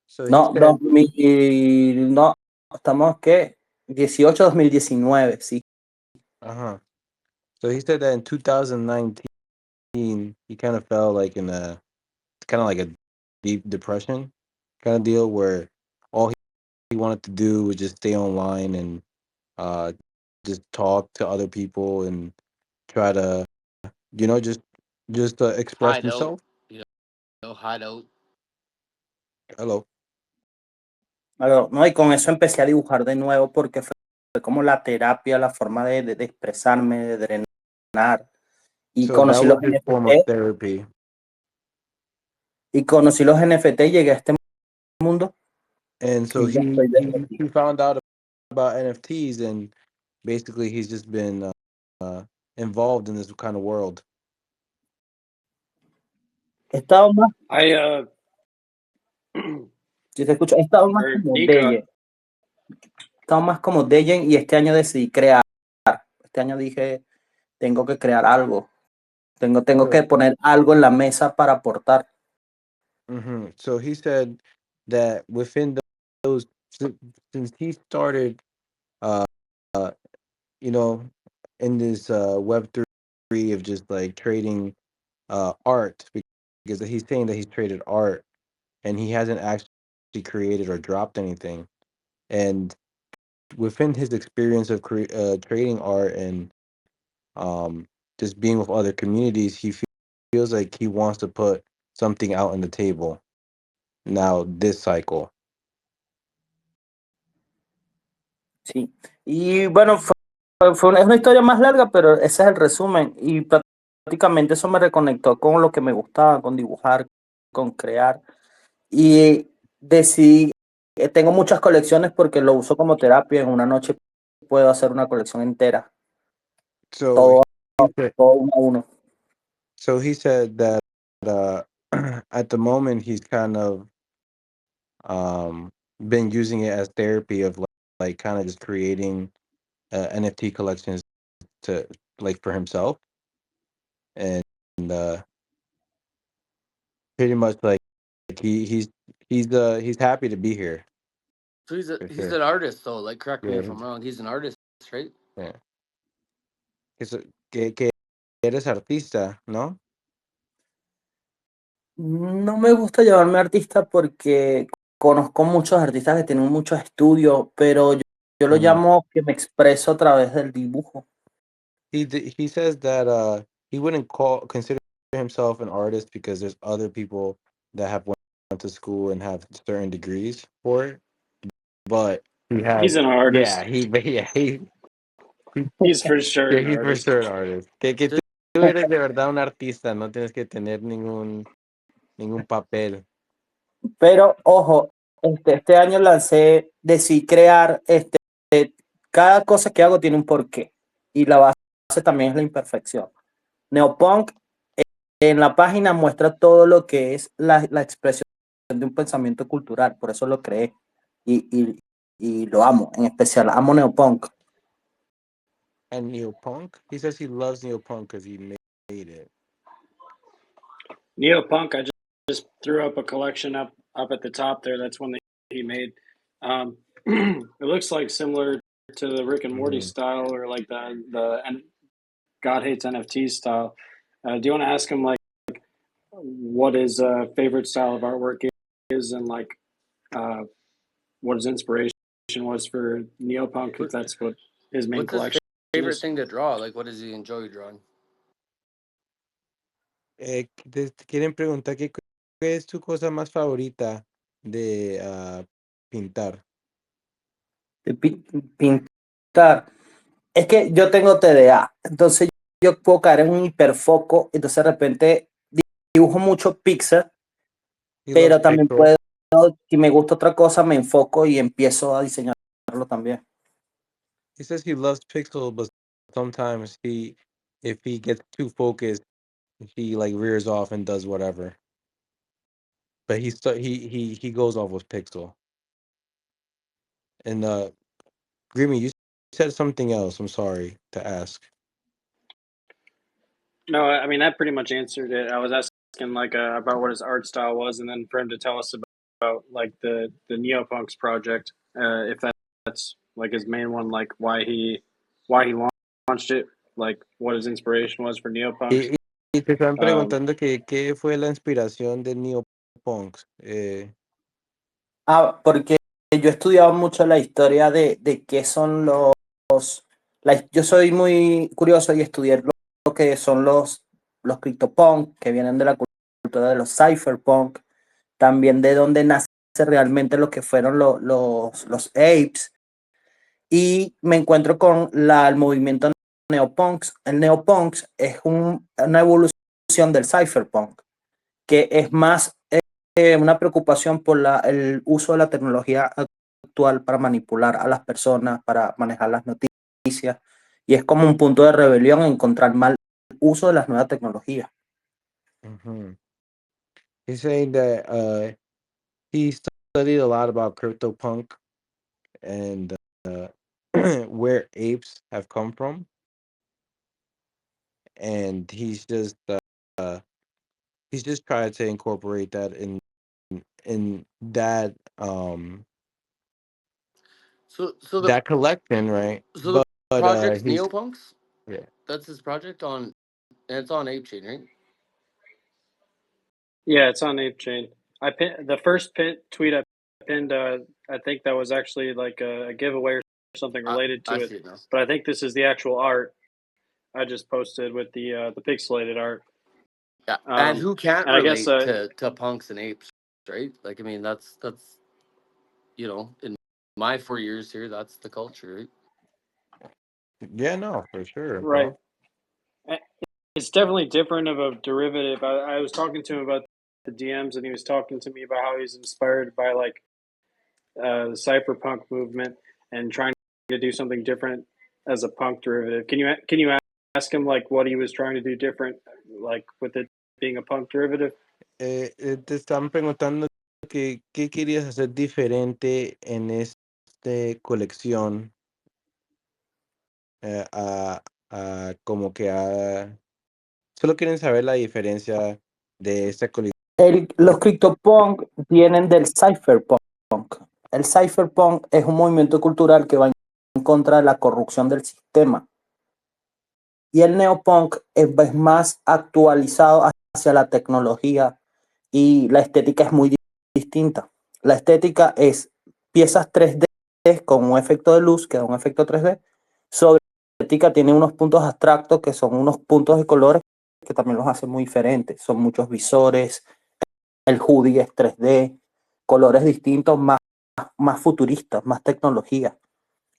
So he No, said, 2000, no, estamos que 2019, sí. uh-huh. So he said that in 2019 he kind of fell like in a kind of like a deep depression kind of deal where all he wanted to do was just stay online and uh just talk to other people and try to just express Hide out, himself. you hide out. Hello. No, y con eso empecé a dibujar de nuevo porque fue como la terapia, la forma de expresarme, de drenar. Y So that conocí los was his form of NFT, therapy. y llegué a este mundo And so y ya estoy desde aquí. he found out about NFTs, and basically he's just been involved in this kind of world. He estado más, I si te escucho, he estado más or como Nika. Dejen, he estado más como Dejen y este año decidí crear. Este año dije, tengo que crear algo, tengo que So, poner algo en la mesa para aportar. so he said that within those si- since he started, uh, uh, you know, in this Web3 of just like trading art, because he's saying that he's traded art and he hasn't actually created or dropped anything. And within his experience of trading art and um, just being with other communities, he feels like he wants to put something out on the table now this cycle. Sí. Y bueno, es una historia más larga, pero ese es el resumen. Y prácticamente eso me reconectó con lo que me gustaba, con dibujar, con crear. Y decidí, tengo muchas colecciones porque lo uso como terapia. En una noche puedo hacer una colección entera, So todo, he said, todo uno a uno. that uh, at the moment he's kind of um, been using it as therapy of like kind of just creating NFT collections to like for himself and uh, pretty much like he's happy to be here So for he's sure. an artist though. Like, correct me Yeah, if I'm wrong. He's an artist, right? yeah. Que eres artista, ¿no? No me gusta llamarme artista porque conozco muchos artistas que tienen muchos estudios, pero yo lo Mhm. llamo que me expreso a través del dibujo. He says that he wouldn't consider himself an artist because there's other people that have went to school and have certain degrees for it, but he has He's an yeah artist. he but yeah he He's for sure yeah an he's for artist. sure an artist. Que Does, tú eres de verdad un artista, no tienes que tener ningún papel. Pero ojo, este año decidí crear, cada cosa que hago tiene un porqué y la base también es la imperfección. Neopunk en la página muestra todo lo que es la expresión de un pensamiento cultural, por eso lo creé y lo amo, en especial amo Neopunk. And neopunk, he says he loves neopunk because he made it. Neopunk, I just threw up a collection up at the top there. That's one that he made. it looks like similar to the Rick and Morty Mhm. style, or like the and God Hates NFT style. Do you want to ask him like what his favorite style of artwork is, and like uh, what his inspiration was for neopunk, if that's what his main What's his collection favorite is? thing to draw? Like, what does he enjoy drawing? Te quieren preguntar qué es tu cosa más favorita de pintar. De pintar. Es que yo tengo TDA, entonces yo puedo caer en un hiperfoco, entonces de repente dibujo mucho pixel, He loves pero también pixels. puedo, si me gusta otra cosa, me enfoco y empiezo a diseñarlo también. He says he loves pixels, but sometimes if he gets too focused, he like rears off and does whatever. But he goes off with pixel. And Grimy, you said something else. I'm sorry to ask. No, I mean that pretty much answered it. I was asking like about what his art style was, and then for him to tell us about like the neopunks project, if that's like his main one, like why he launched it, like what his inspiration was for neopunks. Y te están Um, preguntando que qué fue la inspiración de neopunks. Porque yo he estudiado mucho la historia de qué son yo soy muy curioso y estudié lo que son los CryptoPunk, que vienen de la cultura de los cypherpunk, también de dónde nace realmente lo que fueron los apes, y me encuentro con el movimiento neopunks. El neopunks es una evolución del cypherpunk, que es más una preocupación por el uso de la tecnología actual para manipular a las personas, para manejar las noticias, y es como un punto de rebelión en contra el mal uso de las nuevas tecnologías. He's saying that he studied a lot about CryptoPunk and where apes have come from, and he's just trying to incorporate that in that So the that collection, right? so the project's He's Neopunks. yeah. That's his project and it's on Apechain, right? yeah, it's on Apechain. The first tweet I pinned. I think that was actually like a giveaway or something related I to it. see it now. But I think this is the actual art I just posted with the pixelated art. Yeah, and who can't And I guess relate to punks and apes, right? Like, I mean, that's in my 4 years here, that's the culture, right? Yeah, no, for sure, right. bro. It's definitely different of a derivative. I was talking to him about the DMs, and he was talking to me about how he's inspired by like the cypherpunk movement and trying to do something different as a punk derivative. Can you ask him like what he was trying to do different, like with it being a punk derivative? Te están preguntando que qué querías hacer diferente en esta colección, a como que solo quieren saber la diferencia de esta colección. Los CryptoPunk vienen del cypherpunk. El cypherpunk es un movimiento cultural que va en contra de la corrupción del sistema. Y el neopunk es más actualizado hacia la tecnología, y la estética es muy distinta. La estética es piezas 3D con un efecto de luz, que da un efecto 3D. Sobre la estética tiene unos puntos abstractos que son unos puntos de colores que también los hacen muy diferentes. Son muchos visores, el hoodie es 3D, colores distintos, más futuristas, más tecnología.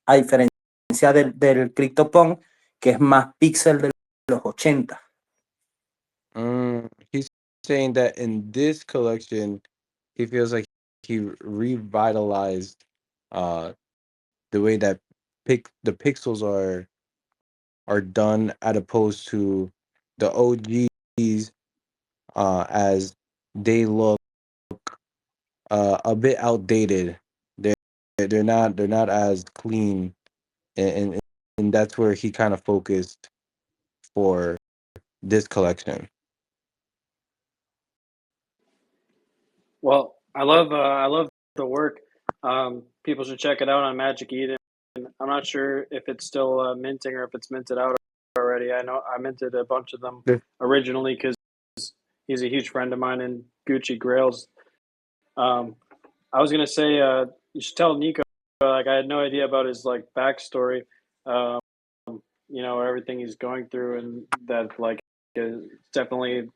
A diferencia del CryptoPunk, que es más pixel de los 80. He's saying that in this collection, he feels like he revitalized the way that the pixels are done, as opposed to the OGs, as they look a bit outdated. They're not as clean, and that's where he kind of focused for this collection. Well, I love the work. People should check it out on Magic Eden. I'm not sure if it's still minting or if it's minted out already. I know I minted a bunch of them The- originally because he's a huge friend of mine in Gucci Grails. I was gonna say you should tell Nico. Like I had no idea about his like backstory. Um, everything he's going through, and that like is definitely.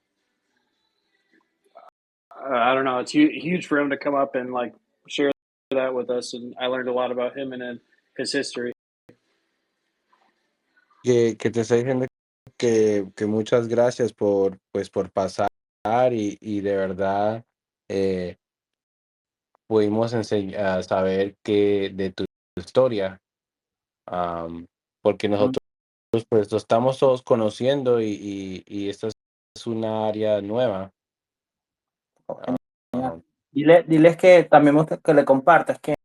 I don't know. It's huge for him to come up and like share that with us, and I learned a lot about him and his history. que te estoy diciendo que muchas gracias por pasar y de verdad eh, pudimos saber que de tu historia, porque nosotros pues lo estamos todos conociendo y esta es una área nueva. Genial. Um, Diles que también que le compartas que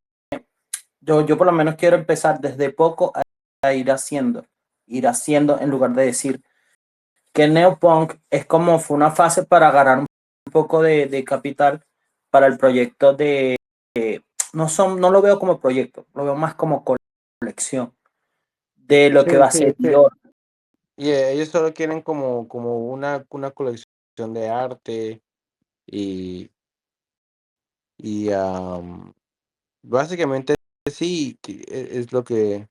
yo por lo menos quiero empezar desde poco a ir haciendo en lugar de decir que Neopunk es como fue una fase para agarrar un poco de capital para el proyecto no lo veo como proyecto, lo veo más como colección de lo sí, que va a sí, ser sí. Dior. Y ellos solo quieren como una colección de arte y, y básicamente sí, es lo que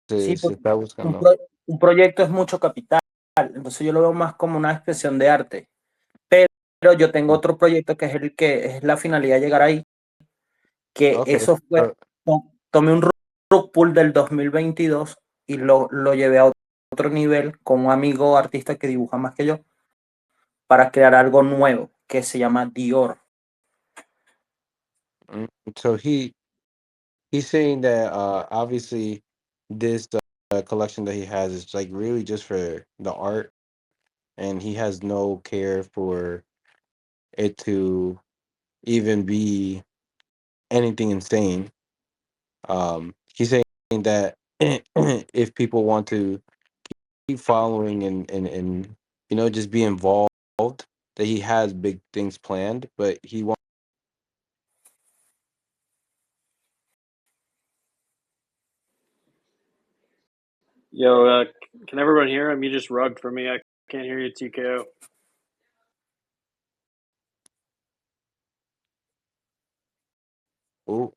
Sí, se porque está un, buscando. pro- un proyecto es mucho capital, entonces yo lo veo más como una expresión de arte. Pero yo tengo otro proyecto que es el que es la finalidad de llegar ahí, que Okay, eso fue, tomé un rug pull del 2022 y lo llevé a otro nivel con un amigo artista que dibuja más que yo para crear algo nuevo que se llama Dior. so he's saying that obviously this collection that he has is like really just for the art, and he has no care for it to even be anything insane. He's saying that if people want to keep following and just be involved, that he has big things planned, but he wants. Yo, can everyone hear him? You just rugged for me. I can't hear you, TKO. Oh,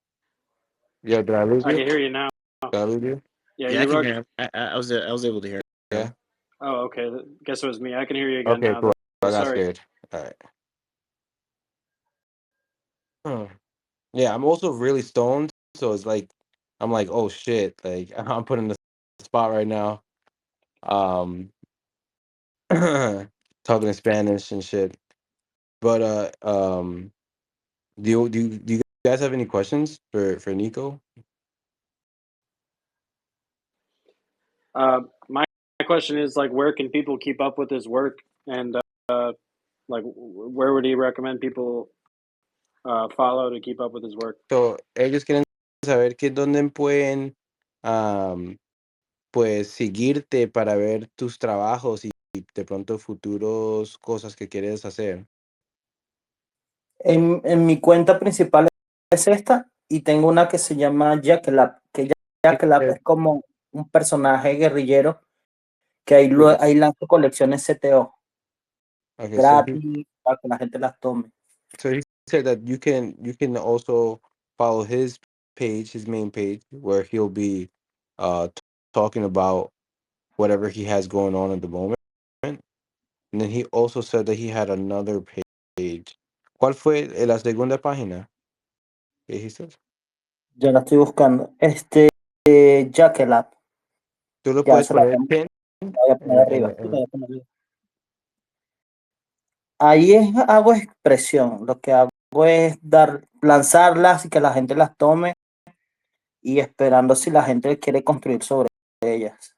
yeah, did I lose I you? can hear you now. Did I lose you? Yeah, Yeah, I you can rugged. hear him. I was able to hear Yeah. him. Oh, okay. Guess it was me. I can hear you again Okay, now, cool. though. I got Sorry. scared. All right. Yeah, I'm also really stoned, so it's like I'm like, oh shit, like I'm put in the spot right now. Um, talking in Spanish and shit. But do you guys have any questions for Nico? My question is like, where can people keep up with his work, and like, where would he recommend people follow to keep up with his work? So ellos quieren saber que dónde pueden am, pues seguirte para ver tus trabajos y de pronto futuros cosas que quieres hacer. En mi cuenta principal es esta y tengo una que se llama Jackalap, que Jackalap es como un personaje guerrillero que ahí lanzo colecciones CTO Okay, gratis para que la gente las tome. so he said that you can also follow his page, his main page, where he'll be talking about whatever he has going on at the moment. And then he also said that he had another page. ¿Cuál fue la segunda página que dijiste? Yo la estoy buscando. Jackalap, Tú lo ya puedes se la poner pin voy a poner en, arriba. Sí, la en- voy a poner arriba. Hago expresión, lo que hago es lanzarlas y que la gente las tome y esperando si la gente quiere construir sobre ellas.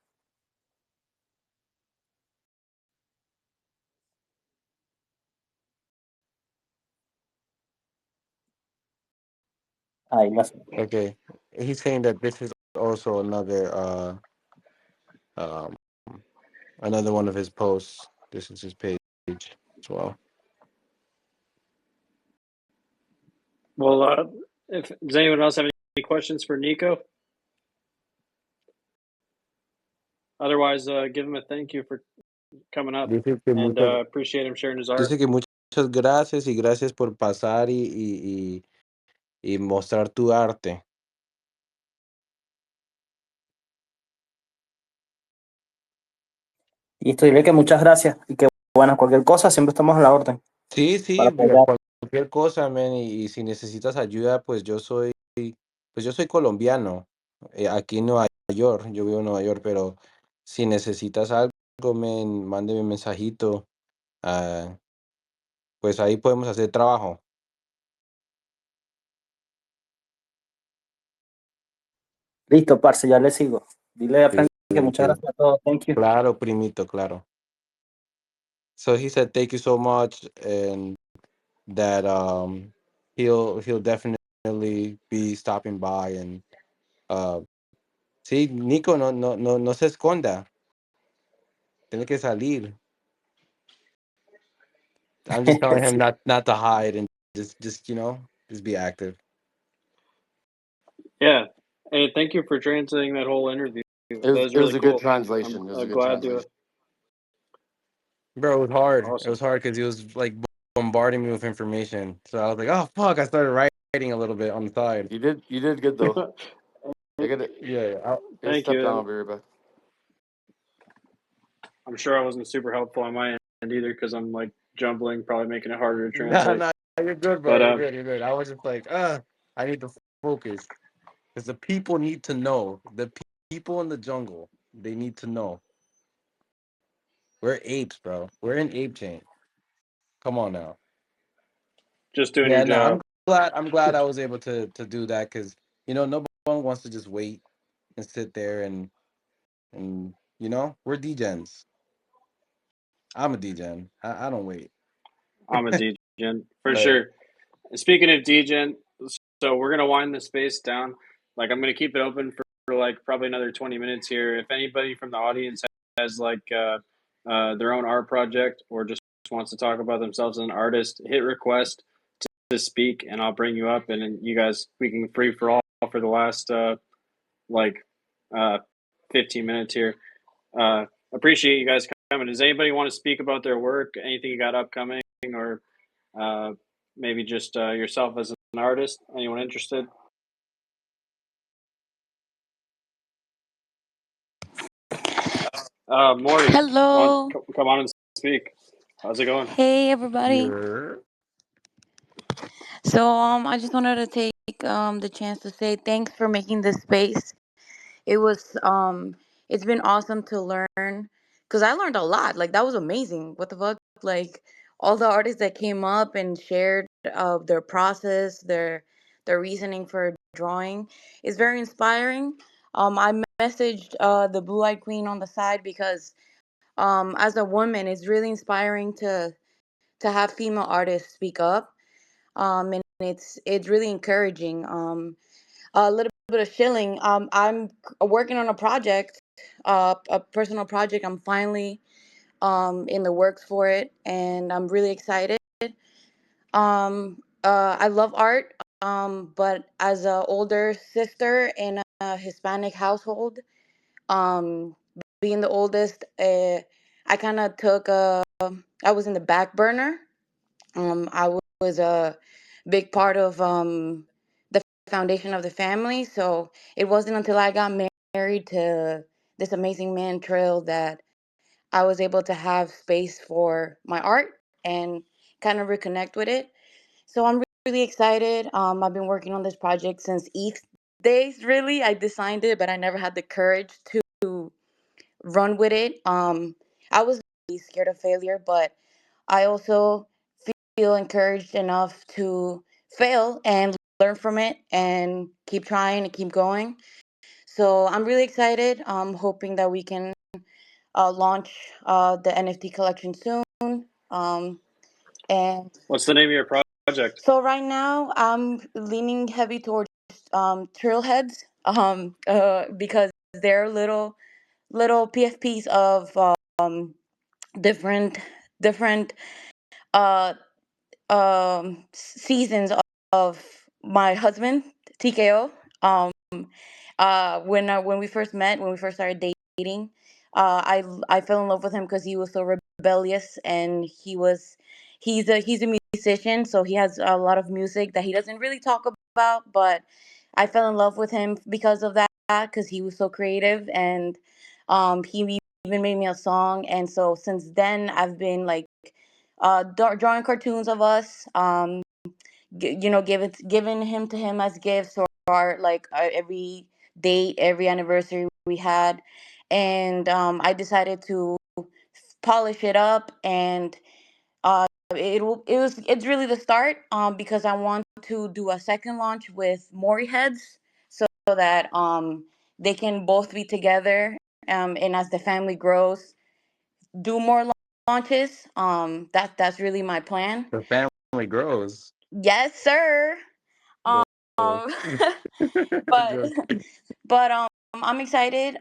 Ahí las. Okay. He's saying that this is also um another one of his posts. This is his page as well. Well, Does anyone else have any questions for Nico? Otherwise, give him a thank you for coming up, Dice que and muchas, appreciate him sharing his art. dice que muchas gracias y gracias por pasar y mostrar tu arte. Listo, dile que muchas gracias y que bueno, cualquier cosa, siempre estamos a la orden Sí, sí, para apoyar. cualquier cosa, man, y si necesitas ayuda, pues yo soy colombiano, aquí en Nueva York, yo vivo en Nueva York, pero si necesitas algo, man, mándeme un mensajito, ah, pues ahí podemos hacer trabajo. Listo, parce, ya le sigo. Dile a Frankie que Sí, muchas sí. gracias a todos. Thank you. Claro, primito, claro. So he said thank you so much, and that he'll definitely be stopping by, and uh sí, Nico, no se esconda. Tiene que salir. I'm just telling him not to hide and just just be active. Yeah. Hey, thank you for translating that whole interview. That was It was really a good cool. translation. I'm It was a good glad to. translation. Bro, it was hard. It Awesome. was hard because he was like bombarding me with information. So I was like, oh fuck! I started writing a little bit on the side. You did good though. I gotta Thank step down. you. I'll be right back. I'm sure I wasn't super helpful on my end either because I'm like jumbling, probably making it harder to No, translate. no, you're good, bro. But You're good. You're good. I was just like, I need to focus because the people need to know. The people in the jungle, they need to know. We're apes, bro. We're in ape chain. Come on now. just doing your Yeah, no, job. I'm glad I was able to do that because no one wants to just wait and sit there and we're degens. I'm a degen. I don't wait. I'm a degen for Right. sure. Speaking of degen, so we're gonna wind the space down. Like I'm gonna keep it open for like probably another 20 minutes here. If anybody from the audience has like their own art project or just wants to talk about themselves as an artist, hit request to speak, and I'll bring you up, and then you guys we can free for all for the last like uh, 15 minutes here. Uh, appreciate you guys coming. Does anybody want to speak about their work? Anything you got upcoming, or uh, maybe just yourself as an artist? Anyone interested? Morty, Hello. come on and speak. How's it going? Hey, everybody. Yeah. So, I just wanted to take the chance to say thanks for making this space. It was it's been awesome to learn because I learned a lot. Like that was amazing. What the fuck? Like all the artists that came up and shared their process, their reasoning for drawing is very inspiring. I messaged the Blue Eyed Queen on the side because as a woman, it's really inspiring to have female artists speak up. And it's really encouraging. A little bit of shilling. I'm working on a project, a personal project. I'm finally in the works for it, and I'm really excited. I love art, but as a older sister in a Hispanic household, um, being the oldest, I kind of took I was in the back burner. I was a big part of the foundation of the family. So it wasn't until I got married to this amazing man, Trill, that I was able to have space for my art and kind of reconnect with it. So I'm really excited. I've been working on this project since ETH days, really. I designed it, but I never had the courage to run with it. I was really scared of failure, but I also feel encouraged enough to fail and learn from it and keep trying and keep going. So I'm really excited. I'm hoping that we can launch the NFT collection soon. Um, and What's the name of your project? so right now I'm leaning heavy towards trailheads because they're little PFPs of different different uh seasons of my husband, TKO. When we first met, when we first started dating, I fell in love with him because he was so rebellious, and he's a musician, so he has a lot of music that he doesn't really talk about. But I fell in love with him because of that, because he was so creative, and he even made me a song. And so since then, I've been like drawing cartoons of us. Giving him to him as gifts, or like every date, every anniversary we had. And I decided to polish it up, and it's really the start, because I want to do a second launch with Maury heads, so that they can both be together, and as the family grows, do more launches. That's really my plan. The family grows. Yes, sir. Um, Oh. but I'm excited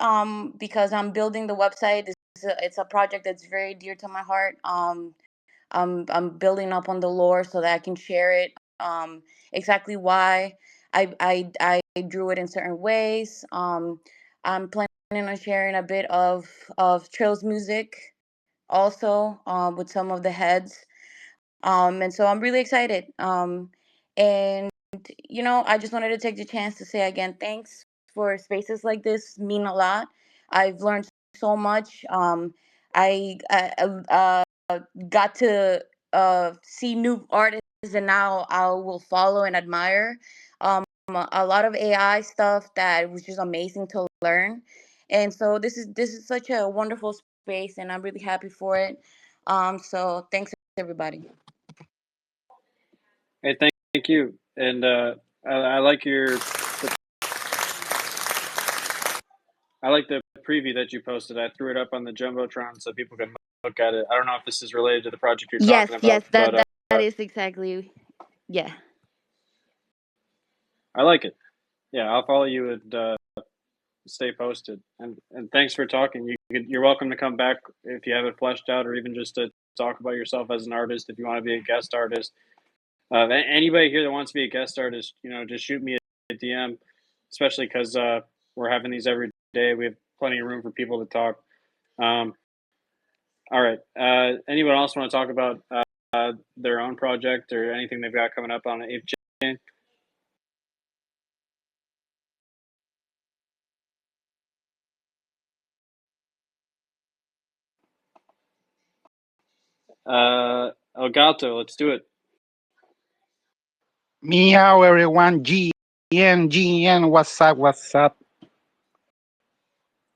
because I'm building the website. It's a project that's very dear to my heart. I'm building up on the lore so that I can share it. Exactly why I drew it in certain ways. I'm planning on sharing a bit of Trails music also, with some of the heads. And so I'm really excited. And I just wanted to take the chance to say again, thanks for spaces like this, mean a lot. I've learned so much. I got to see new artists, and now I will follow and admire a lot of AI stuff that was just amazing to learn. And so this is such a wonderful space, and I'm really happy for it. So thanks everybody. Hey, thank you. And I like I like the preview that you posted. I threw it up on the jumbotron so people can look at it. I don't know if this is related to the project you're Yes, talking yes, about, but that is exactly, yeah. I like it. Yeah, I'll follow you and stay posted. And thanks for talking. You're welcome to come back if you have it fleshed out, or even just to talk about yourself as an artist if you want to be a guest artist. Anybody here that wants to be a guest artist, just shoot me a DM, especially because we're having these every day. We have plenty of room for people to talk. Um, all right. Anyone else want to talk about their own project or anything they've got coming up on Apechain? Elgato, let's do it. Meow everyone, GN, what's up, what's up?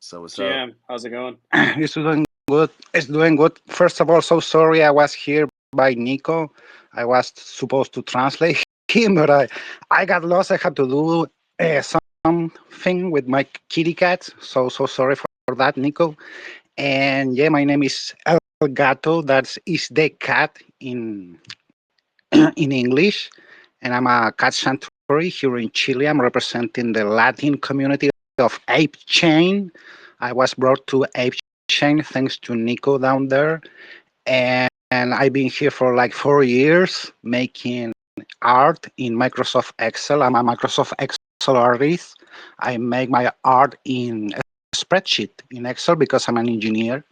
So what's up? GM, how's it going? It's doing good, it's doing good. First of all, so sorry I was here by Nico. I was supposed to translate him, but I got lost. I had to do something with my kitty cat, so sorry for that, Nico. And yeah, my name is El Gato, that is the cat in in English, and I'm a cat sanctuary here in Chile. I'm representing the Latin community of Apechain. I was brought to Apechain thanks to Nico down there, and I've been here for like 4 years making art in Microsoft Excel. I'm a Microsoft Excel artist. I make my art in a spreadsheet in Excel because I'm an engineer.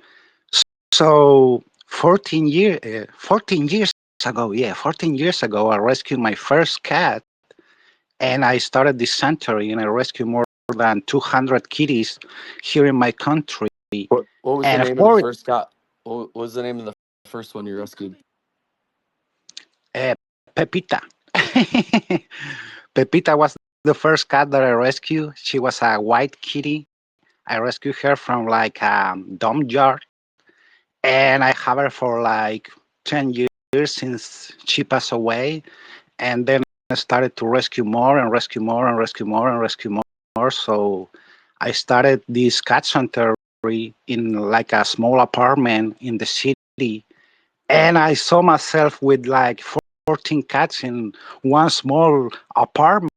So 14 years ago, yeah, 14 years ago, I rescued my first cat, and I started this sanctuary, and I rescued more than 200 kitties here in my country. What was the And name of the for first cat? What was the name of the first one you rescued? Pepita, Pepita was the first cat that I rescued. She was a white kitty. I rescued her from like a dump yard, and I have her for like 10 years since she passed away. And then I started to rescue more and rescue more and rescue more and rescue more. So I started this cat sanctuary in like a small apartment in the city, and I saw myself with like 14 cats in one small apartment.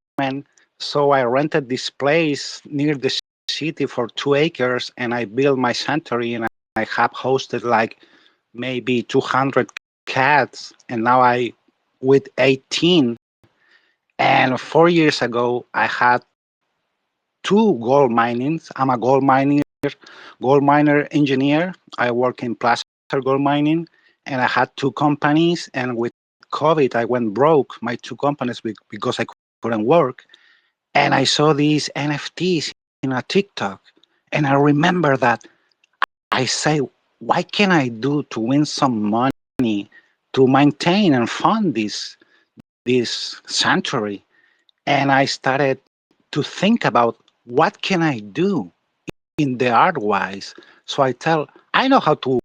So I rented this place near the city for 2 acres, and I built my sanctuary, and I have hosted like maybe 200 cats, and now I with 18. And 4 years ago, I had two gold minings. I'm a gold miner engineer. I work in placer gold mining, and I had two companies. And with COVID, I went broke. My two companies because I couldn't work. And I saw these NFTs in a TikTok, and I remember that I say, what can I do to win some money to maintain and fund this sanctuary? And I started to think about what can I do in the art wise. So I know how to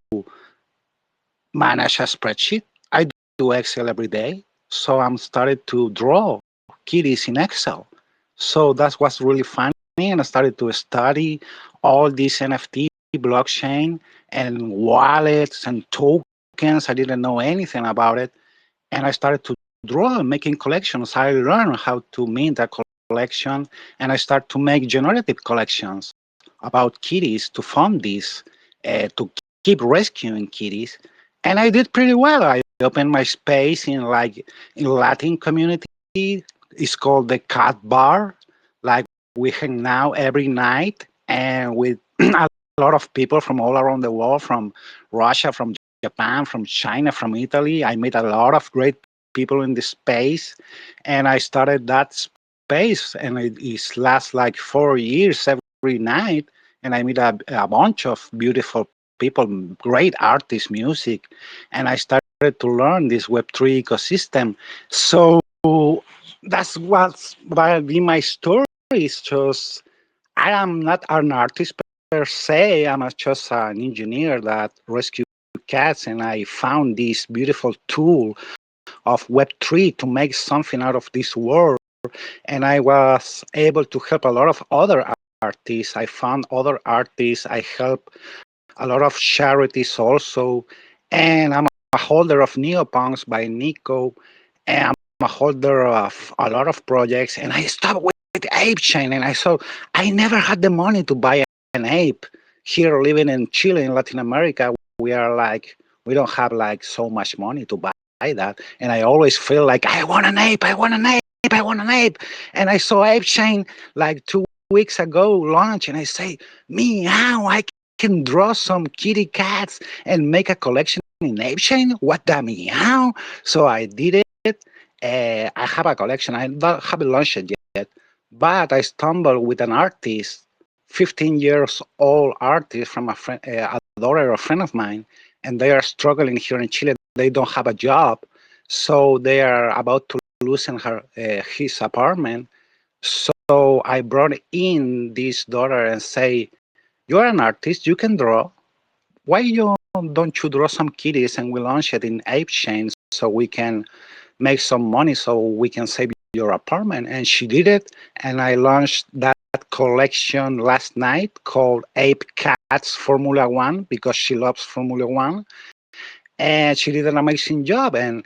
manage a spreadsheet. I do Excel every day. So I'm started to draw kitties in Excel. So that was really funny. And I started to study all these NFT blockchain and wallets and tokens. I didn't know anything about it. And I started to draw, making collections. I learned how to mint a collection, and I start to make generative collections about kitties to fund this, to keep rescuing kitties. And I did pretty well. I opened my space in Latin community. It's called the Cat Bar. Like we hang out every night, and with a lot of people from all around the world, from Russia, from Japan, from China, from Italy. I met a lot of great people in the space, and I started that space, and it lasts like 4 years every night. And I meet a bunch of beautiful people, great artists, music, and I started to learn this Web3 ecosystem. So that's what's be my story. It's just I am not an artist per se. I'm just an engineer that rescues cats, and I found this beautiful tool of Web3 to make something out of this world. And I was able to help a lot of other artists. I found other artists. I help a lot of charities also. And I'm a holder of Neopunks by Nico. And I'm a holder of a lot of projects. And I stopped with Apechain, and I saw I never had the money to buy an ape. Here living in Chile, in Latin America, we don't have like so much money to buy that. And I always feel like I want an ape, I want an ape, I want an ape. And I saw Apechain like 2 weeks ago launch, and I say, meow, I can draw some kitty cats and make a collection in Apechain. What the meow? So I did it. I have a collection. I don't haven't launched it yet, but I stumbled with an artist, 15 years old artist from a daughter, a friend of mine, and they are struggling here in Chile. They don't have a job, so they are about to lose his apartment. So I brought in this daughter and say, "You're an artist. You can draw. Why don't you draw some kitties and we launch it in Apechain so we can make some money so we can save your apartment?" And she did it, and I launched that collection last night called Ape Cats Formula One because she loves Formula One, and she did an amazing job. And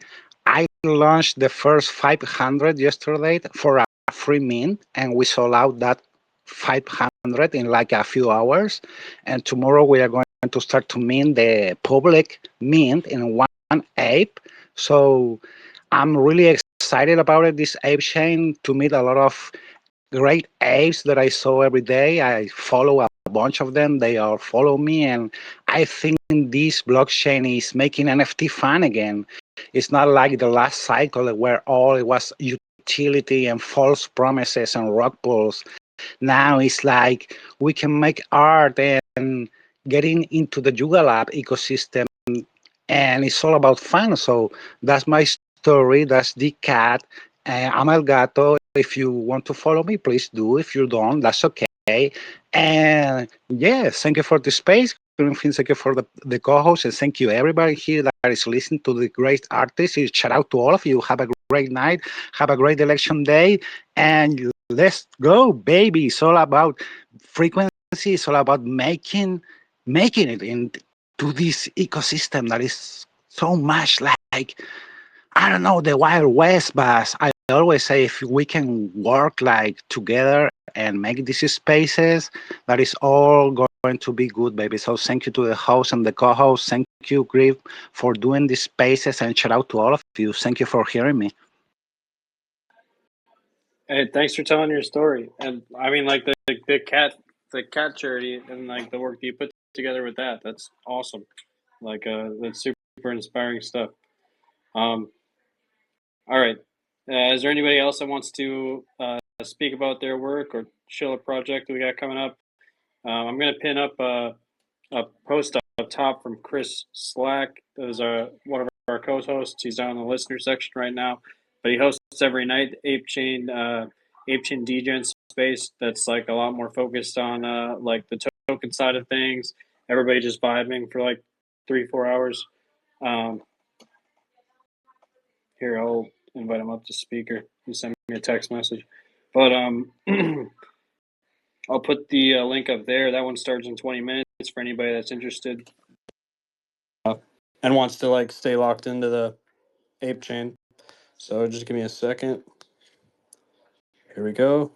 I launched the first 500 yesterday for a free mint, and we sold out that 500 in like a few hours. And tomorrow we are going to start to mint the public mint in one ape. So I'm really excited about it, this ape chain, to meet a lot of great apes that I saw every day. I follow a bunch of them. They all follow me. And I think this blockchain is making NFT fun again. It's not like the last cycle where all it was utility and false promises and rug pulls. Now it's like we can make art and getting into the Yuga Lab ecosystem, and it's all about fun. So that's my story. That's the cat. I'm El Gato. If you want to follow me, please do. If you don't, that's okay. And yeah, thank you for the space. Thank you for the co-host, and thank you everybody here that is listening to the great artists. Shout out to all of you. Have a great night. Have a great election day, and let's go, baby. It's all about frequency. It's all about making it into this ecosystem that is so much like, I don't know, the Wild West. But I always say if we can work like together and make these spaces, that is all going to be good, baby. So thank you to the host and the co-host. Thank you, Griff, for doing these spaces, and shout out to all of you. Thank you for hearing me. Hey, thanks for telling your story. And I mean, like the cat charity, and like the work that you put together with that. That's awesome. Like, that's super inspiring stuff. Um, all right. Is there anybody else that wants to speak about their work or show a project that we got coming up? I'm gonna pin up a post up top from Chris Slack. That is one of our co-hosts. He's down in the listener section right now, but he hosts every night Apechain DJ space. That's like a lot more focused on like the token side of things. Everybody just vibing for like 3-4 hours. Um, Here, I'll invite him up to speaker. He sent me a text message, but I'll put the link up there. That one starts in 20 minutes for anybody that's interested and wants to like stay locked into the ape chain. So just give me a second. Here we go.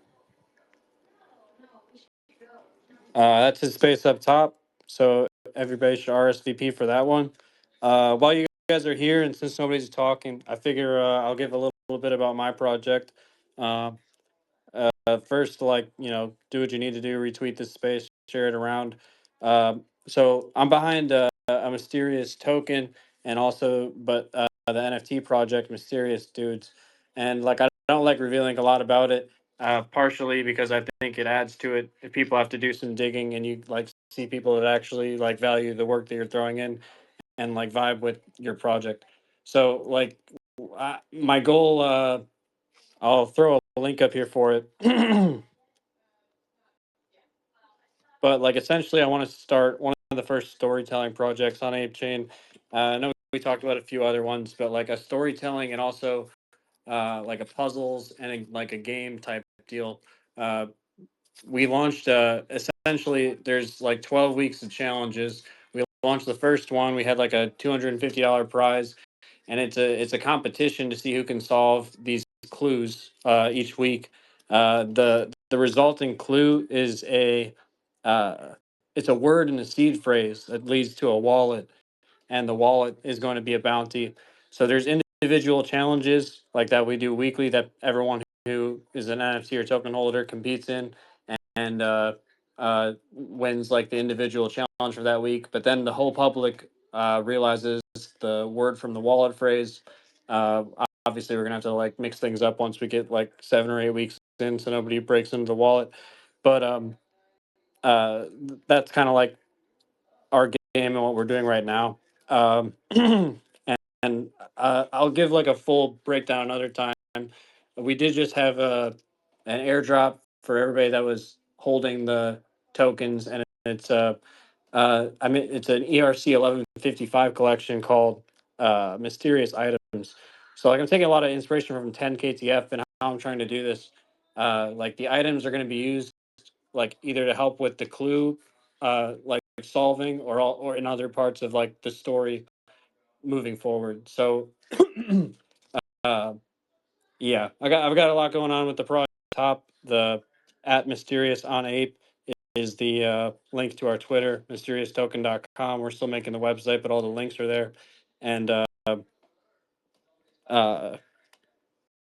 That's his space up top. So everybody should RSVP for that one. While you guys are here, and since nobody's talking, I figure I'll give a little bit about my project. Um, First, like, do what you need to do, retweet this space, share it around. So I'm behind a mysterious token, and also, but the NFT project, Mysterious Dudes, and like I don't like revealing a lot about it. Partially because I think it adds to it if people have to do some digging, and you like see people that actually like value the work that you're throwing in, and like vibe with your project. So like my goal. I'll throw a link up here for it. But like essentially, I want to start one of the first storytelling projects on Apechain. I know we talked about a few other ones, but like a storytelling and also like a puzzles and like a game type deal. Uh, we launched essentially there's like 12 weeks of challenges. We launched the first one. We had like a $250 prize, and it's a competition to see who can solve these clues each week. The resulting clue is uh, it's a word in a seed phrase that leads to a wallet, and the wallet is going to be a bounty. So there's individual challenges like that we do weekly that everyone who is an NFT or token holder competes in, and wins like the individual challenge for that week. But then the whole public realizes the word from the wallet phrase. Uh, Obviously, we're gonna have to like mix things up once we get like 7 or 8 weeks in, so nobody breaks into the wallet. But that's kind of like our game and what we're doing right now. And I'll give like a full breakdown another time. We did just have an airdrop for everybody that was holding the tokens, and it's it's an ERC 1155 collection called Mysterious Items. So like I'm taking a lot of inspiration from 10 KTF and how I'm trying to do this. Like the items are going to be used like either to help with the clue, like solving, or in other parts of like the story moving forward. So, uh, yeah, I've got a lot going on with the project. Top the at mysterious on ape is the link to our Twitter, mysteriostoken.com. We're still making the website, but all the links are there. And uh,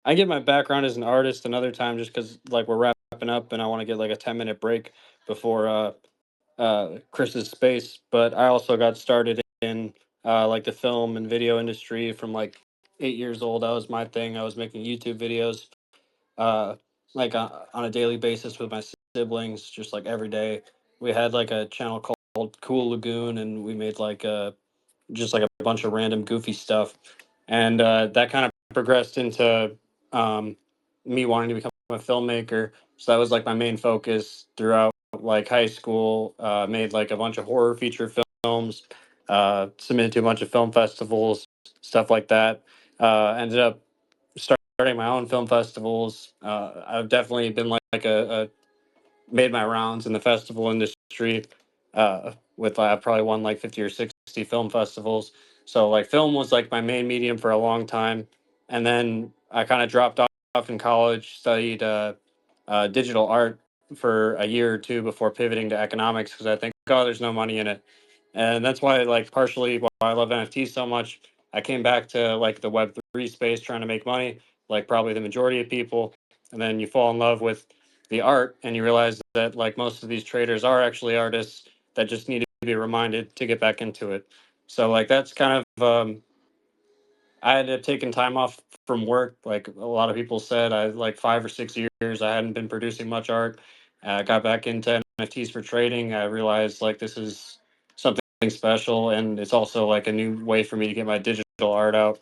I get my background as an artist another time just because like we're wrapping up and I want to get like a 10-minute break before Chris's space. But I also got started in like the film and video industry from like 8 years old. That was my thing. I was making YouTube videos uh, like on a daily basis with my siblings, just like every day. We had like a channel called Cool Lagoon, and we made like just like a bunch of random goofy stuff, and that kind of progressed into me wanting to become a filmmaker. So that was like my main focus throughout like high school. Made like a bunch of horror feature films, submitted to a bunch of film festivals, stuff like that. Ended up starting my own film festivals. I've definitely been like a made my rounds in the festival industry. With I've probably won like 50 or 60 film festivals. So like film was like my main medium for a long time, and then I kind of dropped off in college, studied digital art for a year or two before pivoting to economics because I think, oh, there's no money in it, and that's why like partially why I love NFTs so much. I came back to like the Web3 space trying to make money, like probably the majority of people, and then you fall in love with the art, and you realize that like most of these traders are actually artists that just need to be reminded to get back into it. So like that's kind of I had taken time off from work. Like a lot of people said, I like 5 or 6 years I hadn't been producing much art. Got back into NFTs for trading. I realized like this is something special, and it's also like a new way for me to get my digital art out.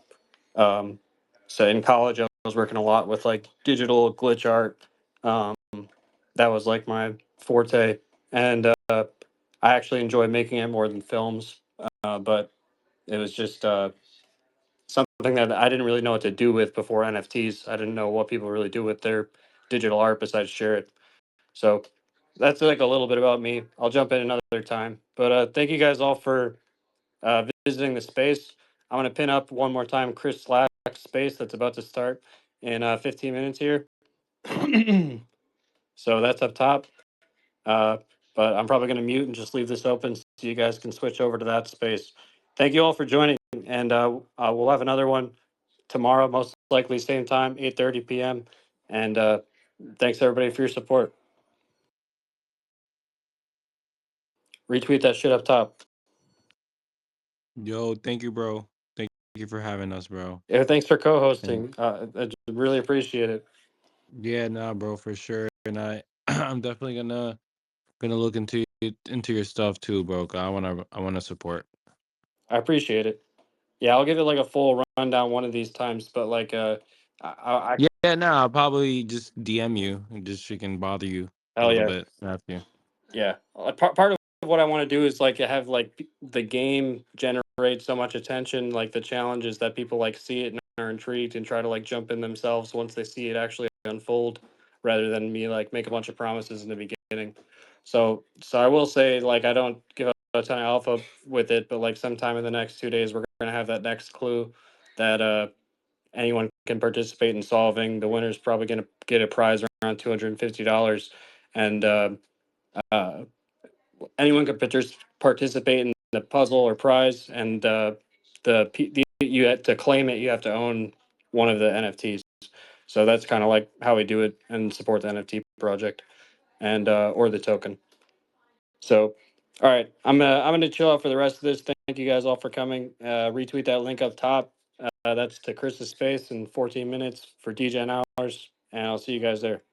Um, so in college, I was working a lot with like digital glitch art. Um, that was like my forte, and I actually enjoy making it more than films. But it was just something that I didn't really know what to do with before NFTs. I didn't know what people really do with their digital art besides share it. So that's like a little bit about me. I'll jump in another time. But thank you guys all for visiting the space. I'm going to pin up one more time Chris Slack's space that's about to start in 15 minutes here. So that's up top. Uh, but I'm probably going to mute and just leave this open so you guys can switch over to that space. Thank you all for joining. And we'll have another one tomorrow, most likely same time, 8:30 p.m. And thanks everybody for your support. Retweet that shit up top. Yo, thank you, bro. Thank you for having us, bro. Yeah, thanks for And co-hosting. I really appreciate it. yeah, nah, bro, for sure. And I'm definitely gonna look into your stuff too, bro. 'Cause I wanna support. I appreciate it. Yeah, I'll give it like a full rundown one of these times. But like, I Yeah, nah, I'll probably just DM you and just freaking bother you a hell little yeah. bit after. Yeah, part of what I want to do is like have like the game generate so much attention, like the challenges that people like see it and are intrigued and try to like jump in themselves once they see it actually unfold, rather than me like make a bunch of promises in the beginning. So I will say like I don't give a ton of alpha with it, but like sometime in the next 2 days we're gonna have that next clue that anyone can participate in solving. The winner's probably gonna get a prize around $250, and uh, anyone can participate in the puzzle or prize, and you have to claim it. You have to own one of the NFTs. So that's kind of like how we do it and support the NFT project, and or the token. So, all right, I'm gonna chill out for the rest of this. Thank you guys all for coming. Retweet that link up top. That's to Chris's space in 14 minutes for DJ Hours, and I'll see you guys there.